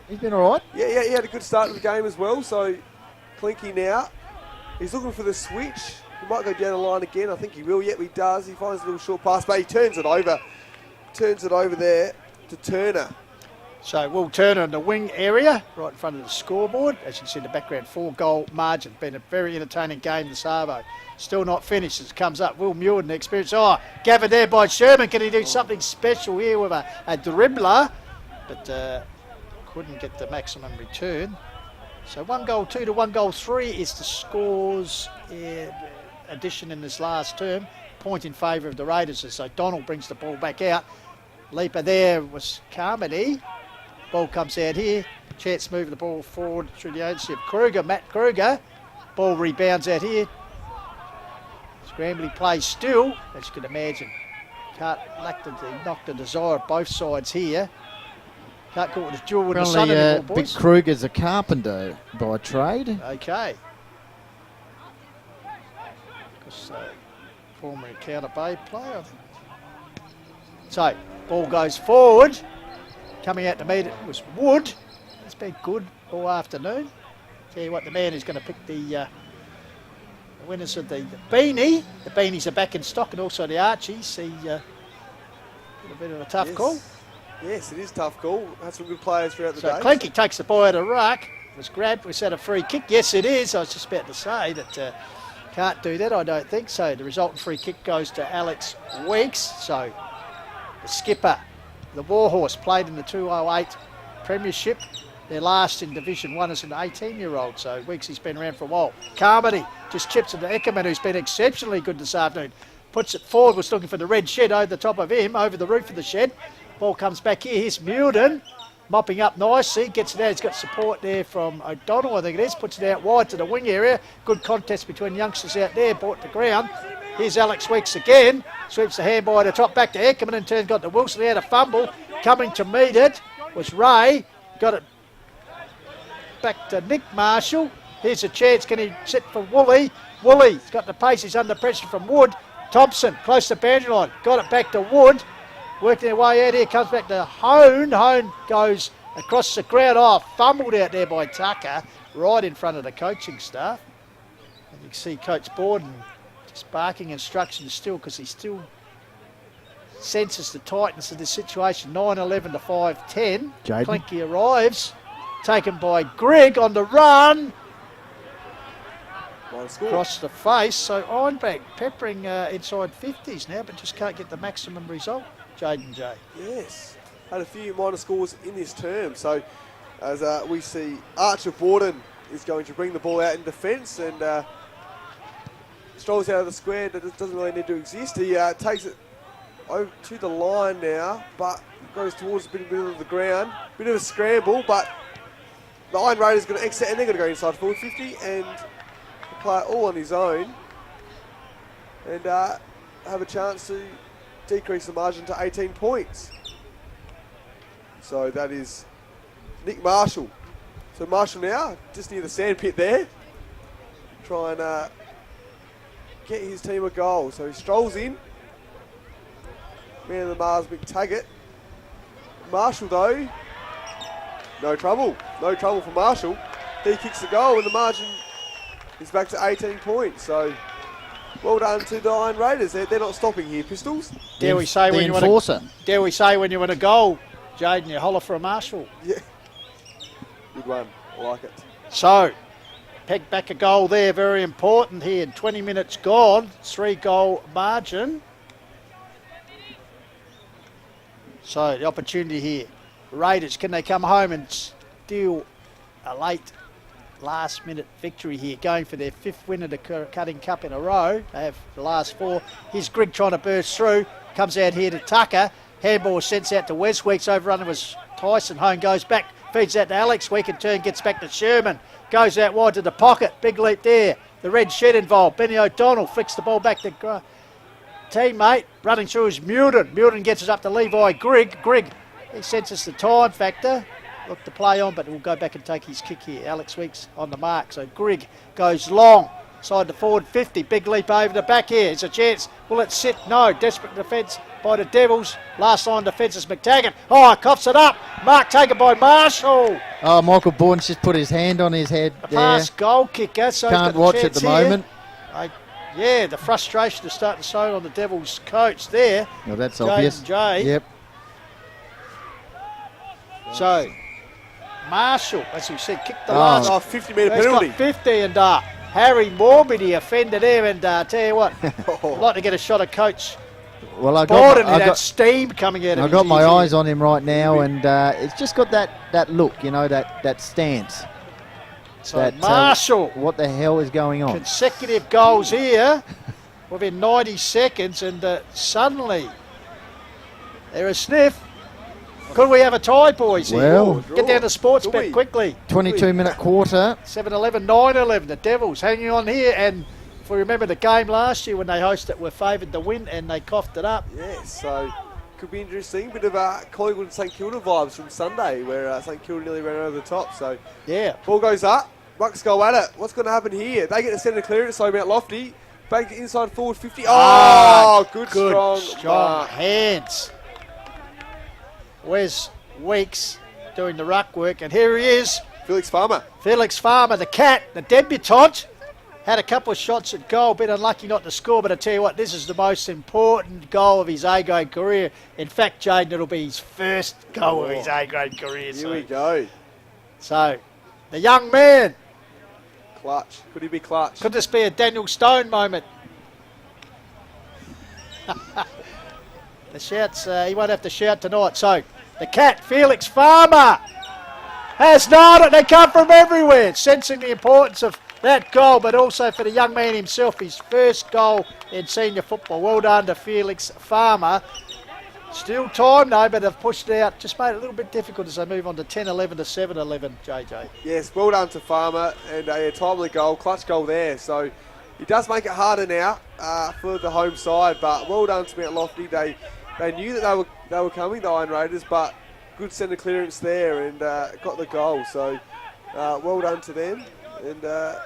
He's been all right. Yeah, he had a good start to the game as well. So Clinky now, he's looking for the switch. He might go down the line again. I think he will. Yep, he does. He finds a little short pass, but he turns it over there to Turner. So Will Turner in the wing area, right in front of the scoreboard. As you can see in the background, 4-goal margin. Been a very entertaining game this Arvo. Still not finished as it comes up. Will Muirden, the experience. Gathered there by Sherman. Can he do something special here with a dribbler? But couldn't get the maximum return. So 1 goal 2 to 1 goal 3 is the scores addition in this last term. Point in favour of the Raiders. So Donald brings the ball back out. Leaper there was Carmody. Ball comes out here. Chance moving the ball forward through the agency of Kruger, Matt Kruger. Ball rebounds out here. Scrambly plays still, as you can imagine. Knocked the desire of both sides here. Can't call it a duel with the sun anymore, boys. Big Kruger's a carpenter by trade. Okay. Because former Encounter Bay player, I think. So, ball goes forward. Coming out to meet it was Wood. It's been good all afternoon. Tell you what, the man who's going to pick the winners of the beanie. The beanies are back in stock, and also the Archies. A bit of a tough call. Yes, it is a tough call. Had some good players throughout the So day. Clinky takes the ball out of ruck. Was grabbed. Was that a free kick? Yes, it is. I was just about to say that can't do that, I don't think. So the resultant free kick goes to Alex Weeks. So the skipper, the Warhorse, played in the 208 Premiership. They're last in Division 1 as an 18-year-old. So Weeks, he's been around for a while. Carmody just chips it to Eckerman, who's been exceptionally good this afternoon. Puts it forward, was looking for the red shed over the top of him, over the roof of the shed. Ball comes back here. Here's Mulden, mopping up nicely. Gets it out. He's got support there from O'Donnell, I think it is. Puts it out wide to the wing area. Good contest between youngsters out there. Brought to ground. Here's Alex Weeks again. Sweeps the hand by the top back to Eckerman. In turn got to Wilson. He had a fumble. Coming to meet it was Ray. Got it back to Nick Marshall. Here's a chance. Can he sit for Woolley? Woolley's got the pace. He's under pressure from Wood. Thompson, close to boundary line. Got it back to Wood. Working their way out here. Comes back to Hone. Hone goes across the ground. Oh, fumbled out there by Tucker. Right in front of the coaching staff. And you can see Coach Borden just barking instructions still, because he still senses the tightness of the situation. 9-11 to 5-10. Jayden. Clinky arrives. Taken by Greg on the run. Across the face. So Ironbank peppering inside 50s now, but just can't get the maximum result. Jayden Jay. Yes, had a few minor scores in this term. So as we see, Archer Borden is going to bring the ball out in defence and strolls out of the square. That doesn't really need to exist. He takes it over to the line now, but goes towards the middle of the ground. Bit of a scramble, but the Iron Raiders going to exit and they're going to go inside forward 50 and play all on his own and have a chance to decrease the margin to 18 points. So that is Nick Marshall. So Marshall now, just near the sandpit there, try and get his team a goal. So he strolls in. Man of the Mars, McTaggart. Marshall though, no trouble. No trouble for Marshall. He kicks the goal and the margin is back to 18 points. So well done to the Iron Raiders. They're not stopping here, Pistols. Dare we say when you want a goal, Jayden, you holler for a Marshall. Yeah. Good one. I like it. So, peg back a goal there, very important here. 20 minutes gone, 3-goal margin. So, the opportunity here. Raiders, can they come home and steal a late last-minute victory here, going for their 5th win of the Cutting Cup in a row? They have the last 4. Here's Grigg trying to burst through. Comes out here to Tucker. Handball sends out to West Weeks. Overrunner was Tyson. Hone goes back. Feeds out to Alex. Week in turn gets back to Sherman. Goes out wide to the pocket. Big leap there. The red shed involved. Benny O'Donnell flicks the ball back to teammate. Running through is Mulden. Mulden gets us up to Levi Grigg. Grigg, he senses the time factor. Look to play on, but we'll go back and take his kick here. Alex Weeks on the mark. So Grigg goes long. Side to forward 50. Big leap over the back here. It's a chance. Will it sit? No. Desperate defence by the Devils. Last line defence is McTaggart. Oh, coughs it up. Mark taken by Marshall. Oh, Michael Bourne's just put his hand on his head there. Past goal kicker. So can't watch at the moment. Yeah, the frustration is starting to show on the Devils coach there. Well, that's Jayden obvious. Jay. Yep. So, Marshall, as we said, kicked the last. 50-metre He's penalty. got 50 and Harry Morby, the offender there. And tell you what, I'd like to get a shot of Coach Well, I Borden and that got steam coming out of I've got his my ears eyes here. on him right now, and it's just got that look, you know, that stance. So Marshall, what the hell is going on? consecutive goals here within 90 seconds, and suddenly they're a sniff. Could we have a tie, boys? Well, here? Get down to sports Could bet we? quickly. 22-minute quarter. 7-11, 9-11. The Devils hanging on here, and if we remember the game last year when they hosted, were favoured to win, and they coughed it up. Yes, so could be interesting. Bit of Collingwood and St Kilda vibes from Sunday, where St Kilda nearly ran over the top. So Yeah. ball goes up. Bucks go at it. What's going to happen here? They get the centre clearance, so Mt Lofty. Back inside forward 50. Oh, good strong mark. hands. Wes Weeks doing the ruck work, and here he is, Felix Farmer. Felix Farmer, the cat, the debutant. Had a couple of shots at goal, been unlucky not to score, but I tell you what, this is the most important goal of his A-grade career. In fact, Jayden, it'll be his first goal of his A-grade career. Here we go. So, the young man. Clutch. Could he be clutch? Could this be a Daniel Stone moment? The shouts, he won't have to shout tonight. So, the cat, Felix Farmer, has nailed it. They come from everywhere, sensing the importance of that goal, but also for the young man himself, his first goal in senior football. Well done to Felix Farmer. Still time though, but they've pushed it out, just made it a little bit difficult as they move on to 10-11 to 7-11, JJ. Yes, well done to Farmer, and a timely goal, clutch goal there. So he does make it harder now for the home side, but well done to Mt Lofty. They knew that they were coming, the Iron Raiders, but good centre clearance there and got the goal. So well done to them. And now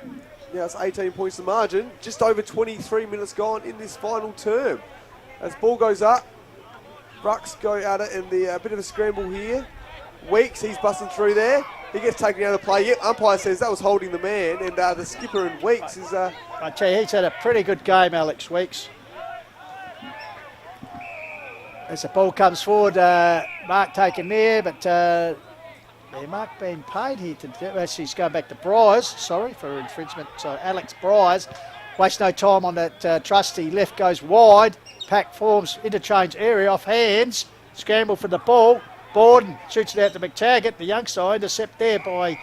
it's 18 points to margin. Just over 23 minutes gone in this final term. As ball goes up, rucks go at it, and the bit of a scramble here. Weeks, he's busting through there. He gets taken out of play. Yep, umpire says that was holding the man, and the skipper and Weeks is... I tell you, he's had a pretty good game, Alex Weeks. As the ball comes forward, Mark taken there, but... Mark being paid here to do. Actually, he's going back to Bryce, sorry for infringement. So Alex Bryce, waste no time on that trusty. Left goes wide. Pack forms interchange area off hands. Scramble for the ball. Borden shoots it out to McTaggart. The youngster intercept there by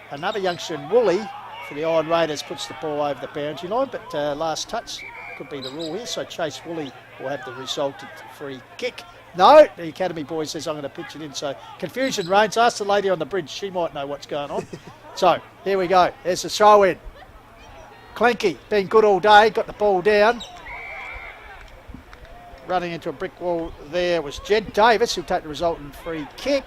another youngster in Woolley for the Iron Raiders. Puts the ball over the boundary line, but last touch could be the rule here. So Chase Woolley will have the resultant free kick. No, the Academy boy says I'm going to pitch it in. So confusion reigns. Ask the lady on the bridge. She might know what's going on. So here we go. There's the throw in. Clinky, been good all day. Got the ball down. Running into a brick wall there was Jed Davis, who'll take the resultant free kick.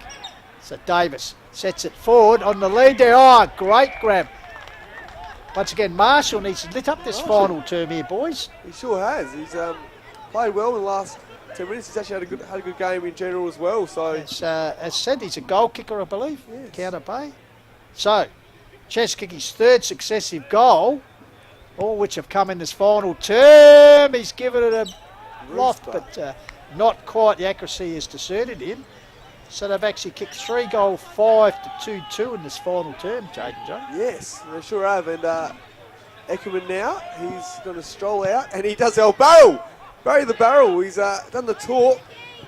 So Davis sets it forward on the lead there. Oh, great grab. Once again, Marshall needs to lit up this final term here, boys. He sure has. He's played well in the last 10 minutes. He's actually had a good game in general as well. So as said, he's a goal kicker, I believe. Yes. Counter Bay. So Cheskicky's third successive goal, all which have come in this final term. He's given it a loft, but not quite the accuracy has deserted him. So they've actually kicked 3 goal 5 to 2-2 in this final term, Jayden Jay. yes, they sure have. And Eckerman now, he's going to stroll out, and he does the old barrel. Bury the barrel. He's done the talk.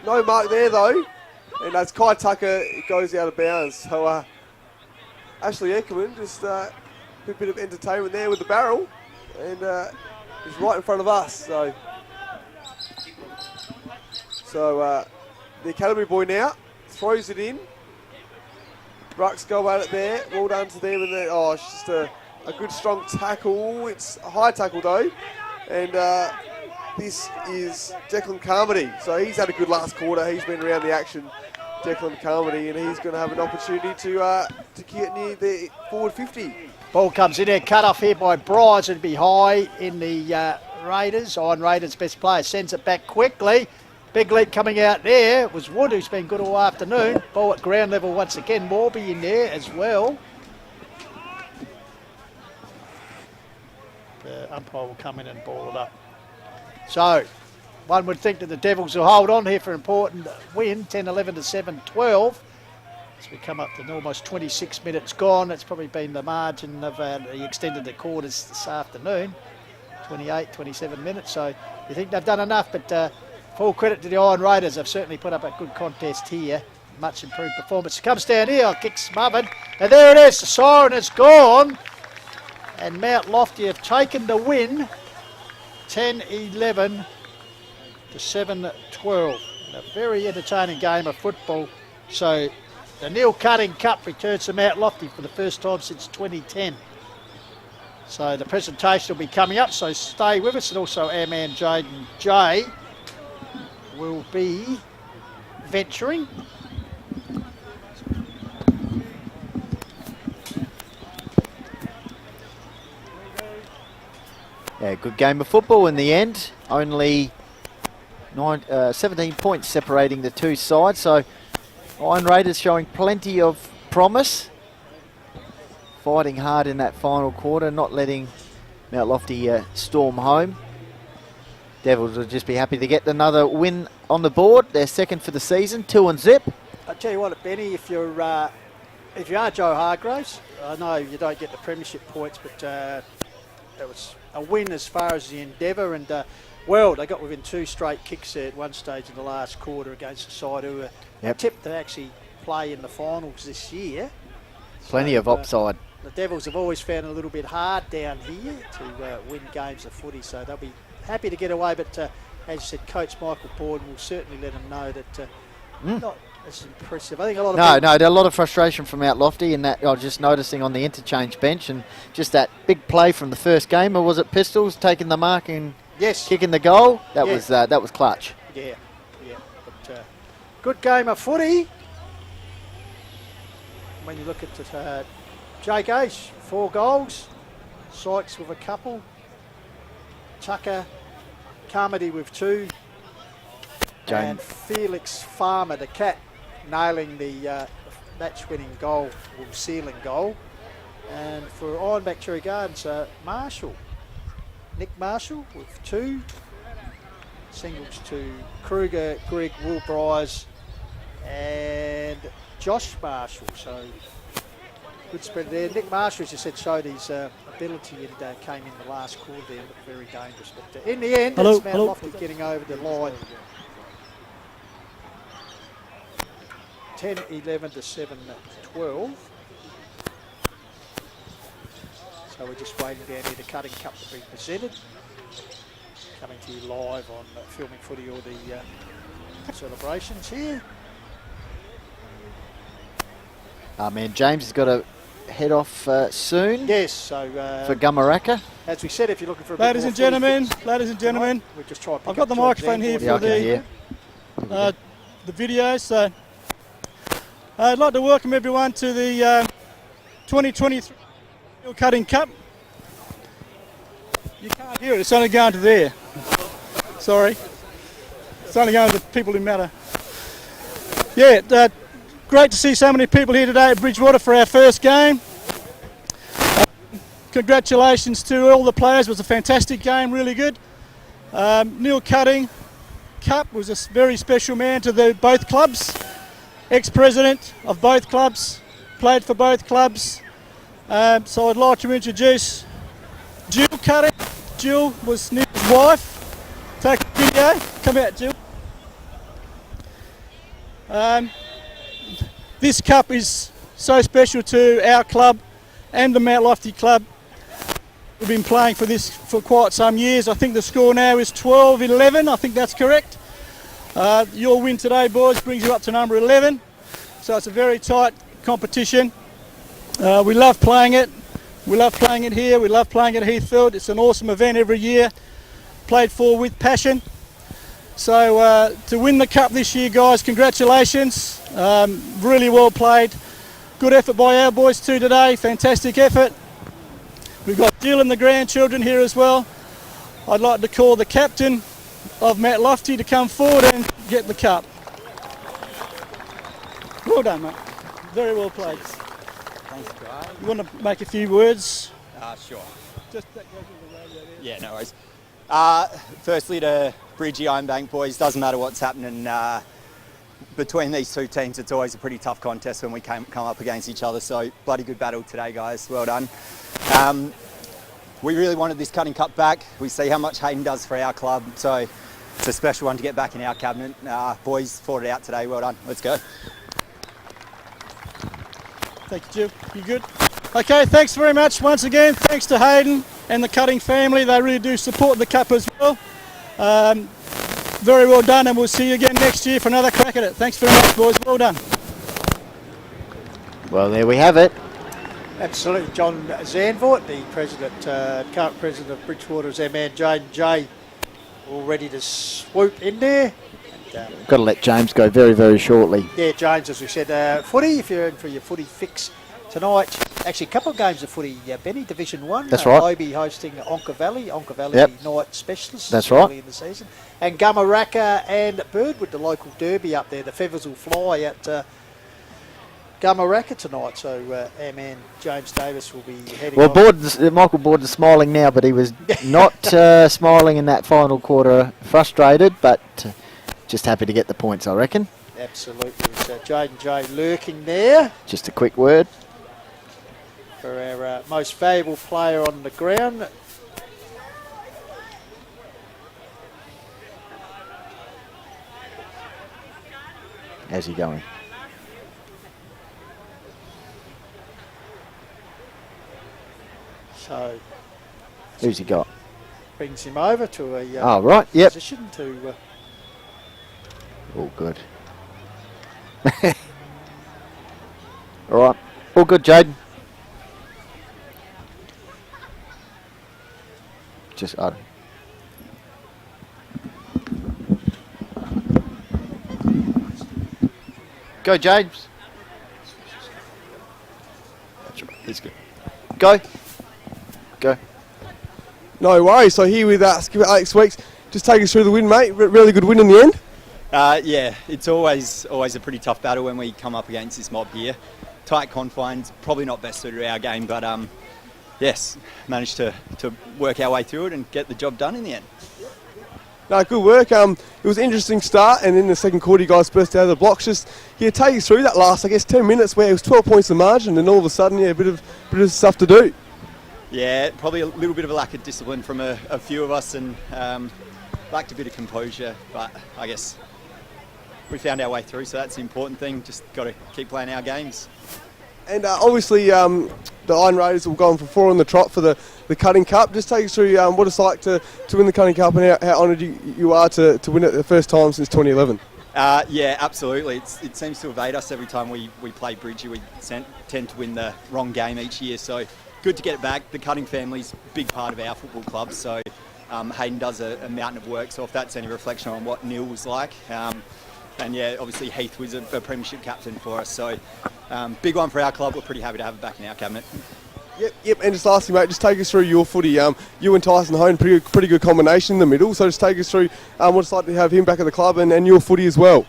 No mark there though. And as Kai Tucker goes out of bounds. So Ashley Eckerman just a bit of entertainment there with the barrel, and he's right in front of us. So the Academy boy now throws it in. Rucks go at it there. Well done to them. And it's just a good strong tackle. It's a high tackle though. And this is Declan Carmody. So he's had a good last quarter. He's been around the action, Declan Carmody, and he's going to have an opportunity to get near the forward 50. Ball comes in there, cut off here by Bryce. It'd be high in the Raiders. Iron Raiders' best player sends it back quickly. Big leap coming out there. It was Wood, who's been good all afternoon. Ball at ground level once again. Morby in there as well. The umpire will come in and ball it up. So, one would think that the Devils will hold on here for an important win, 10-11 to 7-12. As we come up to almost 26 minutes gone, it's probably been the margin of the extended the quarters this afternoon, 28, 27 minutes. So you think they've done enough, but full credit to the Iron Raiders. They've certainly put up a good contest here. Much improved performance. Comes down here, kicks smothered, and there it is. The siren is gone, and Mt Lofty have taken the win. 10-11 to 7-12. A very entertaining game of football. So the Neil Cutting Cup returns to Mt Lofty for the first time since 2010. So the presentation will be coming up, so stay with us. And also our man Jayden Jay will be venturing. Yeah, good game of football in the end. Only 17 points separating the two sides, so Iron Raiders showing plenty of promise. Fighting hard in that final quarter, not letting Mt Lofty storm home. Devils will just be happy to get another win on the board. They're second for the season, 2-0. I tell you what, Benny, if you are Joe Hargraves, I know you don't get the premiership points, but it was a win as far as the endeavour. And well, they got within 2 straight kicks there at one stage in the last quarter against a side who were tipped to actually play in the finals this year. Plenty of upside. The Devils have always found it a little bit hard down here to win games of footy, so they'll be happy to get away. But as you said, Coach Michael Borden will certainly let them know that not as impressive. I think a lot of there's a lot of frustration from Mt Lofty in that. I was just noticing on the interchange bench, and just that big play from the first game, or was it Pistols taking the mark and kicking the goal? That was clutch. Yeah. But good game of footy. When you look at Jay Gage, 4 goals. Sykes with a couple. Tucker, Carmody with 2. And Felix Farmer, the cat, nailing the match-winning goal, or sealing goal. And for Ironbank Cherry Gardens, Nick Marshall with 2. Singles to Kruger, Greg, Will Bryce, and Josh Marshall. So good spread there. Nick Marshall, as you said, showed his ability and came in the last quarter there, looked very dangerous. But in the end, it's Mt Lofty getting over the line. 10-11 to 7-12. So we're just waiting down here the cutting cup to be presented. Coming to you live on Filming Footy or the celebrations here. Man, James has got to head off soon. Yes, so for Gumaraka. as we said, if you're looking for a Ladies and gentlemen, we just try I've got the microphone here for the video. So I'd like to welcome everyone to the 2023 Cutting Cup. You can't hear it, it's only going to there. Sorry. It's only going to the people who matter. Yeah, great to see so many people here today at Bridgewater for our first game. Congratulations to all the players. It was a fantastic game, really good. Neil Cutting Cup was a very special man to both clubs. Ex-president of both clubs, played for both clubs. So I'd like to introduce Jill Cutting. Jill was Neil's wife. Take a video. Come out, Jill. This cup is so special to our club and the Mt Lofty club. We've been playing for this for quite some years. I think the score now is 12-11. I think that's correct. Your win today, boys, brings you up to number 11. So it's a very tight competition. We love playing it. We love playing it here. We love playing it at Heathfield. It's an awesome event every year. Played for with passion. So to win the cup this year, guys, congratulations. Really well played. Good effort by our boys too today. Fantastic effort. We've got Jill and the grandchildren here as well. I'd like to call the captain of Mt Lofty to come forward and get the cup. Well done, mate. Very well played. Thanks, Gray. You want to make a few words? Sure. Just that goes with the radio there. Yeah, no worries. Firstly, to Bridgie Ironbank boys, doesn't matter what's happening between these two teams. It's always a pretty tough contest when we come up against each other. So bloody good battle today, guys. Well done. We really wanted this Cutting Cup back. We see how much Hayden does for our club, so it's a special one to get back in our cabinet. Boys fought it out today. Well done. Let's go. Thank you, Jill. You good? Okay, thanks very much once again. Thanks to Hayden and the Cutting family. They really do support the cup as well. Very well done, and we'll see you again next year for another crack at it. Thanks very much, boys. Well done. Well, there we have it. Absolutely. John Zandvoort, the current president of Bridgewater's our man Jayden Jay, all ready to swoop in there. Got to let James go very, very shortly. Yeah, James, as we said, footy, if you're in for your footy fix tonight. Actually, a couple of games of footy, Benny, Division 1. That's right. Obi hosting Onka Valley night specialists. That's right. Early in the season. And Gumaraka and Birdwood, the local derby up there. The Feathers will fly at Gummaraka tonight, so our man James Davis will be heading Well, on. Michael Borden's smiling now, but he was not smiling in that final quarter, frustrated, but just happy to get the points, I reckon. Absolutely. So Jayden Jay lurking there Just a quick word. for our most valuable player on the ground. How's he going? So Who's he got? brings him over to a Oh, right, yep. position to... All good. All right. All good, Jayden. Just, go, James. That's right. He's good. Go. Go. No worries. So here with skipper Alex Weeks, just take us through the win, mate. Really good win in the end. Yeah, it's always a pretty tough battle when we come up against this mob here. Tight confines, probably not best suited to our game, but yes, managed to work our way through it and get the job done in the end. No, good work. It was an interesting start, and in the second quarter, you guys burst out of the blocks. Just take us through that last, 10 minutes where it was 12 points of margin, and all of a sudden, a bit of stuff to do. Yeah, probably a little bit of a lack of discipline from a few of us, and lacked a bit of composure, but I guess we found our way through, so that's the important thing. Just got to keep playing our games. And obviously, the Iron Raiders will go on for 4 on the trot for the Cutting Cup. Just take us through what it's like to win the Cutting Cup and how honoured you are to win it the first time since 2011. Yeah, absolutely. It seems to evade us every time we play Bridgie. We tend to win the wrong game each year, so good to get it back. The Cutting family's a big part of our football club, so Hayden does a mountain of work, so if that's any reflection on what Neil was like. And yeah, obviously Heath was a premiership captain for us, so big one for our club. We're pretty happy to have it back in our cabinet. Yep. And just lastly, mate, just take us through your footy. You and Tyson Hone, pretty good combination in the middle. So just take us through what it's like to have him back at the club and your footy as well.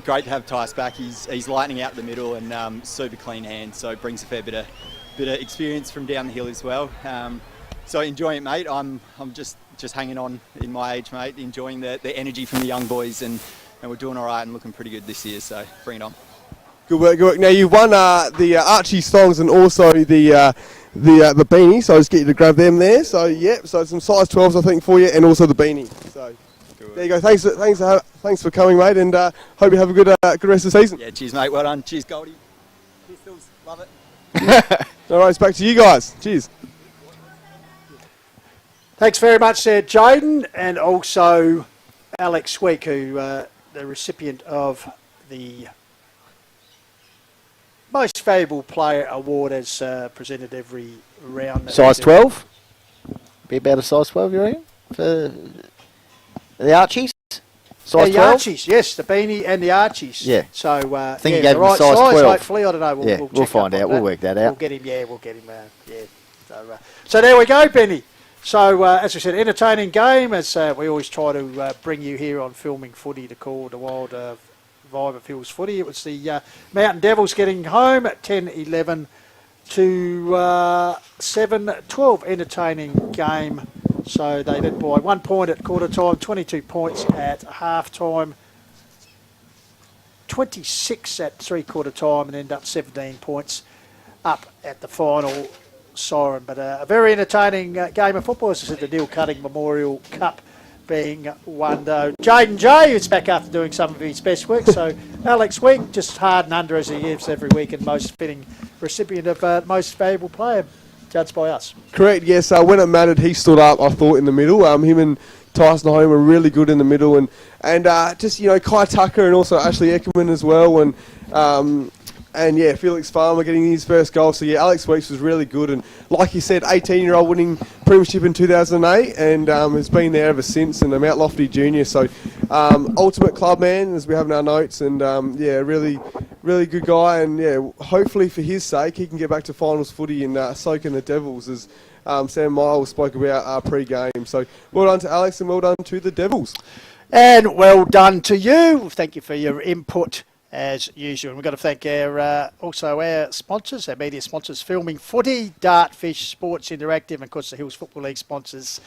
Great to have Tice back. He's lightning out the middle and super clean hands, so brings a fair bit of experience from down the hill as well. So enjoying it, mate. I'm just hanging on in my age, mate. Enjoying the energy from the young boys and we're doing all right and looking pretty good this year, so bring it on. Good work. Now you've won the Archie thongs and also the beanie, so I'll just get you to grab them there. So so some size 12s I think for you, and also the beanie. So there you go. Thanks for coming, mate, and hope you have a good rest of the season. Yeah, cheers, mate. Well done. Cheers, Goldy. Pistols, love it. All right, it's back to you guys. Cheers. Thanks very much there, Jayden, and also Alex Week, who the recipient of the Most Valuable Player Award as presented every round. Size 12? Be about a size 12, you reckon? For the Archies? Size 12? The Archies, yes, the beanie and the Archies. Yeah. So, I think you the gave him right size 12. Hopefully, I don't know. We'll find out. We'll work that out. We'll get him, We'll get him, yeah. So there we go, Benny. So, as I said, entertaining game, as we always try to bring you here on Filming Footy to call the wild vibe of Hills Footy. It was the Mountain Devils getting home at 10-11 to 7-12. Entertaining game. So they led by 1 point at quarter time, 22 points at half time, 26 at three-quarter time, and end up 17 points up at the final siren. But a very entertaining game of football. As I said, the Neil Cutting Memorial Cup being won, though. Jayden Jay is back after doing some of his best work. So Alex Week, just hard and under as he gives every week, and most fitting recipient of most valuable player, judged by us. Correct, yes. When it mattered, he stood up, I thought, in the middle. Him and Tyson Home were really good in the middle. And just, Kai Tucker and also Ashley Eckerman as well. And Felix Farmer getting his first goal. So, Alex Weeks was really good. And like you said, 18-year-old winning premiership in 2008 and has been there ever since. And a Mt Lofty junior. So, ultimate club man, as we have in our notes. And, really, really good guy. And, hopefully for his sake, he can get back to finals footy and soak in the Devils, as Sam Miles spoke about pre-game. So, well done to Alex and well done to the Devils. And well done to you. Thank you for your input as usual. And we've got to thank also our sponsors, our media sponsors, Filming Footy, Dartfish, Sports Interactive, and of course the Hills Football League sponsors,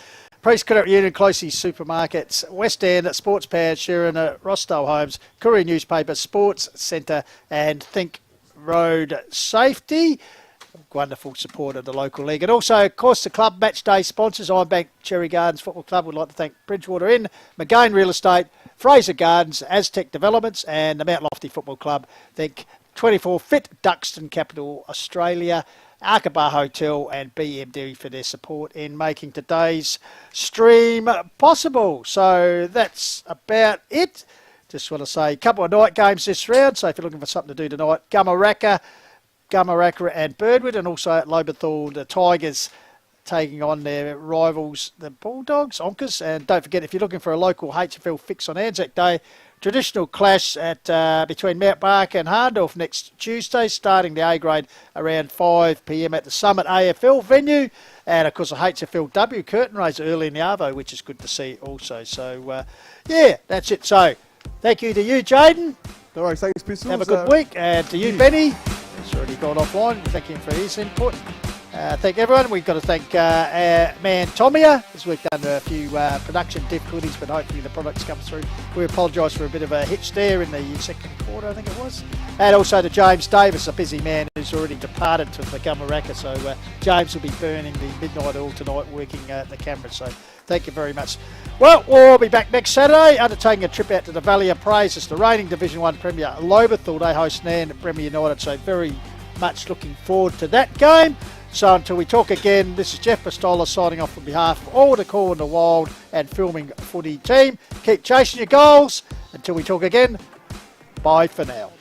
Priest Credit Union, Closey Supermarkets, West End, Sports Pad, Sheeran, Rostow Homes, Courier Newspaper, Sports Centre, and Think Road Safety. Wonderful support of the local league. And also, of course, the club match day sponsors, Ironbank Cherry Gardens Football Club. Would like to thank Bridgewater Inn, McGain Real Estate, Fraser Gardens, Aztec Developments, and the Mt Lofty Football Club. Thank 24 Fit, Duxton Capital Australia, Arkabar Hotel, and BMD for their support in making today's stream possible. So that's about it. Just want to say a couple of night games this round. So if you're looking for something to do tonight, Gumaraka and Birdwood, and also at Loberthal, the Tigers taking on their rivals, the Bulldogs, Onkers. And don't forget, if you're looking for a local HFL fix on Anzac Day, traditional clash at between Mount Barker and Hahndorf next Tuesday, starting the A grade around 5 p.m. at the Summit AFL venue. And, of course, a HFLW curtain raiser early in the Arvo, which is good to see also. So, yeah, that's it. So, thank you to you, Jayden. No worries, thanks, Pistols. Have a good week. And to you, Benny. He's already gone offline. Thank him for his input. Thank everyone. We've got to thank our man Tomia, as we've done a few production difficulties, but hopefully the products come through. We apologise for a bit of a hitch there in the second quarter, I think it was. And also to James Davis, a busy man who's already departed to the Gumaraka. So James will be burning the midnight oil tonight working the cameras. So thank you very much. Well, we'll be back next Saturday, undertaking a trip out to the Valley of Praise. It's the reigning Division 1 Premier Loberthal. They host Nan at Premier United, so very much looking forward to that game. So until we talk again, this is Jeff Pistola signing off on behalf of all the Call in the Wild and Filming Footy team. Keep chasing your goals. Until we talk again, bye for now.